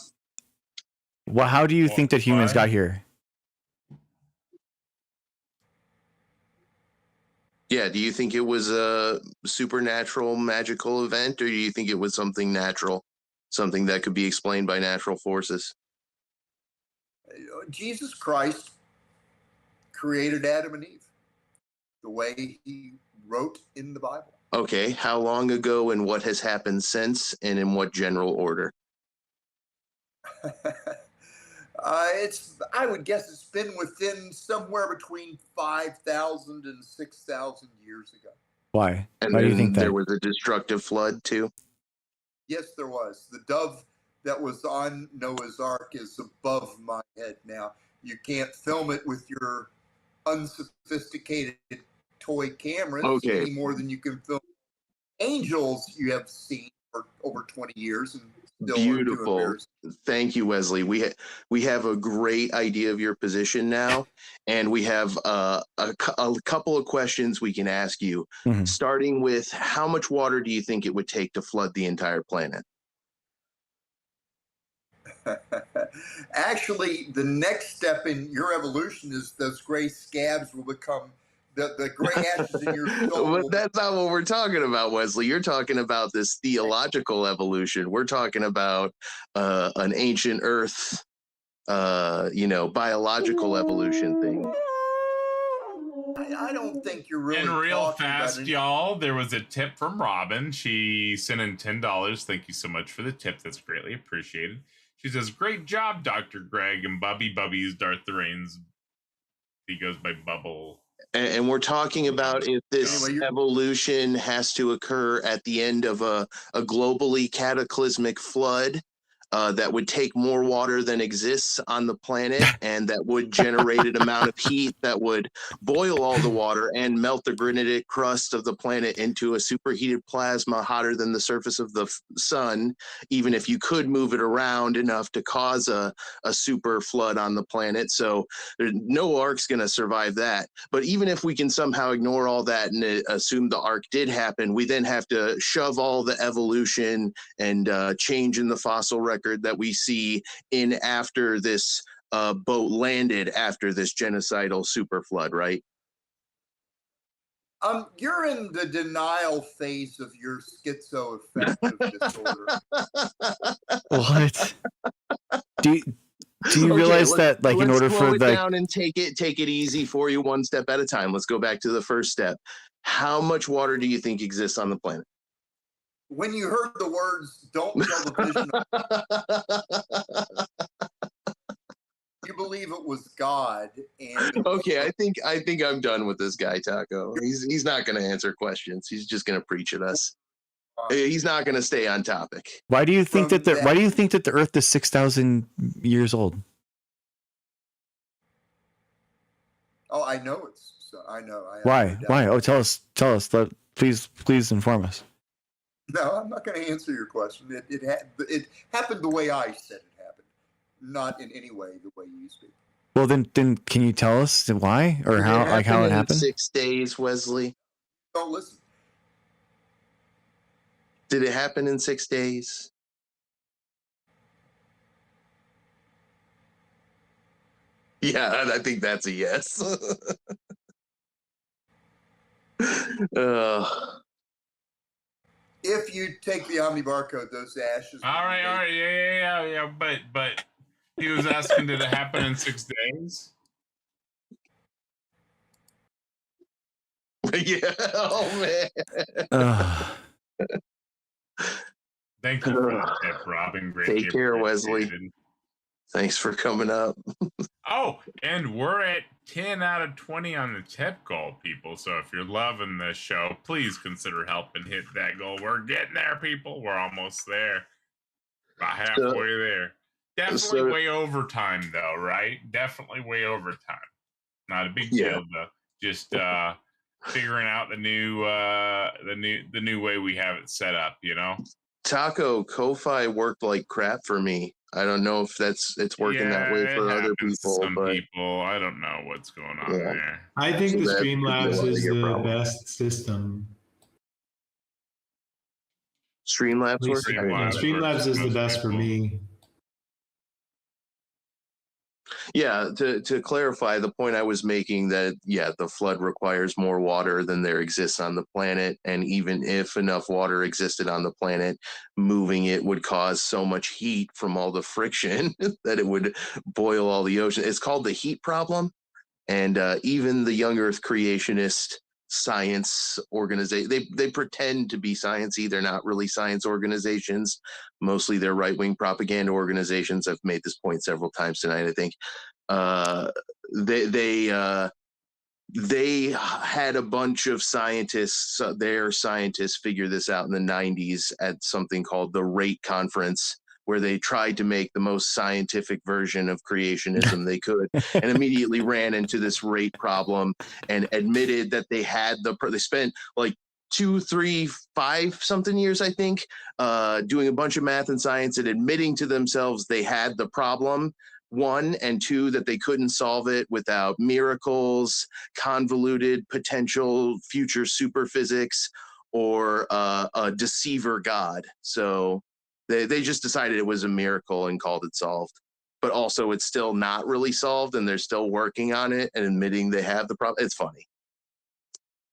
Well, how do you think that humans got here? Yeah, do you think it was a supernatural, magical event, or do you think it was something natural, something that could be explained by natural forces? Jesus Christ created Adam and Eve the way he wrote in the Bible. Okay, how long ago and what has happened since, and in what general order? I would guess it's been within somewhere between 5,000 and 6,000 years ago. Why? And Why do you think that? There was a destructive flood too? Yes, there was. The dove that was on Noah's Ark is above my head now. You can't film it with your unsophisticated toy cameras any more than you can film angels you have seen for over 20 years and still beautiful. Thank you, Wesley. We have a great idea of your position now, and we have a couple of questions we can ask you, starting with how much water do you think it would take to flood the entire planet? Actually, the next step in your evolution is those gray scabs will become the gray ashes in your soul. But that's not what we're talking about, Wesley. You're talking about this theological evolution. We're talking about an ancient Earth, biological evolution thing. I don't think you're really. And real fast, y'all, there was a tip from Robin. She sent in $10. Thank you so much for the tip. That's greatly appreciated. She says, "Great job, Dr. Greg." And Bubby's Darth Theranes. He goes by Bubble. And we're talking about if this evolution has to occur at the end of a globally cataclysmic flood that would take more water than exists on the planet, and that would generate an amount of heat that would boil all the water and melt the granitic crust of the planet into a superheated plasma hotter than the surface of the sun, even if you could move it around enough to cause a super flood on the planet. So no Ark's going to survive that. But even if we can somehow ignore all that and assume the Ark did happen, we then have to shove all the evolution and change in the fossil record that we see in after this boat landed after this genocidal super flood, right? You're in the denial phase of your schizoaffective disorder. What? Do you realize that, like, in order for the down and take it easy for you, one step at a time. Let's go back to the first step. How much water do you think exists on the planet? When you heard the words, "Don't kill the vision," you believe it was God. And okay, I think I'm done with this guy, Taco. He's not going to answer questions. He's just going to preach at us. He's not going to stay on topic. Why do you think that the Earth is 6,000 years old? Oh, I know it's. I know. Why? Oh, tell us. Please inform us. No, I'm not going to answer your question. It happened the way I said it happened, not in any way the way you speak. Well, then can you tell us why or how it happened? 6 days, Wesley. Don't listen. Did it happen in 6 days? Yeah, I think that's a yes. If you take the Omni barcode, those ashes. All right, yeah. But he was asking, did it happen in 6 days? Yeah. Oh man. Thank you for the tip, Robin. Take care, Wesley. Thanks for coming up. Oh, and we're at 10 out of 20 on the tip goal, people. So if you're loving this show, please consider helping hit that goal. We're getting there, people. We're almost there. About halfway there. Definitely way over time, though, right? Definitely way over time. Not a big deal, though. Just figuring out the new way we have it set up, you know? Taco, Ko-Fi worked like crap for me. I don't know if it's working that way for other people. Some people, I don't know what's going on there. I think the Streamlabs is the best system. Streamlabs works? Streamlabs is the best for me. Yeah, to clarify the point I was making, that the flood requires more water than there exists on the planet, and even if enough water existed on the planet, moving it would cause so much heat from all the friction that it would boil all the ocean. It's called the heat problem, and even the young Earth creationist science organization, they pretend to be sciencey. They're not really science organizations. Mostly they're right-wing propaganda organizations. I've made this point several times tonight, I think. They had a bunch of scientists, their scientists figure this out in the 90s at something called the RATE conference, where they tried to make the most scientific version of creationism they could, and immediately ran into this rate problem and admitted that they spent like 2, 3, 5 something years, I think, doing a bunch of math and science and admitting to themselves they had the problem. 1, and 2, that they couldn't solve it without miracles, convoluted potential future super physics, or a deceiver god. So they just decided it was a miracle and called it solved. But also it's still not really solved, and they're still working on it and admitting they have the problem. It's funny.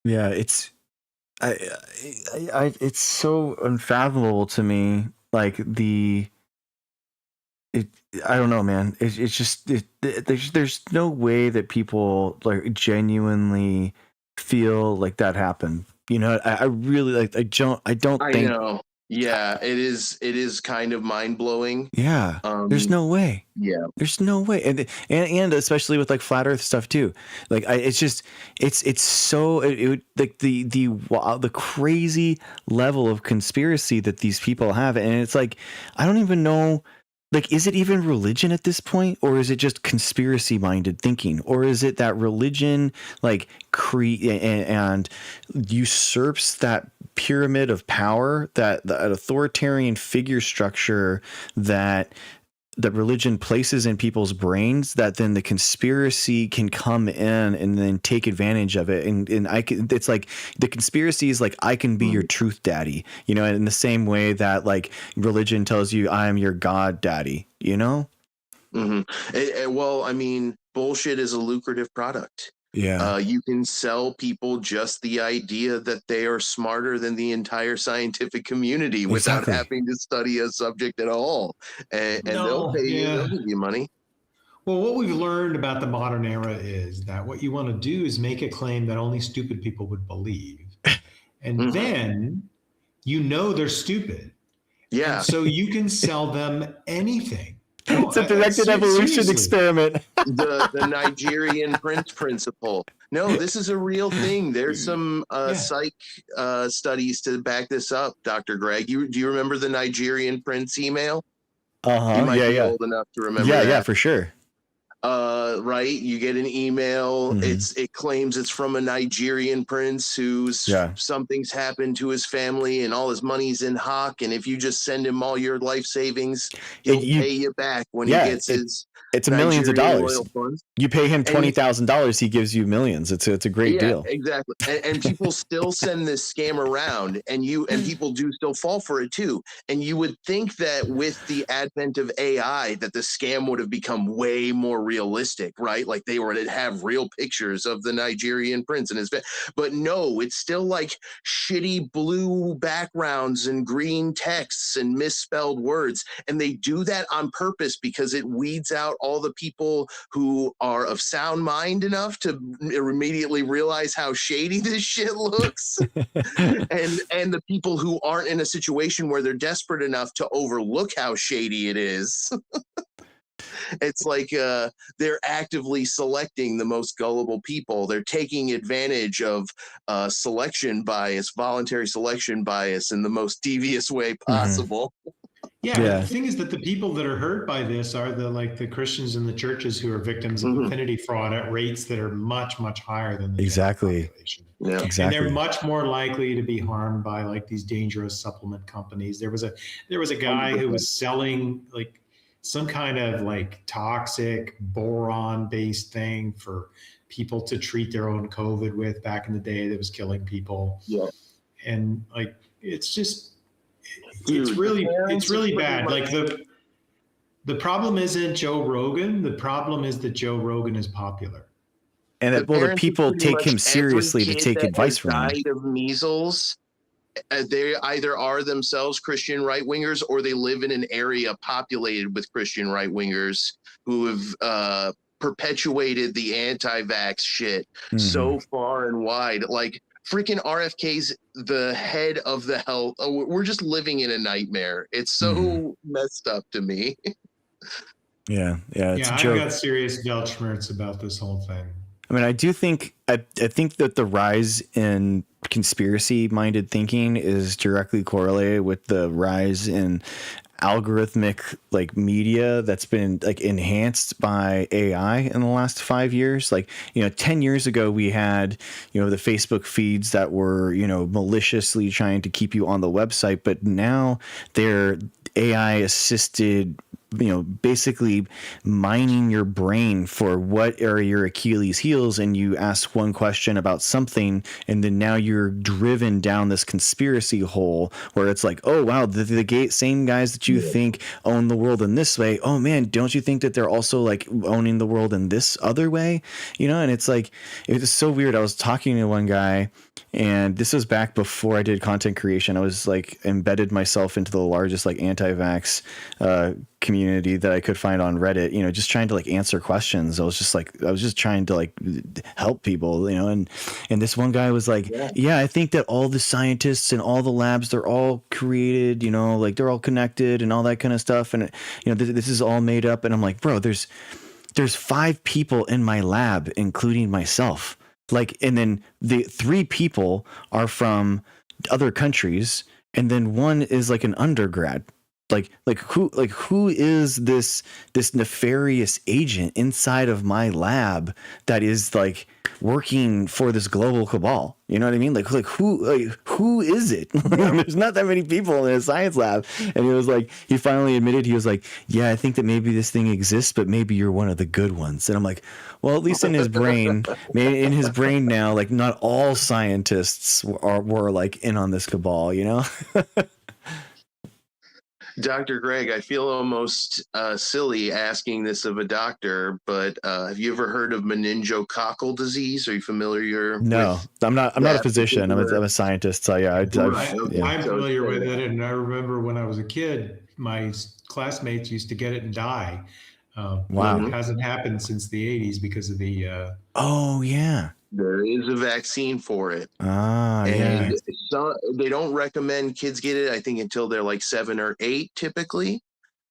Yeah, it's it's so unfathomable to me. Like I don't know, man. It's just there's no way that people like genuinely feel like that happened. You know, I really like. I don't think. Know. Yeah, it is kind of mind blowing. Yeah, there's no way. Yeah, there's no way, and especially with like flat Earth stuff too. Like it's so like the crazy level of conspiracy that these people have, and it's like I don't even know. Like, is it even religion at this point, or is it just conspiracy-minded thinking, or is it that religion like and usurps that pyramid of power, that authoritarian figure structure that religion places in people's brains, that then the conspiracy can come in and then take advantage of it. And it's like the conspiracy is like, I can be your truth daddy, you know, in the same way that like religion tells you I am your God daddy, you know? Mm-hmm. Well, I mean, bullshit is a lucrative product. Yeah. You can sell people just the idea that they are smarter than the entire scientific community without having to study a subject at all. And they'll pay you, they'll give you money. Well, what we've learned about the modern era is that what you want to do is make a claim that only stupid people would believe. And then you know they're stupid. Yeah. And so you can sell them anything. It's a directed evolution experiment. The Nigerian prince principle. No, this is a real thing. There's some psych studies to back this up, Dr. Greg. Do you remember the Nigerian prince email? You might be old enough to remember that. Yeah, for sure. Right, you get an email. It claims it's from a Nigerian prince who's something's happened to his family and all his money's in hock, and if you just send him all your life savings, he'll pay you back when he gets his. It's millions of dollars. You pay him $20,000, he gives you millions. It's a great deal. Exactly. And people still send this scam around, and people do still fall for it too. And you would think that with the advent of AI, that the scam would have become way more realistic, right? Like they were to have real pictures of the Nigerian prince and his but no, it's still like shitty blue backgrounds and green texts and misspelled words. And they do that on purpose because it weeds out all the people who are of sound mind enough to immediately realize how shady this shit looks. and the people who aren't in a situation where they're desperate enough to overlook how shady it is. It's like they're actively selecting the most gullible people. They're taking advantage of selection bias, voluntary selection bias, in the most devious way possible. Yeah, the thing is that the people that are hurt by this are the Christians in the churches who are victims of affinity fraud at rates that are much, much higher than the exactly. population. Yeah, exactly. And they're much more likely to be harmed by like these dangerous supplement companies. There was a guy who was selling like some kind of like toxic boron based thing for people to treat their own COVID with back in the day that was killing people. Yeah. And like, it's just, it's really bad. Like the problem isn't Joe Rogan. The problem is that Joe Rogan is popular. And the people take him seriously to take advice from him. Died of measles. They either are themselves Christian right-wingers or they live in an area populated with Christian right-wingers who have perpetuated the anti-vax shit so far and wide. Like freaking RFK's the head of the health. We're just living in a nightmare. It's so messed up to me. Yeah, it's a joke. I got serious Weltschmerz about this whole thing. I mean, I think that the rise in conspiracy-minded thinking is directly correlated with the rise in algorithmic like media that's been like enhanced by AI in the last 5 years. Like, 10 years ago we had, the Facebook feeds that were, maliciously trying to keep you on the website, but now they're AI assisted, basically mining your brain for what are your Achilles heels, and you ask one question about something, and then now you're driven down this conspiracy hole where it's like, oh wow, the same guys that you think own the world in this way, oh man, don't you think that they're also like owning the world in this other way? And it's like, it was so weird. I was talking to one guy, and this was back before I did content creation. I was like embedded myself into the largest like anti-vax community that I could find on Reddit, just trying to like answer questions. I was just trying to like help people, and this one guy was like, yeah, I think that all the scientists and all the labs, they're all created, like they're all connected and all that kind of stuff. And, this is all made up. And I'm like, bro, there's 5 people in my lab, including myself. Like, and then the 3 people are from other countries, and then one is like an undergrad. Who is this nefarious agent inside of my lab that is like working for this global cabal? You know what I mean? Like who is it? There's not that many people in a science lab. And he was like, he finally admitted, he was like, yeah, I think that maybe this thing exists, but maybe you're one of the good ones. And I'm like, well, at least in his brain, now, like not all scientists were like in on this cabal, Dr. Greg, I feel almost silly asking this of a doctor, but have you ever heard of meningococcal disease? Are you familiar? No, I'm not a physician. I'm a scientist. So yeah, I'm familiar with it, and I remember when I was a kid, my classmates used to get it and die. Wow, it hasn't happened since the 80s because of the. Oh yeah. There is a vaccine for it. And they don't recommend kids get it, I think, until they're like 7 or 8 typically.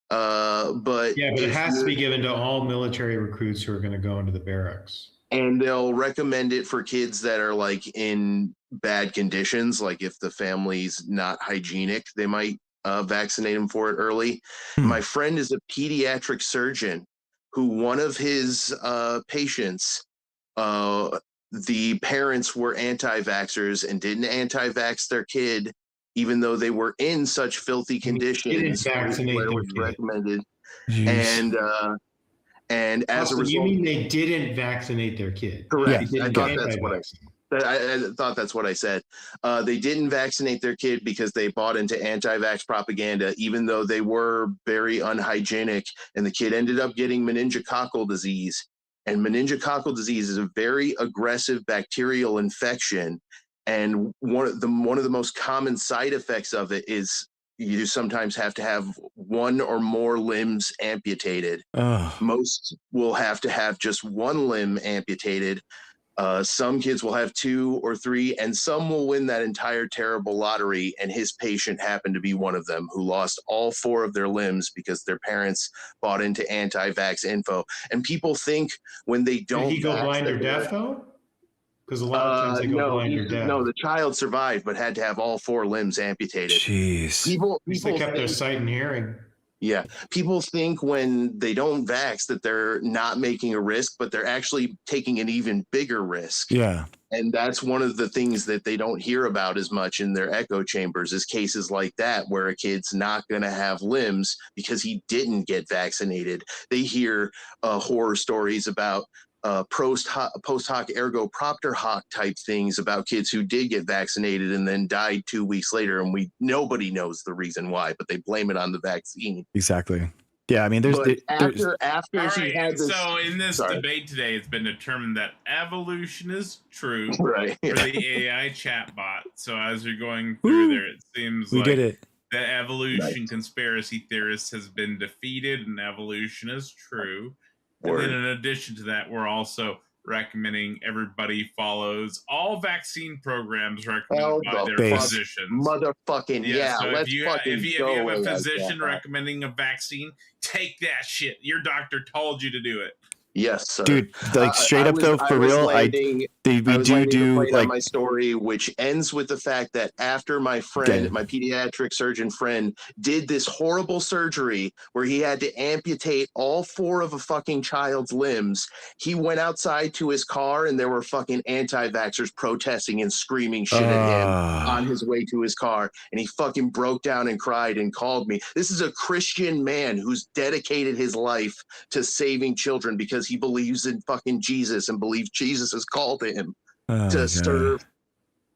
But it has to be given to all military recruits who are going to go into the barracks. And they'll recommend it for kids that are like in bad conditions. Like if the family's not hygienic, they might vaccinate them for it early. My friend is a pediatric surgeon who one of his patients, the parents were anti-vaxxers and didn't anti-vax their kid, even though they were in such filthy conditions. Where it was recommended. Jeez. And as a result, you mean they didn't vaccinate their kid? Correct. Yeah, I thought that's what I said. I thought that's what I said. They didn't vaccinate their kid because they bought into anti-vax propaganda, even though they were very unhygienic, and the kid ended up getting meningococcal disease. And meningococcal disease is a very aggressive bacterial infection, and one of the most common side effects of it is you sometimes have to have one or more limbs amputated. Most will have to have just one limb amputated. Some kids will have 2 or 3, and some will win that entire terrible lottery. And his patient happened to be one of them, who lost all 4 of their limbs because their parents bought into anti-vax info. And people think when they don't, did he go blind or deaf though? Because a lot of times they go blind or deaf. No, the child survived, but had to have all 4 limbs amputated. Jeez. People they kept their sight and hearing. Yeah. People think when they don't vax that they're not making a risk, but they're actually taking an even bigger risk. Yeah. And that's one of the things that they don't hear about as much in their echo chambers, is cases like that where a kid's not going to have limbs because he didn't get vaccinated. They hear horror stories about post hoc ergo propter hoc type things about kids who did get vaccinated and then died 2 weeks later, and nobody knows the reason why, but they blame it on the vaccine. Exactly. Yeah, I mean, there's after he had this. So in this debate today, it's been determined that evolution is true right for the AI chatbot. So as you're going through there, it seems like did it. The evolution conspiracy theorist has been defeated, and evolution is true. Word. And then in addition to that, we're also recommending everybody follows all vaccine programs recommended by their physicians. Motherfucking yeah. So let's if you have a physician recommending a vaccine, take that shit. Your doctor told you to do it. Yes, sir. Dude, like straight up though, for real, we do like my story, which ends with the fact that after my friend, my pediatric surgeon friend, did this horrible surgery where he had to amputate all 4 of a fucking child's limbs, he went outside to his car and there were fucking anti-vaxxers protesting and screaming shit at him on his way to his car, and he fucking broke down and cried and called me. This is a Christian man who's dedicated his life to saving children because he believes in fucking Jesus and believes Jesus has called him to serve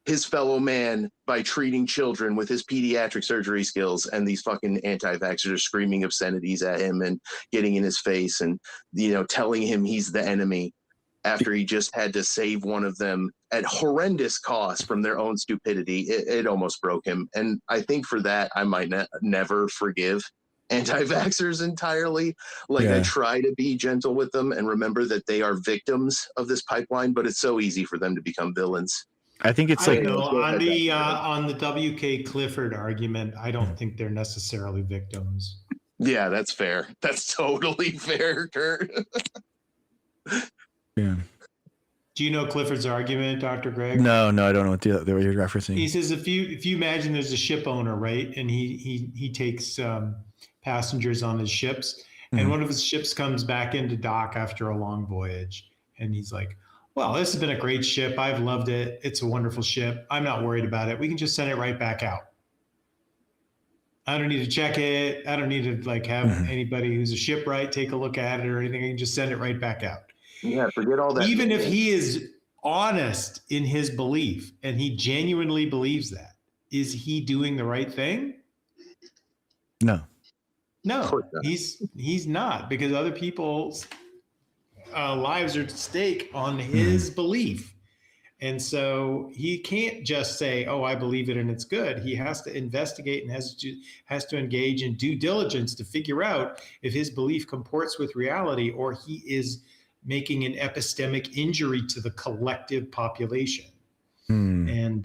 his fellow man by treating children with his pediatric surgery skills. And these fucking anti-vaxxers are screaming obscenities at him and getting in his face and, telling him he's the enemy after he just had to save one of them at horrendous cost from their own stupidity. It almost broke him. And I think for that, I might never forgive anti-vaxxers entirely. I try to be gentle with them and remember that they are victims of this pipeline, but it's so easy for them to become villains. I think it's on the W.K. Clifford argument, I don't think they're necessarily victims. Yeah, that's fair. That's totally fair, Kurt. Yeah. Do you know Clifford's argument, Dr. Greg? No, I don't know what you're referencing. He says if you imagine there's a ship owner, right, and he takes passengers on his ships, and one of his ships comes back into dock after a long voyage, and he's like, well, this has been a great ship. I've loved it. It's a wonderful ship. I'm not worried about it. We can just send it right back out. I don't need to check it. I don't need to have anybody who's a shipwright take a look at it or anything. I can just send it right back out. Yeah, forget all that. Even if he is honest in his belief and he genuinely believes that, is he doing the right thing? No, he's not, because other people's lives are at stake on his belief. And so he can't just say, oh, I believe it and it's good. He has to investigate and has to engage in due diligence to figure out if his belief comports with reality or he is making an epistemic injury to the collective population. And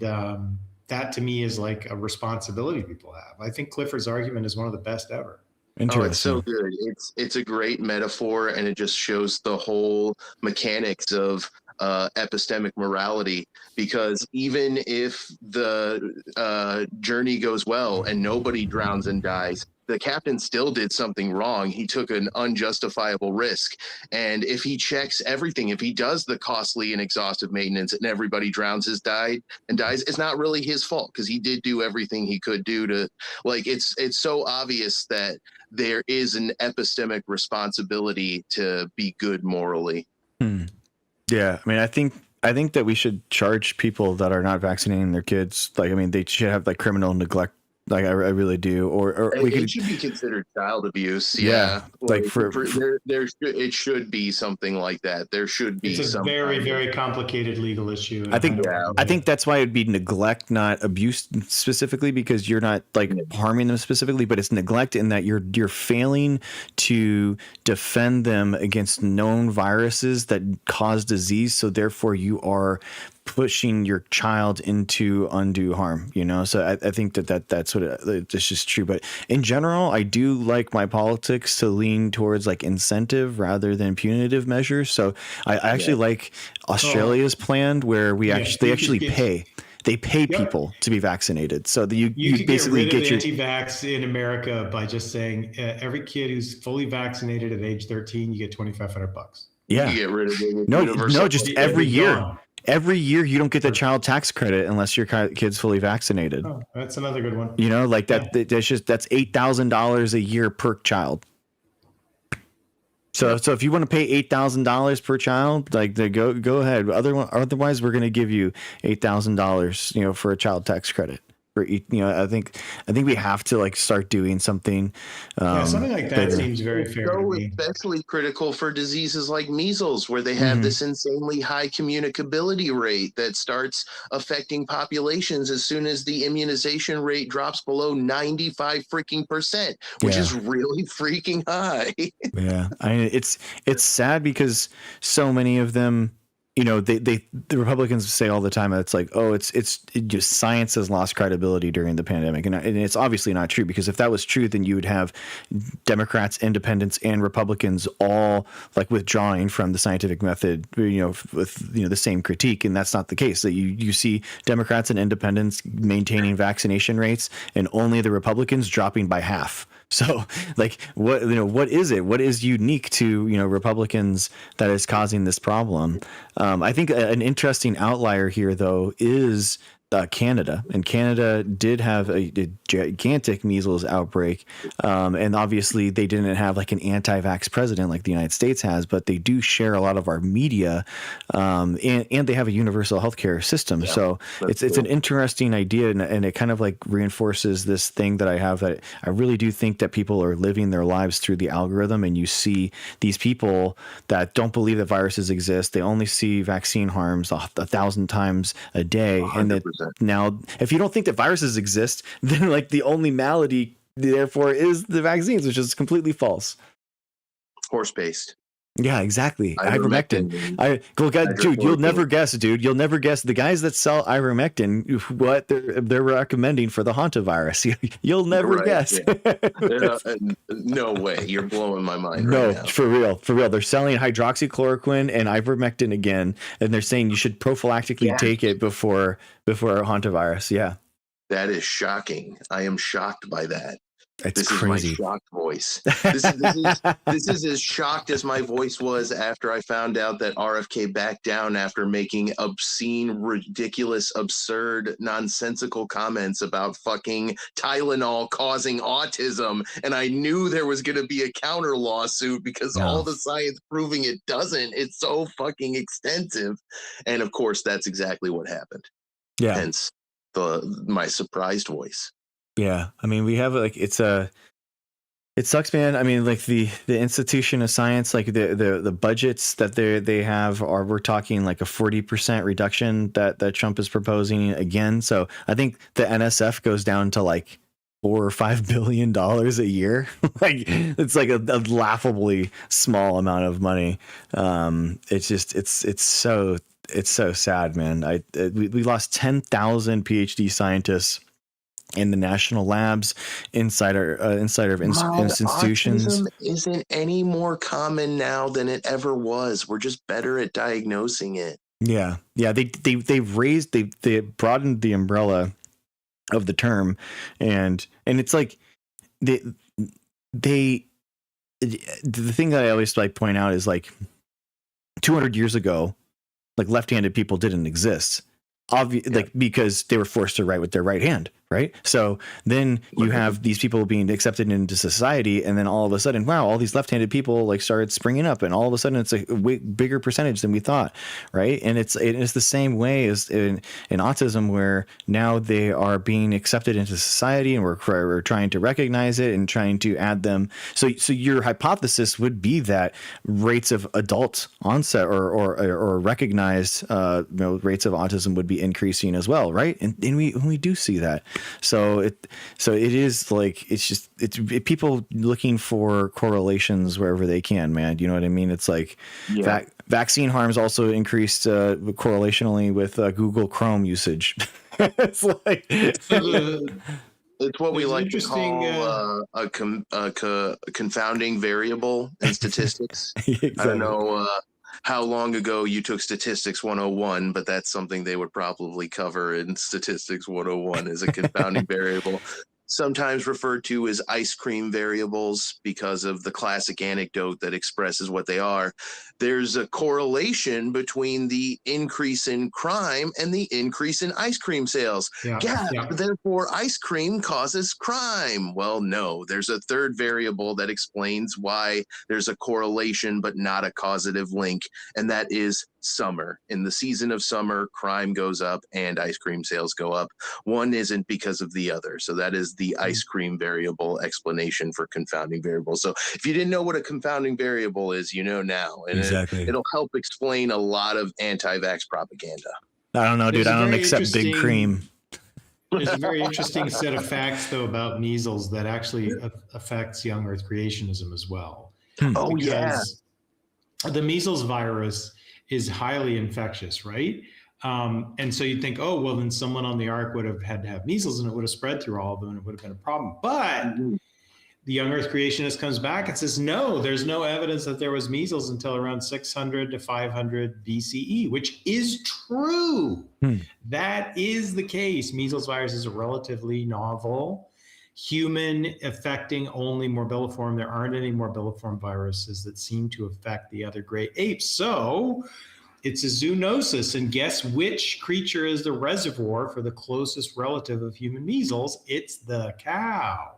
that to me is like a responsibility people have. I think Clifford's argument is one of the best ever. Oh, it's so good. It's a great metaphor, and it just shows the whole mechanics of epistemic morality, because even if the journey goes well and nobody drowns and dies, the captain still did something wrong. He took an unjustifiable risk. And if he checks everything, if he does the costly and exhaustive maintenance and everybody drowns and dies, it's not really his fault, because he did do everything he could do to, it's so obvious that there is an epistemic responsibility to be good morally. Yeah. I mean, I think I think that we should charge people that are not vaccinating their kids. Like, I mean, they should have like criminal neglect. Like, I really do. Or we could. It should be considered child abuse. Yeah, like it should be something like that. There should be. It's a very complicated legal issue. I think that's why it'd be neglect, not abuse specifically, because you're not like harming them specifically, but it's neglect in that you're failing to defend them against known viruses that cause disease. So therefore, you are pushing your child into undue harm, you know? So I think that's what it's just true. But in general, I do like my politics to lean towards like incentive rather than punitive measures. So I actually like Australia's plan where they actually pay. They pay people to be vaccinated, so that you basically get your anti-vax in America by just saying every kid who's fully vaccinated at age 13, you get $2,500. Yeah, you get rid of it. No, just every year. Gone. Every year you don't get the child tax credit unless your kid's fully vaccinated. Oh, that's another good one. You know, like that. Yeah. That's $8,000 a year per child. So if you want to pay $8,000 per child, like go ahead. Otherwise, we're going to give you $8,000, you know, for a child tax credit. For, you know, I think we have to like start doing something. Something like that seems very fair. So especially critical for diseases like measles, where they have this insanely high communicability rate that starts affecting populations as soon as the immunization rate drops below 95% which is really freaking high. Yeah, it's sad because so many of them. You know, the Republicans say all the time that it's like, oh, it's just science has lost credibility during the pandemic, and it's obviously not true, because if that was true, then you would have Democrats, Independents, and Republicans all like withdrawing from the scientific method, you know, with the same critique, and that's not the case. That you see Democrats and Independents maintaining vaccination rates, and only the Republicans dropping by half. So, like, what is it? What is unique to, you know, Republicans that is causing this problem? I think an interesting outlier here, though, is Canada, and Canada did have a gigantic measles outbreak, and obviously they didn't have like an anti-vax president like the United States has, but they do share a lot of our media, and they have a universal healthcare system. So it's an interesting idea, and it kind of like reinforces this thing that I have, that I really do think that people are living their lives through the algorithm, and you see these people that don't believe that viruses exist. They only see vaccine harms 1,000 times a day, 100%. And that now, if you don't think that viruses exist, then like the only malady therefore is the vaccines, which is completely false. Horse-based. Yeah, exactly. Ivermectin. Dude, you'll never guess, dude. You'll never guess the guys that sell Ivermectin, what they're recommending for the Hantavirus. You'll never guess. Yeah. No way. You're blowing my mind. No, right, for real. They're selling hydroxychloroquine and Ivermectin again, and they're saying you should prophylactically take it before Hantavirus. Yeah. That is shocking. I am shocked by that. This crazy. Is my shocked voice. This is as shocked as my voice was after I found out that RFK backed down after making obscene, ridiculous, absurd, nonsensical comments about fucking Tylenol causing autism. And I knew there was going to be a counter lawsuit because all the science proving it doesn't. It's so fucking extensive. And of course, that's exactly what happened. Yeah. Hence my surprised voice. Yeah, I mean, we have like it sucks, man. I mean, like the institution of science, like the budgets that they have we're talking like a 40% reduction that Trump is proposing again. So I think the NSF goes down to like $4 or $5 billion a year. Like it's like a laughably small amount of money. It's so sad, man. We lost 10,000 PhD scientists in the national labs inside of institutions. Autism isn't any more common now than it ever was. We're just better at diagnosing it. Yeah. They broadened the umbrella of the term, and it's like the thing that I always like point out is like 200 years ago, like left-handed people didn't exist. Like because they were forced to write with their right hand, Right. So then you have these people being accepted into society, and then all of a sudden, wow, all these left-handed people like started springing up, and all of a sudden it's a way bigger percentage than we thought. Right. And it's the same way as in autism, where now they are being accepted into society, and we're trying to recognize it and trying to add them. So your hypothesis would be that rates of adult onset or recognized rates of autism would be increasing as well. Right. And we do see that. So it is like, it's people looking for correlations wherever they can, man. You know what I mean? It's like vaccine harms also increased correlationally with Google Chrome usage. It's like it's what we like to call a confounding variable in statistics. Exactly. I don't know how long ago you took Statistics 101, but that's something they would probably cover in Statistics 101 as a confounding variable. Sometimes referred to as ice cream variables because of the classic anecdote that expresses what they are. There's a correlation between the increase in crime and the increase in ice cream sales. Therefore, ice cream causes crime. Well, no, there's a third variable that explains why there's a correlation but not a causative link, and that is summer. In the season of summer, crime goes up and ice cream sales go up. One isn't because of the other. So that is the ice cream variable explanation for confounding variables. So if you didn't know what a confounding variable is, you know now. And exactly. It'll help explain a lot of anti-vax propaganda. I don't know, dude. I don't accept big cream. There's a very interesting set of facts, though, about measles that actually affects young Earth creationism as well. Oh, yeah. The measles virus is highly infectious, right? And so you'd think, oh, well, then someone on the ark would have had to have measles and it would have spread through all of them and it would have been a problem. But the young Earth creationist comes back and says, no, there's no evidence that there was measles until around 600 to 500 BCE, which is true. That is the case. Measles virus is a relatively novel, human affecting only morbilliform. There aren't any morbilliform viruses that seem to affect the other great apes. So it's a zoonosis. And guess which creature is the reservoir for the closest relative of human measles? It's the cow,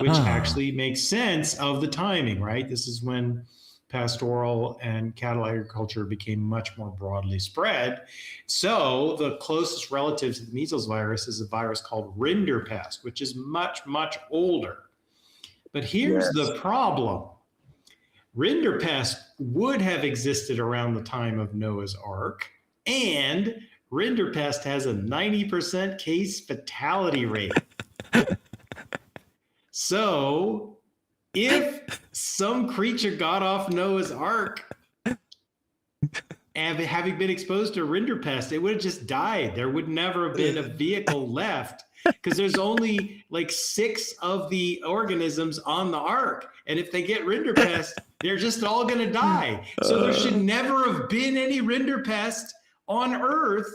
which actually makes sense of the timing, right? This is when pastoral and cattle agriculture became much more broadly spread. So the closest relative to the measles virus is a virus called rinderpest, which is much, much older. But here's the problem. Rinderpest would have existed around the time of Noah's Ark, and rinderpest has a 90% case fatality rate. So if some creature got off Noah's Ark and having been exposed to rinderpest, it would have just died. There would never have been a vehicle left because there's only like 6 of the organisms on the ark. And if they get rinderpest, they're just all going to die. So there should never have been any rinderpest on Earth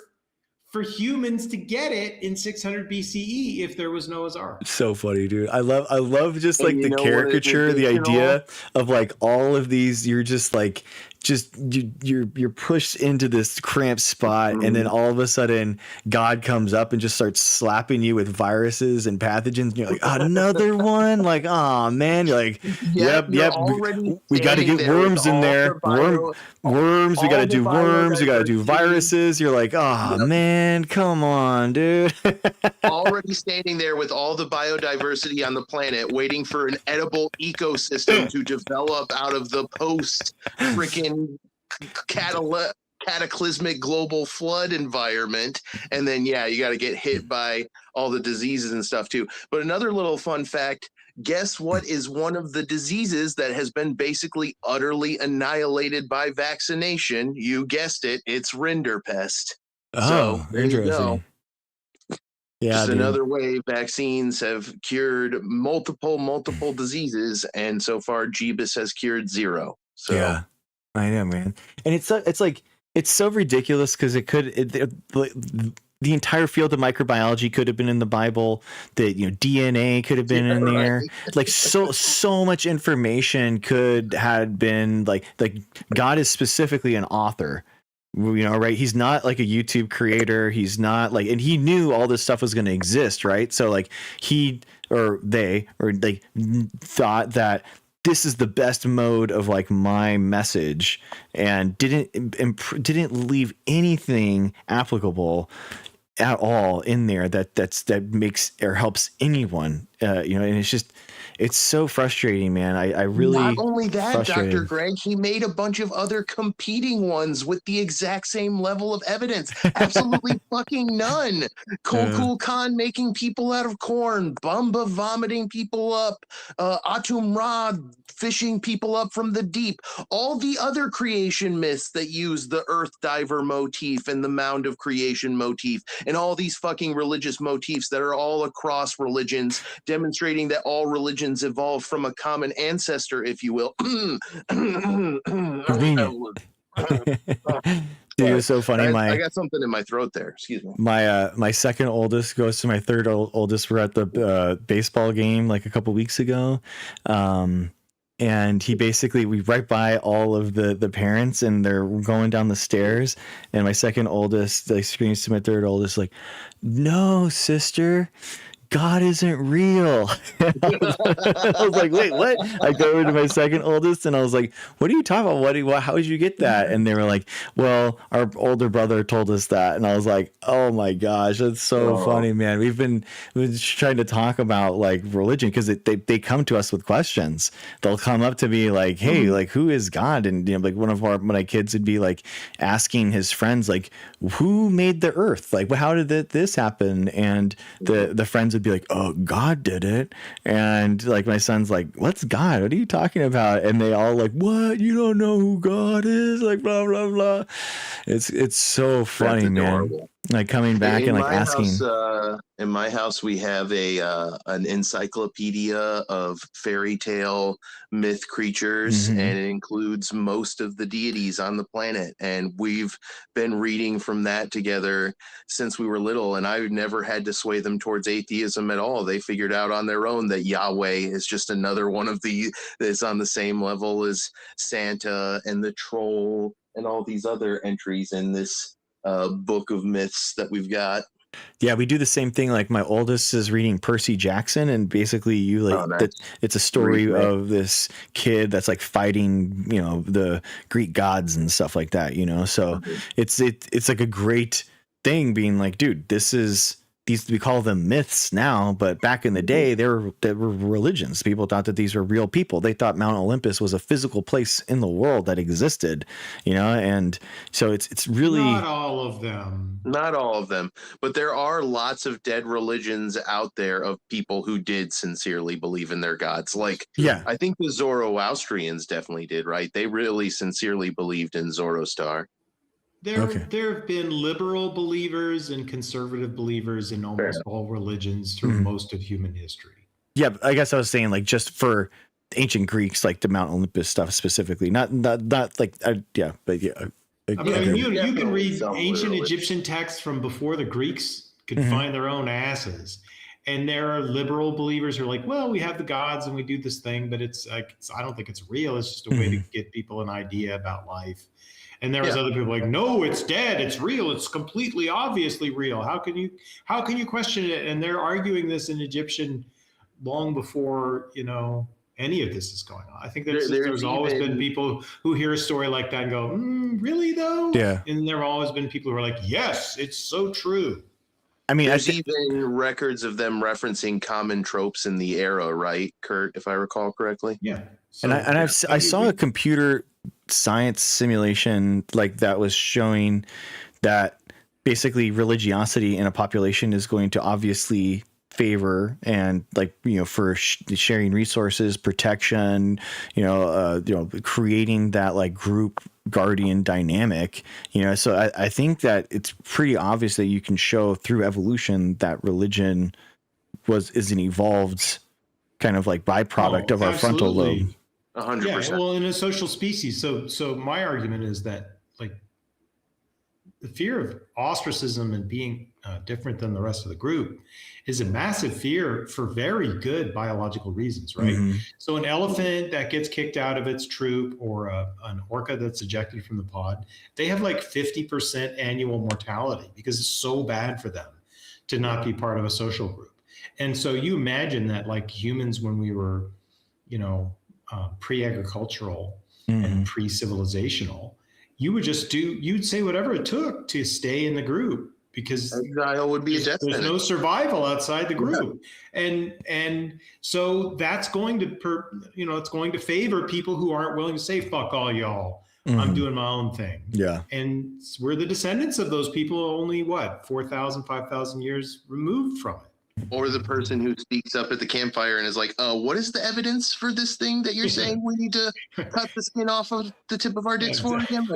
for humans to get it in 600 BCE if there was Noah's Ark. So funny, dude. I love just like the caricature, the idea of like all of these, you're just like, you're pushed into this cramped spot, and then all of a sudden God comes up and just starts slapping you with viruses and pathogens, and you're like, another one, like, oh man, you're like, yep, we got to get worms in there, worms, we got to do worms, we got to do viruses. You're like, oh man, come on, dude. Already standing there with all the biodiversity on the planet, waiting for an edible ecosystem to develop out of the post freaking cataclysmic global flood environment. And then you got to get hit by all the diseases and stuff too. But another little fun fact, guess what is one of the diseases that has been basically utterly annihilated by vaccination? You guessed it, it's rinderpest. So there you go. Just another way vaccines have cured multiple diseases, and so far Jeebus has cured 0. So yeah, I know, man. And it's so ridiculous because the entire field of microbiology could have been in the Bible. That DNA could have been in there. Like so much information could have been like God is specifically an author. right? He's not like a YouTube creator. He's not like, and he knew all this stuff was going to exist, right? So like they thought that this is the best mode of like my message, and didn't leave anything applicable at all in there that makes or helps anyone, and it's so frustrating, man. I really, not only that, Dr. Greg, he made a bunch of other competing ones with the exact same level of evidence. Absolutely fucking none. Cool Khan making people out of corn, Bumba vomiting people up, Atum Ra fishing people up from the deep, all the other creation myths that use the earth diver motif and the mound of creation motif, and all these fucking religious motifs that are all across religions, demonstrating that all religions evolved from a common ancestor, if you will. Dude, it was so funny. I got something in my throat there. Excuse me. My second oldest goes to my third oldest. We're at the baseball game like a couple weeks ago. And he basically, we right by all of the parents, and they're going down the stairs, and my second oldest like screams to my third oldest like, "No, sister, God isn't real." I was like, wait, what? I go over to my second oldest and I was like, what are you talking about? How did you get that? And they were like, well, our older brother told us that. And I was like, oh my gosh, that's so funny, man. We've been trying to talk about like religion because they come to us with questions. They'll come up to me like, hey, like, who is God? And like one of my kids would be like asking his friends, like, who made the earth? Like, how did this happen? And the friends would be like, oh, God did it. And like my son's like, what's God? What are you talking about? And they all like, what? You don't know who God is? Like blah blah blah. It's so funny, man. Like coming back and like asking. In my house, we have an encyclopedia of fairy tale myth creatures, and it includes most of the deities on the planet. And we've been reading from that together since we were little. And I've never had to sway them towards atheism at all. They figured out on their own that Yahweh is just another one of that's on the same level as Santa and the troll and all these other entries in this book of myths that we've got. Yeah, we do the same thing. Like my oldest is reading Percy Jackson, and basically it's a story of this kid that's like fighting, the Greek gods and stuff like that, So it's like a great thing being like, dude, we call them myths now, but back in the day, they were religions. People thought that these were real people. They thought Mount Olympus was a physical place in the world that existed, and so it's really not all of them. Not all of them, but there are lots of dead religions out there of people who did sincerely believe in their gods. Like, I think the Zoroastrians definitely did, right? They really sincerely believed in Zoroaster. There have been liberal believers and conservative believers in almost all religions through most of human history. Yeah, I guess I was saying like just for ancient Greeks, like the Mount Olympus stuff specifically, not like but yeah. I mean, you can read ancient Egyptian texts from before the Greeks could find their own asses. And there are liberal believers who are like, well, we have the gods and we do this thing, but it's like, I don't think it's real. It's just a way to get people an idea about life. And there was other people like, no, it's dead. It's real. It's completely obviously real. How can you question it? And they're arguing this in Egyptian long before, any of this is going on. I think there's always been people who hear a story like that and go, really though? Yeah. And there have always been people who are like, yes, it's so true. I mean, there's even records of them referencing common tropes in the era, right, Kurt, if I recall correctly? Yeah. So, I saw a computer science simulation like that was showing that basically religiosity in a population is going to obviously favor and for sharing resources, protection, creating that like group guardian dynamic, so I think that it's pretty obvious that you can show through evolution that religion is an evolved kind of like byproduct of our frontal lobe. 100%. Yeah, well, in a social species. So my argument is that like the fear of ostracism and being different than the rest of the group is a massive fear for very good biological reasons, right? Mm-hmm. So an elephant that gets kicked out of its troop, or an orca that's ejected from the pod, they have like 50% annual mortality because it's so bad for them to not be part of a social group. And so you imagine that, like humans, when we were, pre-agricultural and pre-civilizational, you'd say whatever it took to stay in the group, because exile would be a death there's sentence. no survival outside the group. And so that's going to it's going to favor people who aren't willing to say, fuck all y'all, I'm doing my own thing. Yeah. And we're the descendants of those people, only 4,000, 5,000 years removed from it. Or the person who speaks up at the campfire and is like, what is the evidence for this thing that you're saying we need to cut the skin off of the tip of our dicks for again?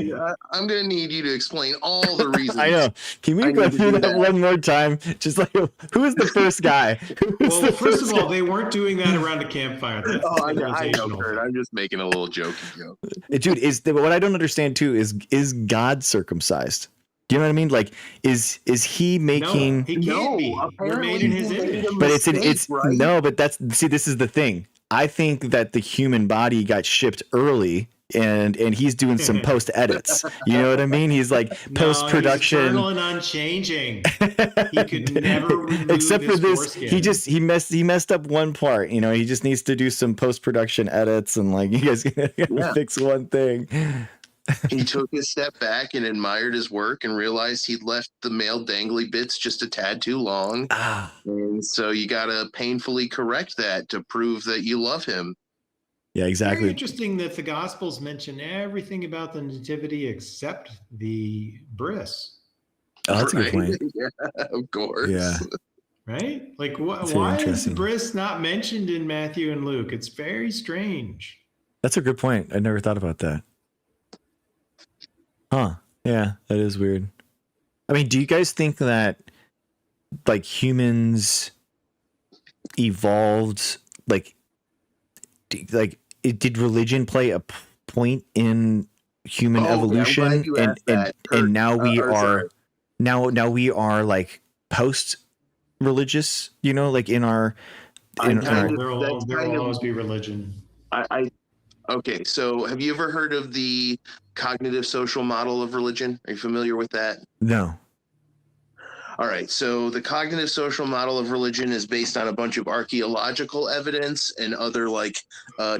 I'm going to need you to explain all the reasons. I know. Can we go through that one more time? Just like, who is the first guy? Well, first of all, they weren't doing that around a campfire. I know, Kurt. I'm just making a little jokey joke. Dude, what I don't understand too is God circumcised? Do you know what I mean? Like, is he making? No, he can't be. We're made in his image. But it's right? No, but this is the thing. I think that the human body got shipped early, and he's doing some post edits. You know what I mean? He's like post production. He's eternal and unchanging. He could never remove except for this. Foreskin. He messed up one part. He just needs to do some post production edits, and like you guys gotta fix one thing. He took a step back and admired his work and realized he'd left the male dangly bits just a tad too long. And so you got to painfully correct that to prove that you love him. Yeah, exactly. Very interesting that the Gospels mention everything about the nativity except the bris. Oh, that's a good point. Yeah, of course. Yeah. Right? Like, why is the bris not mentioned in Matthew and Luke? It's very strange. That's a good point. I never thought about that. Huh. Yeah, that is weird. I mean, do you guys think that like humans evolved did religion play a point in human evolution? And now we are now we are like post religious, like in our there will always be religion. Okay, so have you ever heard of the cognitive social model of religion? Are you familiar with that? No. All right, so the cognitive social model of religion is based on a bunch of archaeological evidence and other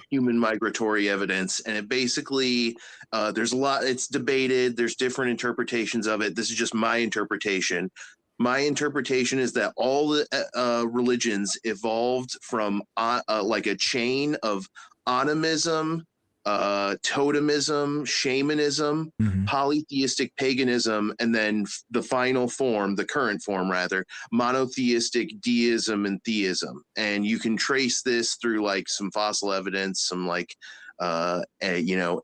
human migratory evidence. And it basically, there's a lot, it's debated, there's different interpretations of it. This is just my interpretation. My interpretation is that all the religions evolved from like a chain of animism, totemism, shamanism, polytheistic paganism, and then the final form, the current form rather, monotheistic deism and theism. And you can trace this through like some fossil evidence, some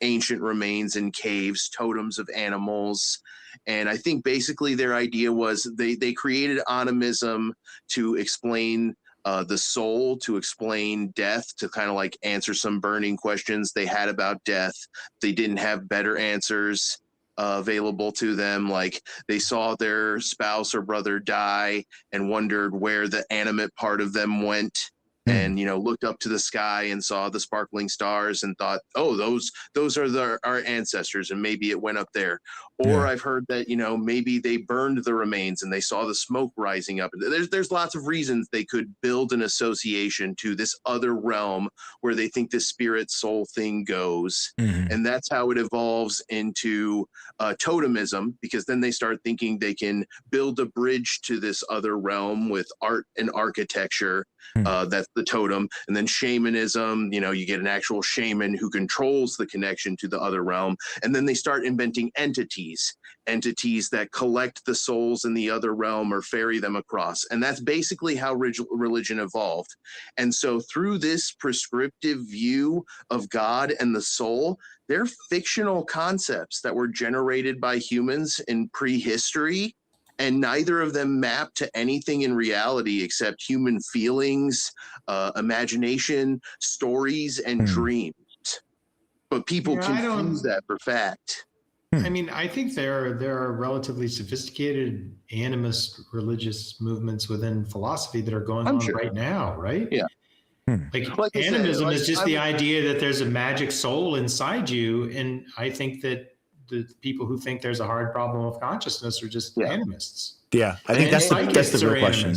ancient remains in caves, totems of animals. And I think basically their idea was they created animism to explain the soul, to explain death, to kind of like answer some burning questions they had about death. They didn't have better answers available to them. Like they saw their spouse or brother die and wondered where the animate part of them went. And looked up to the sky and saw the sparkling stars and thought, oh, those are our ancestors, and maybe it went up there. Or I've heard that maybe they burned the remains and they saw the smoke rising up. There's lots of reasons they could build an association to this other realm where they think this spirit soul thing goes, and that's how it evolves into totemism, because then they start thinking they can build a bridge to this other realm with art and architecture. That's the totem. And then shamanism, you get an actual shaman who controls the connection to the other realm. And then they start inventing entities that collect the souls in the other realm or ferry them across. And that's basically how religion evolved. And so through this prescriptive view of God and the soul, they're fictional concepts that were generated by humans in prehistory. And neither of them map to anything in reality except human feelings, imagination, stories, and dreams. But people confuse that for fact. I mean, I think there are relatively sophisticated animist religious movements within philosophy that are going on right now, right? Yeah. Like animism is just the idea that there's a magic soul inside you, and I think that the people who think there's a hard problem of consciousness are just animists. Yeah, I think that's the real question.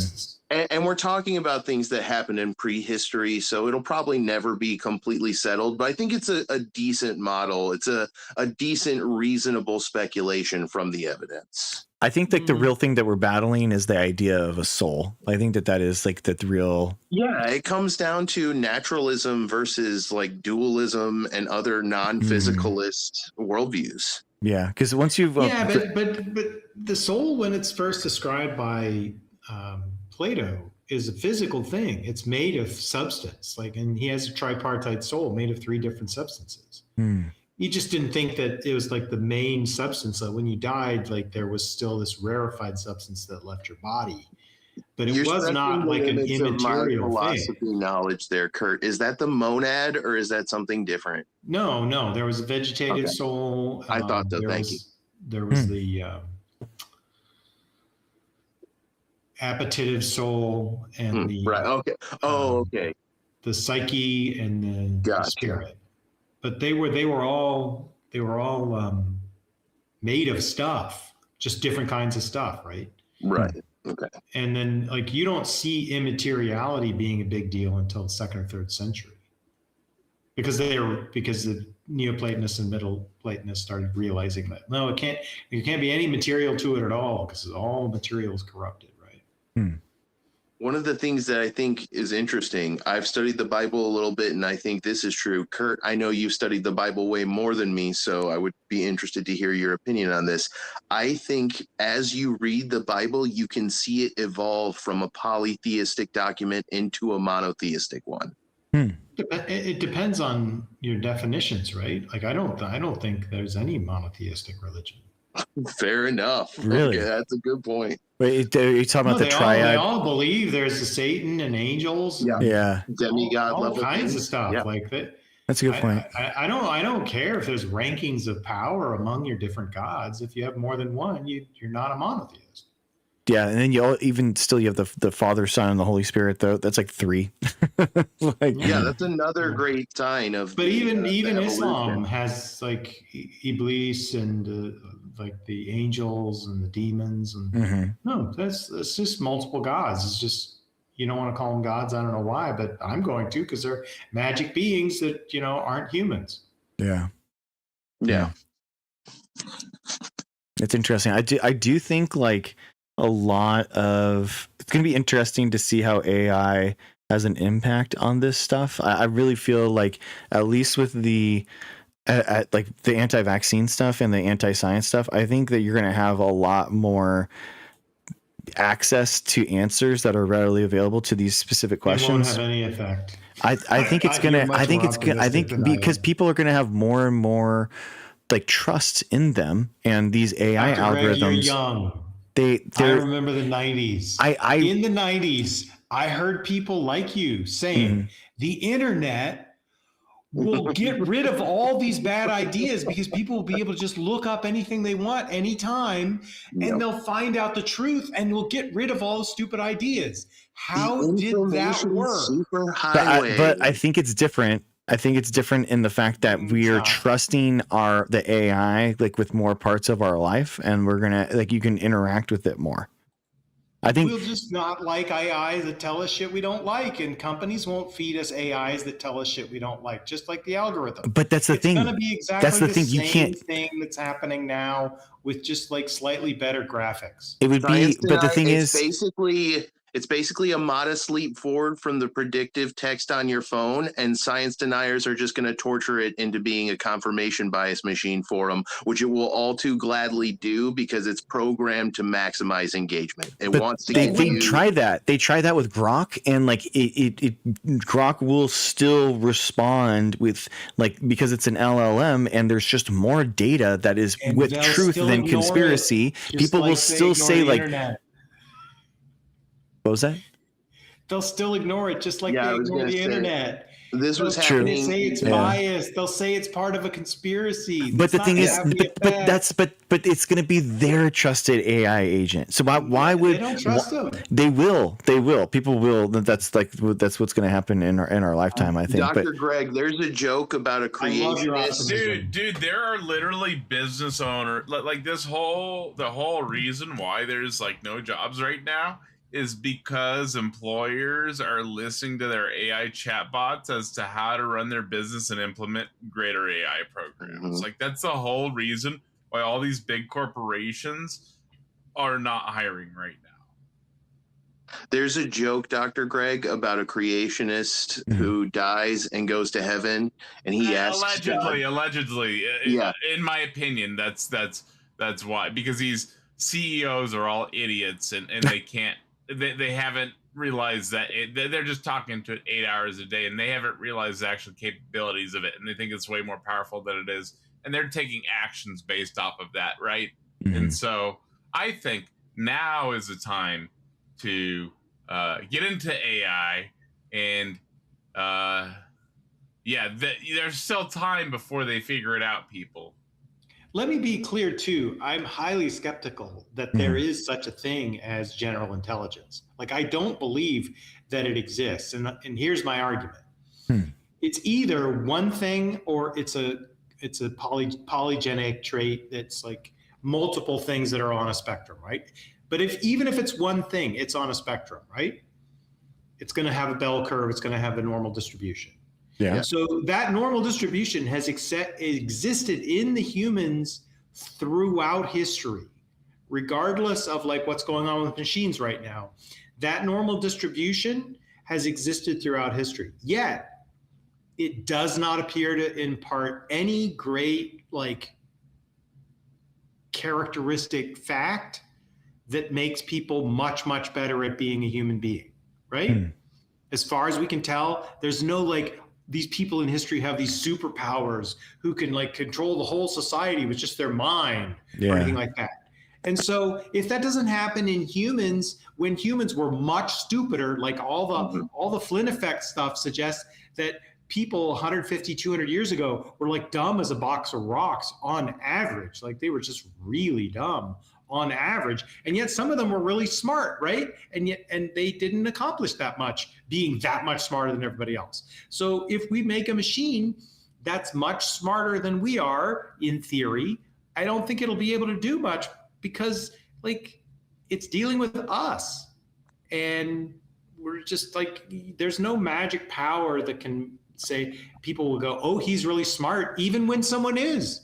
And we're talking about things that happened in prehistory, so it'll probably never be completely settled. But I think it's a decent model. It's a decent, reasonable speculation from the evidence. I think like the real thing that we're battling is the idea of a soul. I think that is like the real. Yeah, it comes down to naturalism versus like dualism and other non-physicalist worldviews. Yeah, because once you've but the soul, when it's first described by Plato, is a physical thing. It's made of substance, and he has a tripartite soul made of 3 different substances. He just didn't think that it was like the main substance. That when you died, like there was still this rarefied substance that left your body, but it was not like an immaterial philosophy thing. Knowledge there, Kurt. Is that the monad or is that something different? No. There was a vegetative soul. I thought so. Thank you. There was the appetitive soul and the okay. The psyche and the spirit. But they were all made of stuff, just different kinds of stuff, right? Right. Okay. And then you don't see immateriality being a big deal until the 2nd or 3rd century, because the Neoplatonists and Middle Platonists started realizing that there can't be any material to it at all, because all material is corrupted, right? One of the things that I think is interesting, I've studied the Bible a little bit, and I think this is true. Kurt, I know you've studied the Bible way more than me, so I would be interested to hear your opinion on this. I think as you read the Bible, you can see it evolve from a polytheistic document into a monotheistic one. It depends on your definitions, right? I don't think there's any monotheistic religion. Fair enough. Really? Okay, that's a good point. Wait, are you talking about the triad? They all believe there's a Satan and angels. Yeah. Demigod all level kinds things. of stuff like that. That's a good point. I don't care if there's rankings of power among your different gods. If you have more than one, you're not a monotheist. Yeah, and then you have the Father, Son, and the Holy Spirit. Though that's like 3. That's another great sign of. But even Islam has Iblis and the angels and the demons and no, that's just multiple gods. It's just you don't want to call them gods. I don't know why, but I'm going to, because they're magic beings that aren't humans. Yeah. It's interesting. I do think a lot of it's going to be interesting to see how AI has an impact on this stuff. I really feel like, at least with the the anti-vaccine stuff and the anti-science stuff, I think that you're going to have a lot more access to answers that are readily available to these specific questions. It won't have any effect. I think it's gonna. I think because people are going to have more and more trust in them, and these AI algorithms. You're young. I remember the 90s. In the 90s, I heard people like you saying the internet will get rid of all these bad ideas because people will be able to just look up anything they want anytime, and they'll find out the truth, and we'll get rid of all the stupid ideas. How did that work? But I think it's different. I think it's different in the fact that we are trusting the AI with more parts of our life, and we're gonna you can interact with it more. I think we'll just not like AIs that tell us shit we don't like, and companies won't feed us AIs that tell us shit we don't like, just like the algorithm. But that's the thing. It's going to be exactly that's the thing. You can't thing that's happening now with just slightly better graphics. It would be, but the thing is, it's basically a modest leap forward from the predictive text on your phone, and science deniers are just going to torture it into being a confirmation bias machine for them, which it will all too gladly do because it's programmed to maximize engagement. It wants to. They try that. They try that with Grok, and Grok will still respond with because it's an LLM, and there's just more data that is with truth than conspiracy. People will still say internet. What was that? They'll still ignore it, just like they ignore the internet. This was True. happening. They say it's biased. They'll say it's part of a conspiracy. But the thing is, but it's going to be their trusted AI agent. So why would they don't trust them? They will. People will. That's what's going to happen in our lifetime, I think. Dr. Greg, there's a joke about a creationist. Dude, there are literally business owners like the whole reason why there's like no jobs right now is because employers are listening to their AI chatbots as to how to run their business and implement greater AI programs. Like that's the whole reason why all these big corporations are not hiring right now. There's a joke, Dr. Greg, about a creationist who dies and goes to heaven, and he asks allegedly. Yeah. In my opinion, that's why, because these CEOs are all idiots and they can't. They haven't realized that they're just talking to it 8 hours a day, and they haven't realized the actual capabilities of it, and they think it's way more powerful than it is, and they're taking actions based off of that, right? And so I think now is the time to get into AI, and there's still time before they figure it out, people. Let me be clear, too. I'm highly skeptical that there is such a thing as general intelligence. Like, I don't believe that it exists. And here's my argument. It's either one thing or it's a polygenic trait that's like multiple things that are on a spectrum, right? But even if it's one thing, it's on a spectrum, right? It's going to have a bell curve. It's going to have a normal distribution. Yeah. So that normal distribution has existed in the humans throughout history, regardless of like what's going on with machines right now. That normal distribution has existed throughout history. Yet it does not appear to impart any great like characteristic fact that makes people much, much better at being a human being, right? As far as we can tell, there's no like, these people in history have these superpowers who can like control the whole society with just their mind or anything like that. And so if that doesn't happen in humans, when humans were much stupider, like all the Flynn effect stuff suggests that people 150, 200 years ago were like dumb as a box of rocks on average. Like they were just really dumb on average. And yet some of them were really smart, right? And they didn't accomplish that much, being that much smarter than everybody else. So if we make a machine that's much smarter than we are, in theory, I don't think it'll be able to do much because like it's dealing with us. And we're just like, there's no magic power that can say, people will go, oh, he's really smart, even when someone is.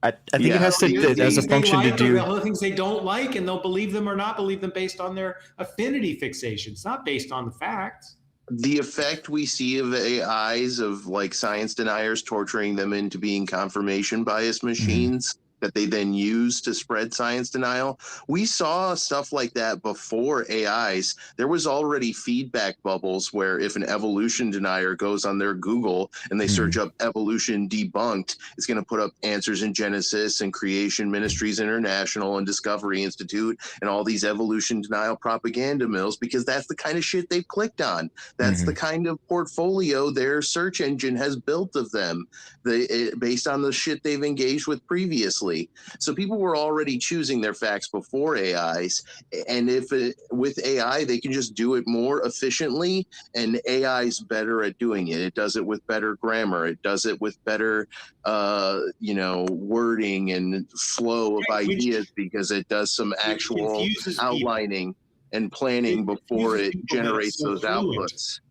I think it has to as a function to do other things they don't like, and they'll believe them or not believe them based on their affinity fixations, not based on the facts. The effect we see of AIs of like science deniers torturing them into being confirmation bias machines that they then use to spread science denial. We saw stuff like that before AIs. There was already feedback bubbles where if an evolution denier goes on their Google and they search up evolution debunked, it's going to put up Answers in Genesis and Creation Ministries International and Discovery Institute and all these evolution denial propaganda mills, because that's the kind of shit they've clicked on. That's the kind of portfolio their search engine has built of them, based on the shit they've engaged with previously. So people were already choosing their facts before AIs, and with AI they can just do it more efficiently, and AI's better at doing it. It does it with better grammar. It does it with better wording and flow of ideas, because it does some actual outlining and planning before it generates those outputs.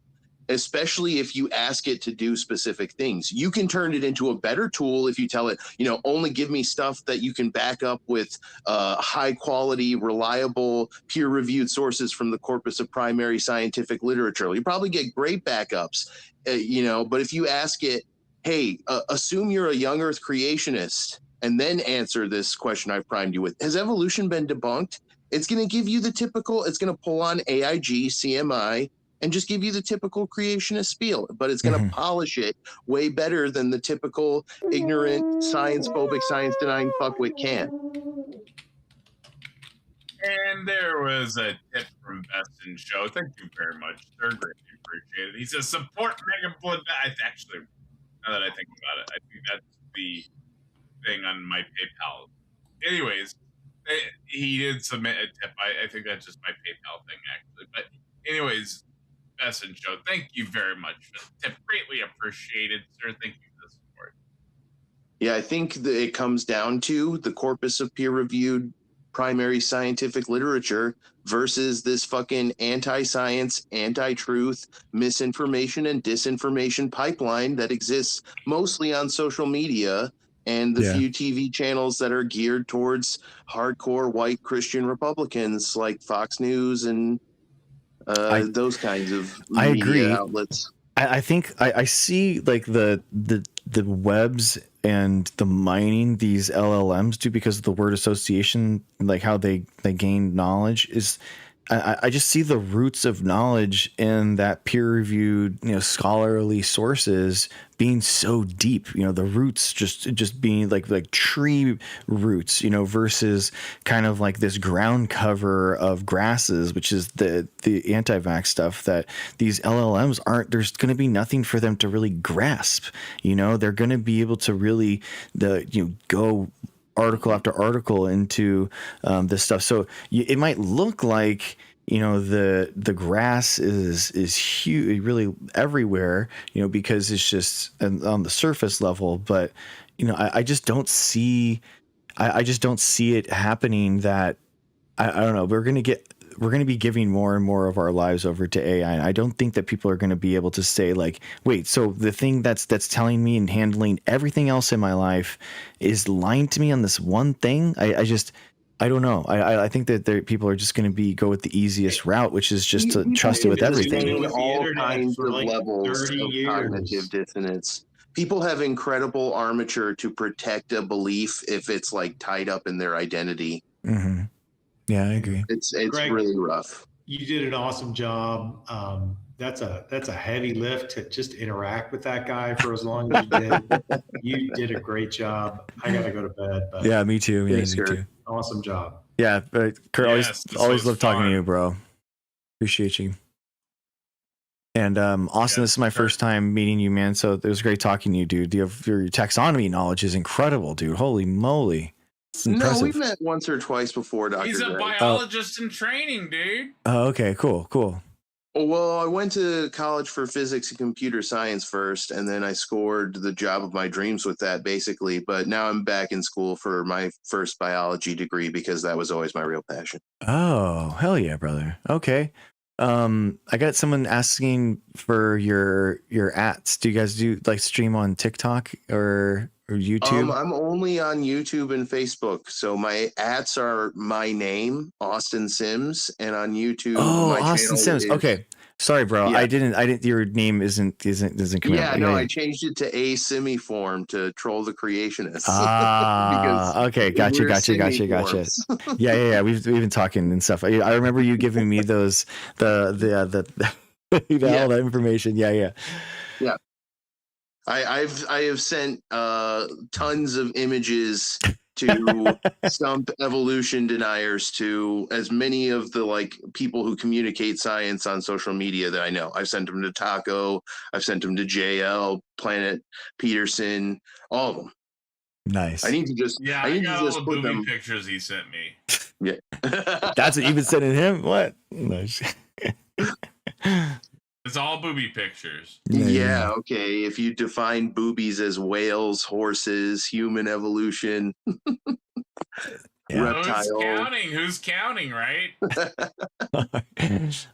Especially if you ask it to do specific things. You can turn it into a better tool if you tell it, only give me stuff that you can back up with high quality, reliable, peer-reviewed sources from the corpus of primary scientific literature. You probably get great backups, but if you ask it, hey, assume you're a young Earth creationist, and then answer this question I've primed you with. Has evolution been debunked? It's going to give you the typical, it's going to pull on AIG, CMI, and just give you the typical creationist spiel, but it's going to polish it way better than the typical ignorant, science-phobic, science-denying fuckwit can. And there was a tip from Best in Show. Thank you very much. They're greatly appreciated. He says, support Mega Blood. Actually, now that I think about it, I think that's the thing on my PayPal. Anyways, he did submit a tip. I think that's just my PayPal thing, actually. But anyways, Best in Show, thank you very much for the tip. Greatly appreciated, sir. Thank you for the support. Yeah, I think that it comes down to the corpus of peer-reviewed primary scientific literature versus this fucking anti-science, anti-truth, misinformation and disinformation pipeline that exists mostly on social media and the few TV channels that are geared towards hardcore white Christian Republicans like Fox News and those kinds of media outlets. I think I see like the webs and the mining these LLMs do because of the word association, like how they gain knowledge is. I just see the roots of knowledge in that peer-reviewed, scholarly sources being so deep. The roots just being like tree roots, versus kind of like this ground cover of grasses, which is the anti-vax stuff that these LLMs aren't. There's going to be nothing for them to really grasp. They're going to be able to really go article after article into this stuff. So it might look like the grass is huge, really everywhere, because it's just on the surface level. But I just don't see it happening. That I don't know. We're going to be giving more and more of our lives over to AI. And I don't think that people are going to be able to say like, wait, so the thing that's telling me and handling everything else in my life is lying to me on this one thing. I don't know. I think that people are just going to go with the easiest route, which is just to trust it with everything. All kinds of levels of cognitive dissonance. People have incredible armature to protect a belief if it's like tied up in their identity. Mm-hmm. Yeah, I agree. It's Greg, really rough. You did an awesome job. That's a heavy lift to just interact with that guy for as long as you did. You did a great job. I gotta go to bed. But yeah, me too. Yeah, me too. Awesome job. Yeah, but Kurt, always love talking to you, bro. Appreciate you. And Austin, this is my first time meeting you, man. So it was great talking to you, dude. Your taxonomy knowledge is incredible, dude. Holy moly. No, we've met once or twice before, Dr. He's a biologist in training, dude. Oh, okay, cool. Well, I went to college for physics and computer science first, and then I scored the job of my dreams with that, basically. But now I'm back in school for my first biology degree because that was always my real passion. Oh, hell yeah, brother. Okay. I got someone asking for your ats. Do you guys stream on TikTok or YouTube? I'm only on YouTube and Facebook. So my ats are my name, Austin Sims, and on YouTube. Oh, Austin Sims. Okay. Sorry, bro. Yeah. I didn't. Your name doesn't come out. Yeah, no, I changed it to Asimiform to troll the creationists. Ah, okay, gotcha. Yeah. We've been talking and stuff. I remember you giving me those all that information. Yeah. I have sent tons of images to stump evolution deniers, to as many of the people who communicate science on social media that I know. I've sent them to Taco, I've sent them to JL, Planet Peterson, all of them. Nice. I need to just I got all the booby pictures he sent me. Yeah. That's what you've been sending him? What? Nice. It's all booby pictures. Yeah, okay. If you define boobies as whales, horses, human evolution, reptile. Who's counting, right?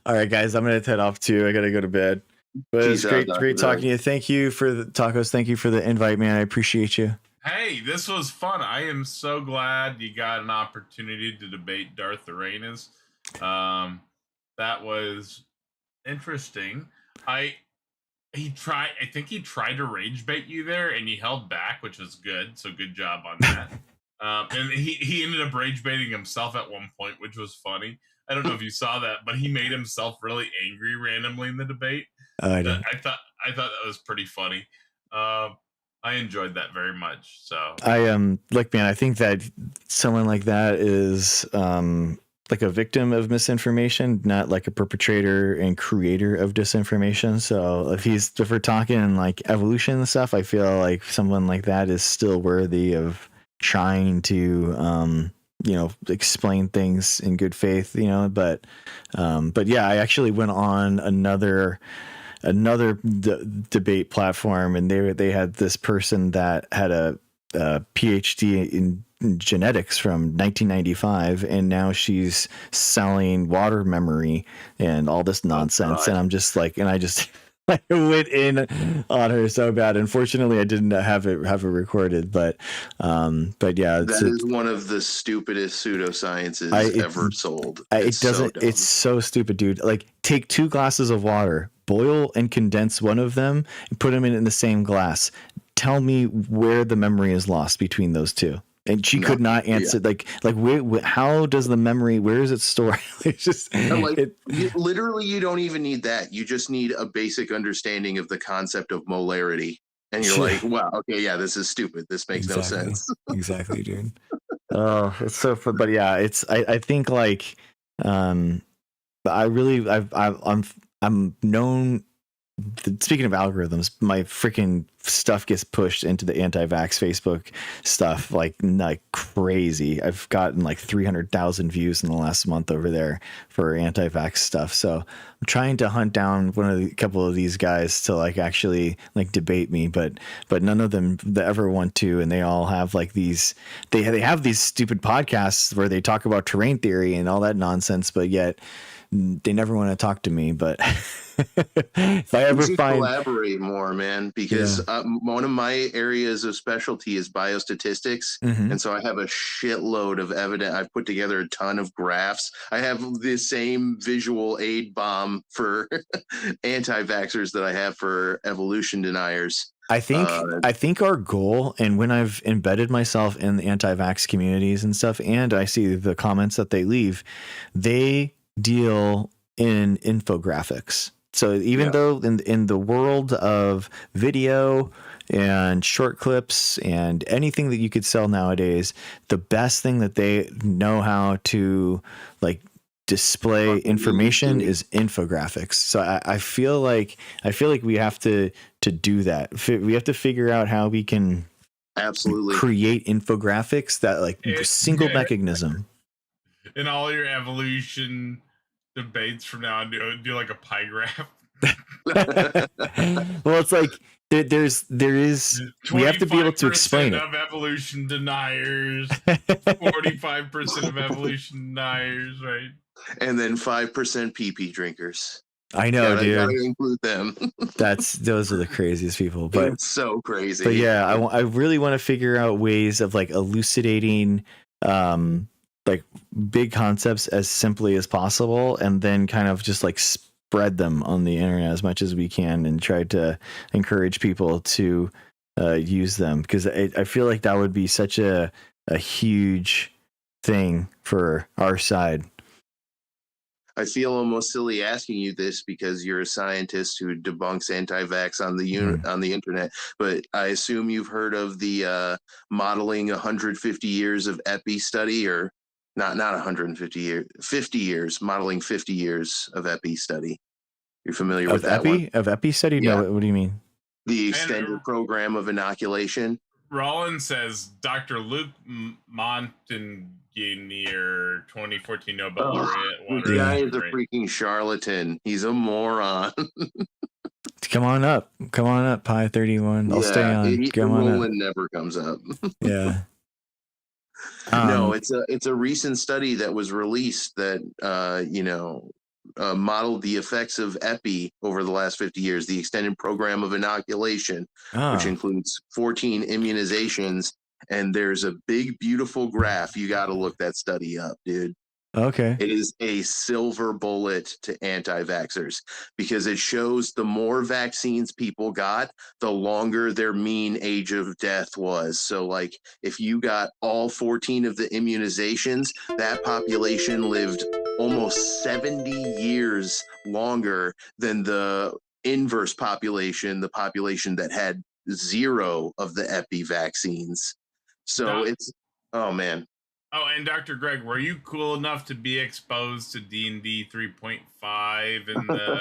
All right, guys, I'm going to head off too. I got to go to bed. But it's great talking to you. Thank you for the tacos. Thank you for the invite, man. I appreciate you. Hey, this was fun. I am so glad you got an opportunity to debate Darth Uranus. That was interesting. I think he tried to rage bait you there, and he held back, which was good. So good job on that. And he ended up rage baiting himself at one point, which was funny. I don't know if you saw that, but he made himself really angry randomly in the debate. I thought that was pretty funny. I enjoyed that very much. So man, I think that someone like that is like a victim of misinformation, not like a perpetrator and creator of disinformation. So if we're talking like evolution and stuff, I feel like someone like that is still worthy of trying to explain things in good faith, but yeah, I actually went on another debate platform, and they had this person that had a PhD in genetics from 1995, and now she's selling water memory and all this nonsense. And I'm just like, and I just I went in on her so bad. Unfortunately, I didn't have it recorded, but yeah, that is one of the stupidest pseudosciences ever sold. It's so stupid, dude. Like, take 2 glasses of water, boil and condense one of them, and put them in the same glass. Tell me where the memory is lost between those two. And she could not answer. Yeah. How does the memory? Where is it stored? It's just literally, you don't even need that. You just need a basic understanding of the concept of molarity, and you're like, wow, okay, yeah, this is stupid. This makes no sense. Exactly, dude. Oh, it's so fun. But yeah, I think like, I'm known. Speaking of algorithms, my freaking stuff gets pushed into the anti-vax Facebook stuff like crazy. I've gotten like 300,000 views in the last month over there for anti-vax stuff. So I'm trying to hunt down a couple of these guys to like actually like debate me, but none of them ever want to. And they all have like these, they have these stupid podcasts where they talk about terrain theory and all that nonsense, but yet they never want to talk to me. But if I ever collaborate more, man, because one of my areas of specialty is biostatistics, and so I have a shitload of evidence. I've put together a ton of graphs. I have the same visual aid bomb for anti-vaxxers that I have for evolution deniers. I think our goal, and when I've embedded myself in the anti-vax communities and stuff, and I see the comments that they leave, they deal in infographics. So even though in the world of video and short clips and anything that you could sell nowadays, the best thing that they know how to like display information is infographics. So I feel like we have to do that. We have to figure out how we can absolutely create infographics that like single mechanism. In all your evolution debates from now on, do like a pie graph. Well, it's like there is we have to be able to explain it. 25% of evolution deniers, 45% of evolution deniers, right? And then 5% PP drinkers. I know, dude. Gotta include them. Those are the craziest people. But it's so crazy. But yeah, I really want to figure out ways of like elucidating like big concepts as simply as possible, and then kind of just like spread them on the internet as much as we can, and try to encourage people to use them, because I feel like that would be such a huge thing for our side. I feel almost silly asking you this because you're a scientist who debunks anti-vax on the internet, but I assume you've heard of the modeling 150 years of epi study, or not 150 years, 50 years, modeling 50 years of epi study. You're familiar with that one? Of epi study? Yeah. No, what do you mean? The extended program of inoculation. Rollins says Dr. Luc Montagnier, 2014 Nobel laureate. The guy is a freaking charlatan. He's a moron. Come on up, Pi 31. I'll stay on. Roland never comes up. Yeah. No, it's a recent study that was released that modeled the effects of epi over the last 50 years, the extended program of inoculation, which includes 14 immunizations. And there's a big, beautiful graph. You got to look that study up, dude. Okay. It is a silver bullet to anti-vaxxers, because it shows the more vaccines people got, the longer their mean age of death was. So like if you got all 14 of the immunizations, that population lived almost 70 years longer than the inverse population, the population that had 0 of the epi vaccines. So it's, oh man. Oh, and Dr. Greg, were you cool enough to be exposed to D&D 3.5 in the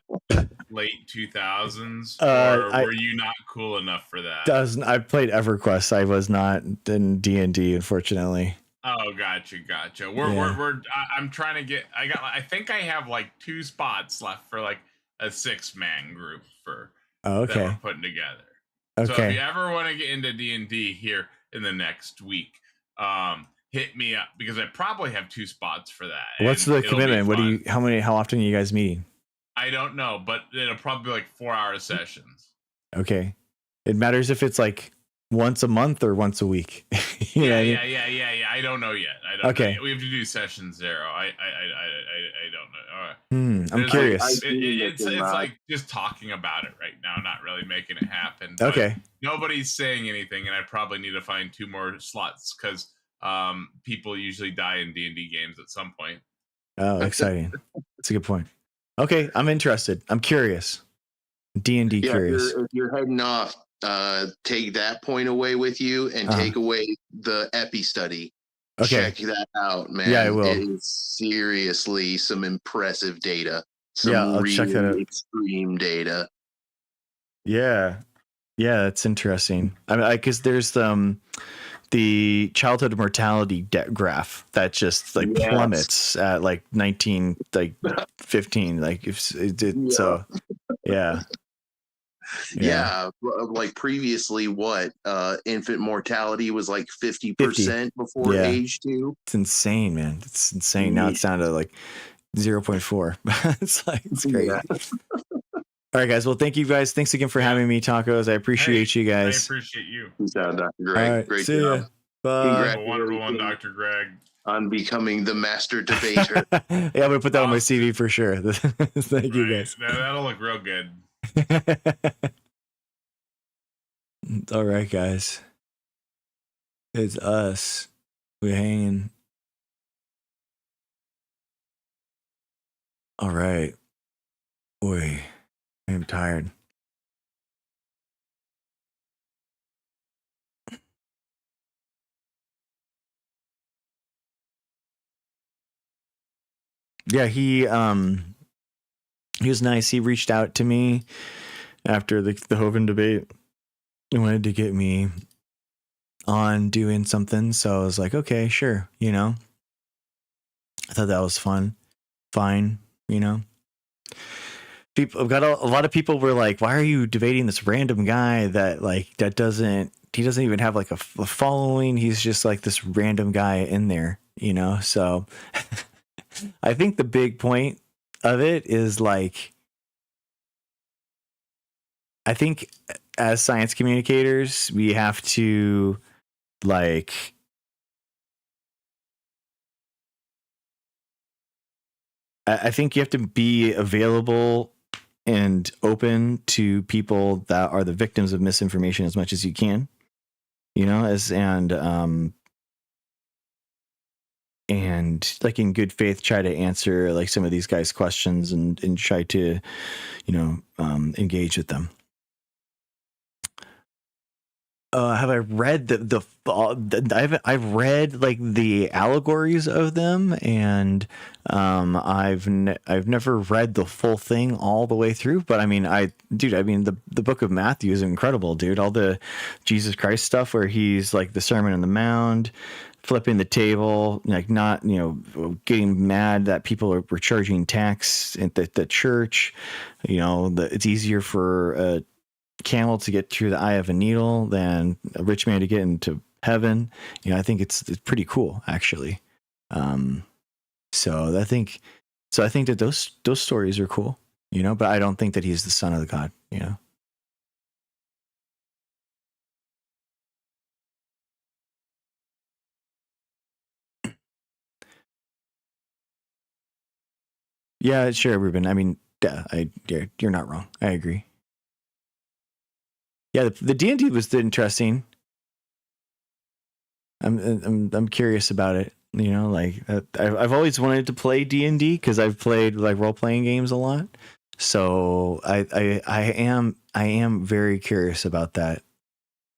late 2000s, or were you not cool enough for that? I played EverQuest. I was not in D&D, unfortunately. Oh, gotcha. I'm trying to get. I think I have like 2 spots left for like a 6-man group that we're putting together. So if you ever want to get into D&D here in the next week, hit me up because I probably have 2 spots for that. What's the commitment? How often are you guys meeting? I don't know, but it'll probably be like 4-hour sessions. Okay. It matters if it's like once a month or once a week. Yeah. I don't know yet. We have to do session 0. I don't know. All right. I'm curious. It's like just talking about it right now, not really making it happen. Okay. Nobody's saying anything, and I probably need to find 2 more slots because people usually die in D&D games at some point. Oh, exciting. That's a good point. Okay, I'm interested. I'm curious. D&D curious. If you're heading off, take that point away with you and take away the epi study. Okay. Check that out, man. Yeah, I will. It is seriously some impressive data. Some I'll really check that out. extreme data. Yeah, that's interesting. I mean, because there's the childhood mortality graph that just like plummets at like 15. Like so, yeah. Like previously, infant mortality was like 50% before age 2. It's insane, man. It's insane. Now it's down to like 0.4. It's great. Yeah. All right, guys. Well, thank you guys. Thanks again for having me, Tacos. I appreciate you guys. I appreciate you. Peace out, Dr. Greg. All right, Great see job. ya. Bye. Have a wonderful one, Dr. Greg. On becoming the master debater. Yeah, I'm gonna put that on my CV for sure. Thank you guys. That'll look real good. All right, guys. It's us. We're hanging. All right. Boy, I'm tired. Yeah, he was nice. He reached out to me after the Hovind debate. He wanted to get me on doing something, so I was like, okay, sure. I thought that was fine. People got a lot of people were like, why are you debating this random guy that doesn't even have like a following? He's just like this random guy in there, so I think the big point of it is like, I think as science communicators, we have to like, I think you have to be available and open to people that are the victims of misinformation as much as you can, and like in good faith try to answer like some of these guys' questions and try to engage with them. Have I read I've read like the allegories of them, and I've never read the full thing all the way through, but I mean the book of Matthew is incredible, dude. All the Jesus Christ stuff where he's like the Sermon on the Mount, flipping the table, like not getting mad that people were charging tax at the church. It's easier for a camel to get through the eye of a needle than a rich man to get into heaven. I think it's pretty cool, actually. So I think that those stories are cool, but I don't think that he's the son of the God, Yeah, sure, Ruben. I mean, you're not wrong. I agree. Yeah, the D&D was interesting. I'm curious about it. I've always wanted to play D&D because I've played like role playing games a lot. So I am very curious about that.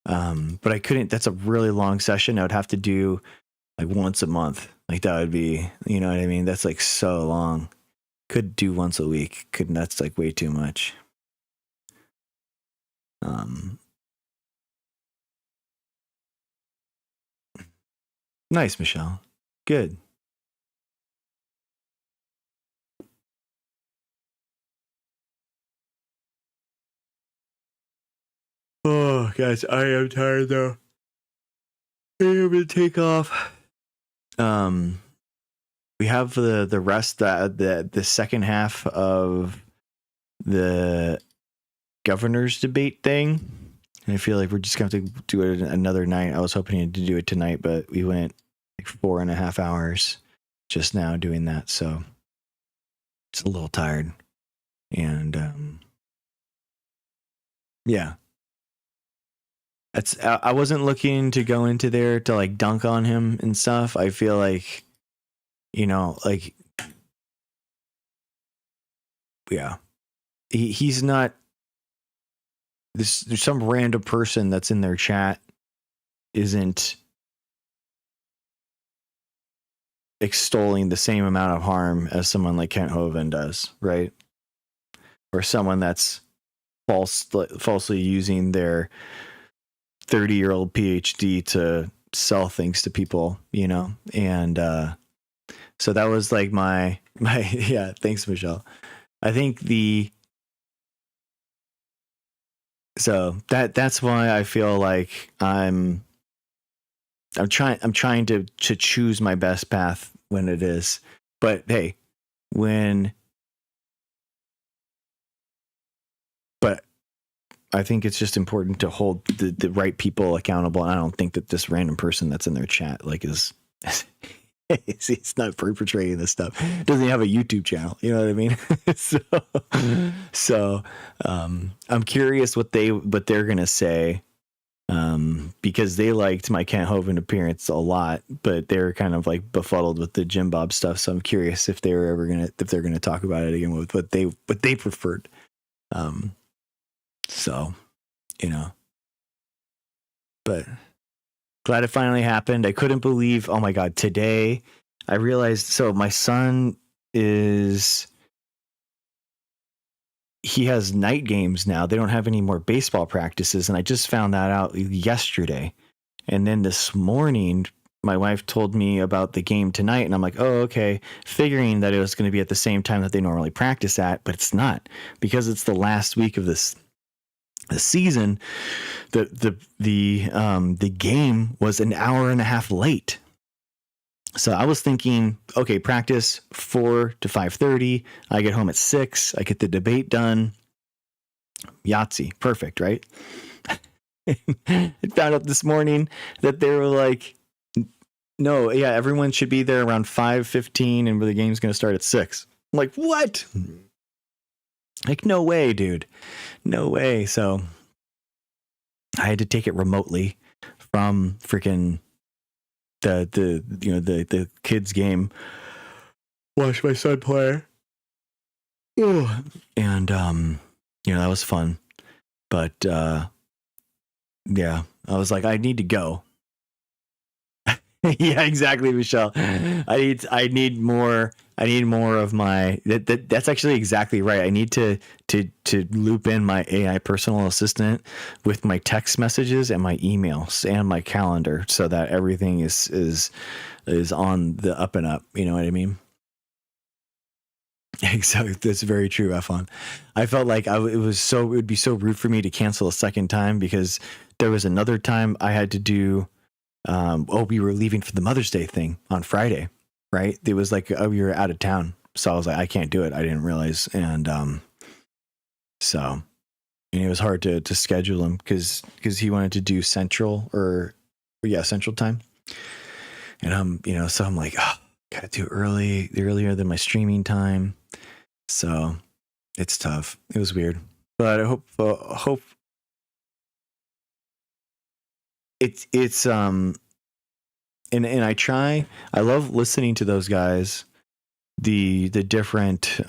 But I couldn't. That's a really long session. I would have to do like once a month. Like that would be, you know what I mean? That's like so long. Could do once a week. That's like way too much. Nice, Michelle. Good. Oh, guys, I am tired though. I'm gonna take off. We have the rest the second half of the governor's debate thing. And I feel like we're just going to have to do it another night. I was hoping to do it tonight, but we went like 4.5 hours just now doing that. So it's a little tired. And yeah. I wasn't looking to go into there to like dunk on him and stuff. I feel like, you know, like, yeah, he's not. There's some random person that's in their chat isn't extolling the same amount of harm as someone like Kent Hovind does, right? Or someone that's falsely using their 30-year-old PhD to sell things to people, you know? And so that was like my yeah, thanks, Michelle. I think so that's why I feel like I'm trying to choose my best path when it is. But hey, but I think it's just important to hold the right people accountable. And I don't think that this random person that's in their chat like is it's not perpetrating this stuff. It doesn't have a YouTube channel. You know what I mean? so I'm curious what they're gonna say. Because they liked my Kent Hovind appearance a lot, but they're kind of like befuddled with the Jim Bob stuff. So I'm curious if they're gonna talk about it again with what they preferred. So, you know, but glad it finally happened. I couldn't believe, oh my God, today I realized, so my son he has night games now. They don't have any more baseball practices. And I just found that out yesterday. And then this morning, my wife told me about the game tonight. And I'm like, oh, okay. Figuring that it was going to be at the same time that they normally practice at, but it's not, because it's the last week of the season. The game was an hour and a half late. So I was thinking, okay, practice 4 to 5:30. I get home at 6. I get the debate done. Yahtzee, perfect, right? I found out this morning that they were like, no, yeah, everyone should be there around 5:15, and the game's going to start at 6. I'm like, what? Like, no way, dude, no way. So I had to take it remotely from freaking the kids game. Watch my son play. Ooh. And that was fun. But yeah, I was like, I need to go. Yeah, exactly, Michelle. I need more of my that's actually exactly right. I need to loop in my AI personal assistant with my text messages and my emails and my calendar, so that everything is on the up and up. You know what I mean? Exactly. That's very true, Efon. I felt like it would be so rude for me to cancel a second time, because there was another time I had to do. We were leaving for the Mother's Day thing on Friday, right? It was like, we were out of town. So I was like, I can't do it. I didn't realize. And so it was hard to schedule him because he wanted to do Central time. And so I'm like, oh, gotta do earlier than my streaming time. So it's tough. It was weird, but I hope it's and I love listening to those guys, the different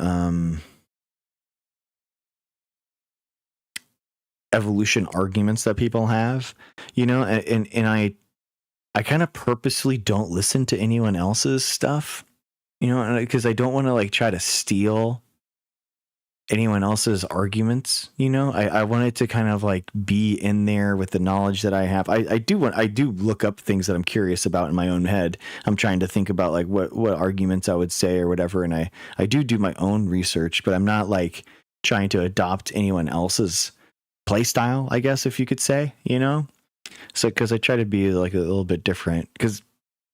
evolution arguments that people have, and I kind of purposely don't listen to anyone else's stuff, you know, because I don't want to like try to steal anyone else's arguments, you know. I wanted to kind of like be in there with the knowledge that I have. I do look up things that I'm curious about in my own head. I'm trying to think about like what arguments I would say or whatever, and I do my own research, but I'm not like trying to adopt anyone else's play style, I guess, if you could say, you know. So because I try to be like a little bit different, because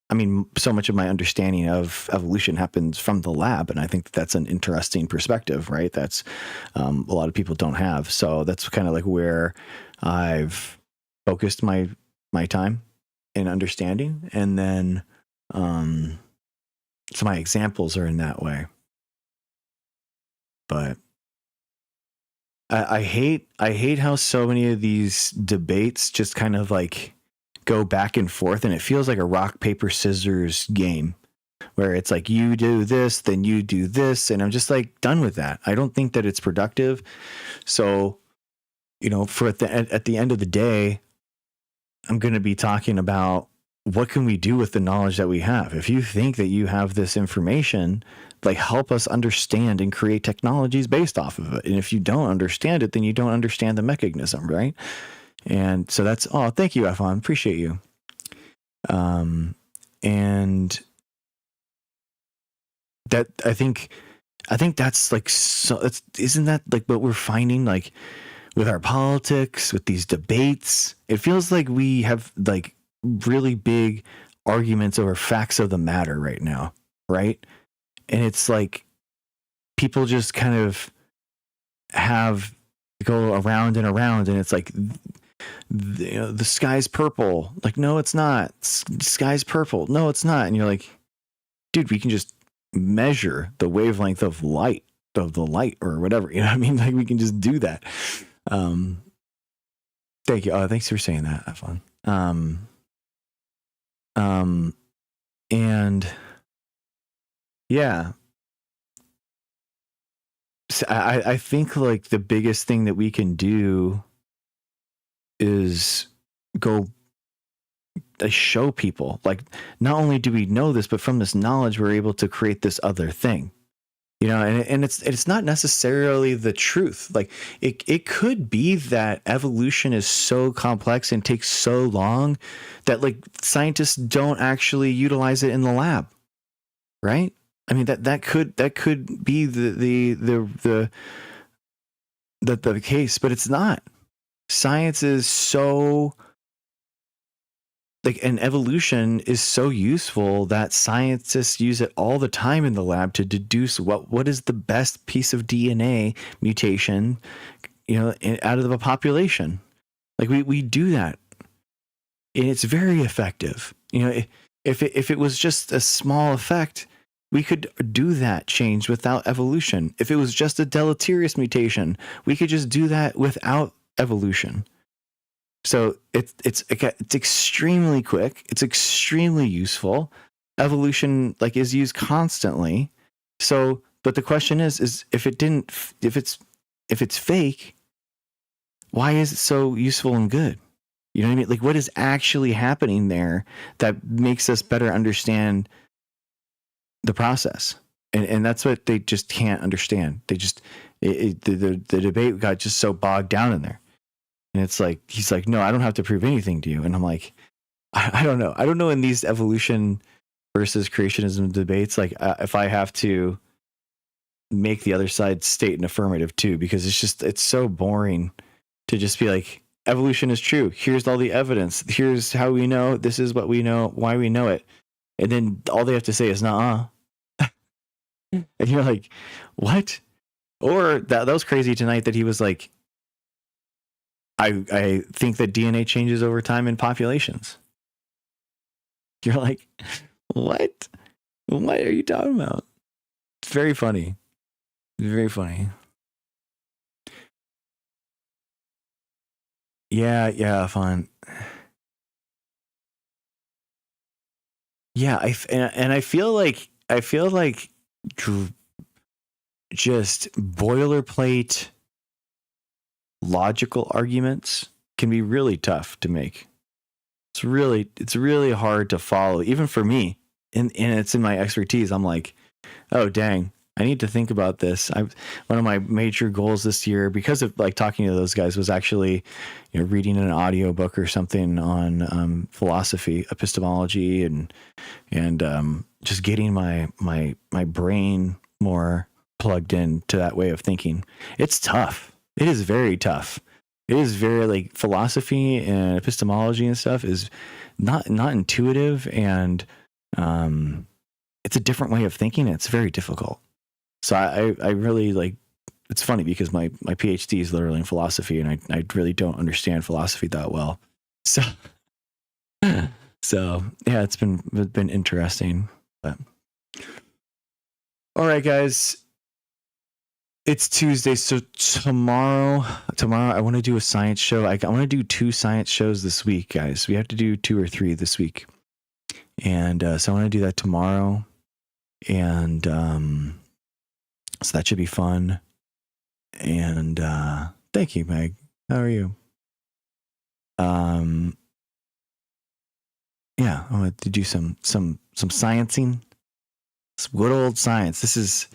I mean, so much of my understanding of evolution happens from the lab, and I think that's an interesting perspective, right? That's a lot of people don't have. So that's kind of like where I've focused my time in understanding, and then so my examples are in that way. But I hate how so many of these debates just kind of like go back and forth, and it feels like a rock, paper, scissors game where it's like you do this, then you do this, and I'm just like done with that. I don't think that it's productive. So, you know, at the end of the day, I'm going to be talking about what can we do with the knowledge that we have. If you think that you have this information, like help us understand and create technologies based off of it. And if you don't understand it, then you don't understand the mechanism, right? And so that's, thank you, F1. Appreciate you. And that, I think that's like, so isn't that like what we're finding, like with our politics, with these debates? It feels like we have like really big arguments over facts of the matter right now. Right. And it's like people just kind of go around and around, and it's like, the sky's purple. Like, no, it's not. Sky's purple. No, it's not. And you're like, dude, we can just measure the wavelength of the light or whatever. You know what I mean? Like, we can just do that. Thank you. Thanks for saying that. Have fun. And yeah, so I think like the biggest thing that we can do is go show people, like, not only do we know this, but from this knowledge we're able to create this other thing, you know. And it's not necessarily the truth. Like it could be that evolution is so complex and takes so long that like scientists don't actually utilize it in the lab, right? I mean, that could be the case, but it's not. Science is so like, and evolution is so useful that scientists use it all the time in the lab to deduce what is the best piece of DNA mutation, you know, out of a population. Like we do that, and it's very effective. You know, if it was just a small effect, we could do that change without evolution. If it was just a deleterious mutation, we could just do that without evolution. So it's extremely quick. It's extremely useful. Evolution like is used constantly. So, but the question is if it's fake, why is it so useful and good? You know what I mean? Like, what is actually happening there that makes us better understand the process? And that's what they just can't understand. They just the debate got just so bogged down in there. And it's like, he's like, no, I don't have to prove anything to you. And I'm like, I don't know. I don't know in these evolution versus creationism debates, like if I have to make the other side state an affirmative too, because it's so boring to just be like, evolution is true. Here's all the evidence. Here's how we know. This is what we know, why we know it. And then all they have to say is, nah. And you're like, what? Or that was crazy tonight that he was like, I think that DNA changes over time in populations. You're like, what? What are you talking about? It's very funny. It's very funny. Yeah, fun. Yeah, I feel like just boilerplate logical arguments can be really tough to make. it's really hard to follow, even for me. And it's in my expertise. I'm like, oh dang, I need to think about this. One of my major goals this year, because of like talking to those guys, was actually, reading an audiobook or something on philosophy, epistemology, and just getting my brain more plugged in to that way of thinking. It's tough. It is very tough. It is very like philosophy and epistemology and stuff is not intuitive, and it's a different way of thinking. It's very difficult. So I really like, it's funny because my PhD is literally in philosophy, and I really don't understand philosophy that well. So yeah, it's been interesting. But all right, guys, it's Tuesday, so tomorrow I want to do a science show. I want to do 2 science shows this week, guys. We have to do 2 or 3 this week, and so I want to do that tomorrow, and so that should be fun. And thank you, Meg. How are you? Yeah, I want to do some sciencing. Some good old science. This is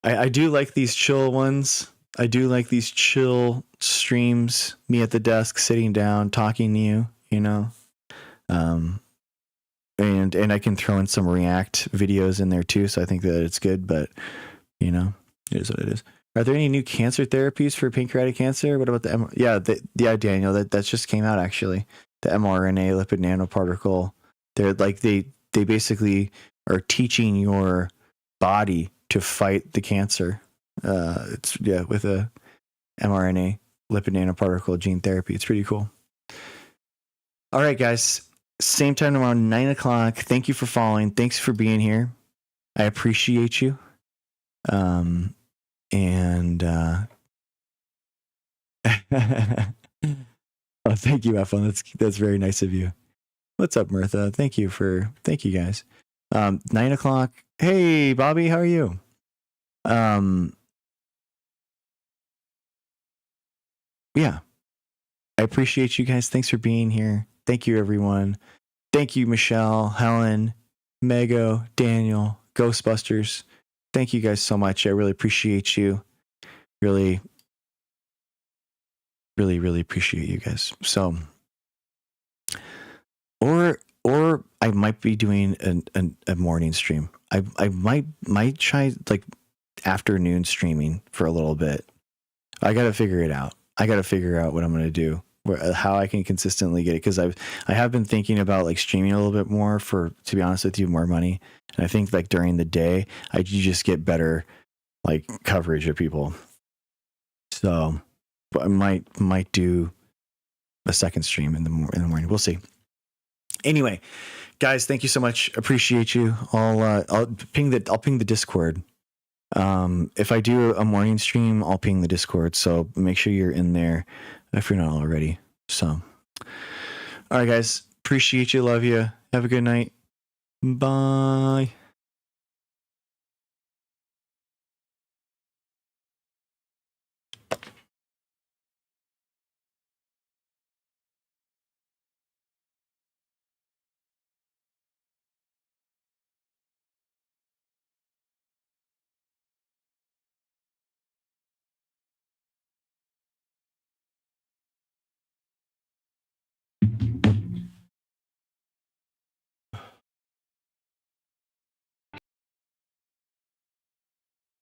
I do like these chill ones. I do like these chill streams, me at the desk sitting down talking to you, and I can throw in some React videos in there too, so I think that it's good, but it is what it is. Are there any new cancer therapies for pancreatic cancer? What about the Daniel, that just came out actually. The mRNA lipid nanoparticle. They're like they basically are teaching your body to fight the cancer. With a mRNA lipid nanoparticle gene therapy. It's pretty cool. All right, guys. Same time tomorrow, 9:00. Thank you for following. Thanks for being here. I appreciate you. Oh, thank you, F1. That's very nice of you. What's up, Mirtha? Thank you, guys. 9:00. Hey, Bobby, how are you? Yeah, I appreciate you guys. Thanks for being here. Thank you, everyone. Thank you, Michelle, Helen, Mego, Daniel, Ghostbusters. Thank you guys so much. I really appreciate you. Really, really, really appreciate you guys. So, or I might be doing a morning stream. I might try like afternoon streaming for a little bit. I got to figure it out. I got to figure out what I'm going to do, how I can consistently get it. Cause I have been thinking about like streaming a little bit more to be honest with you, more money. And I think like during the day, you just get better like coverage of people. So I might do a second stream in the morning. We'll see. Anyway, guys, thank you so much. Appreciate you. I'll ping the Discord. If I do a morning stream, I'll ping the Discord. So make sure you're in there if you're not already. So, all right, guys, appreciate you. Love you. Have a good night. Bye.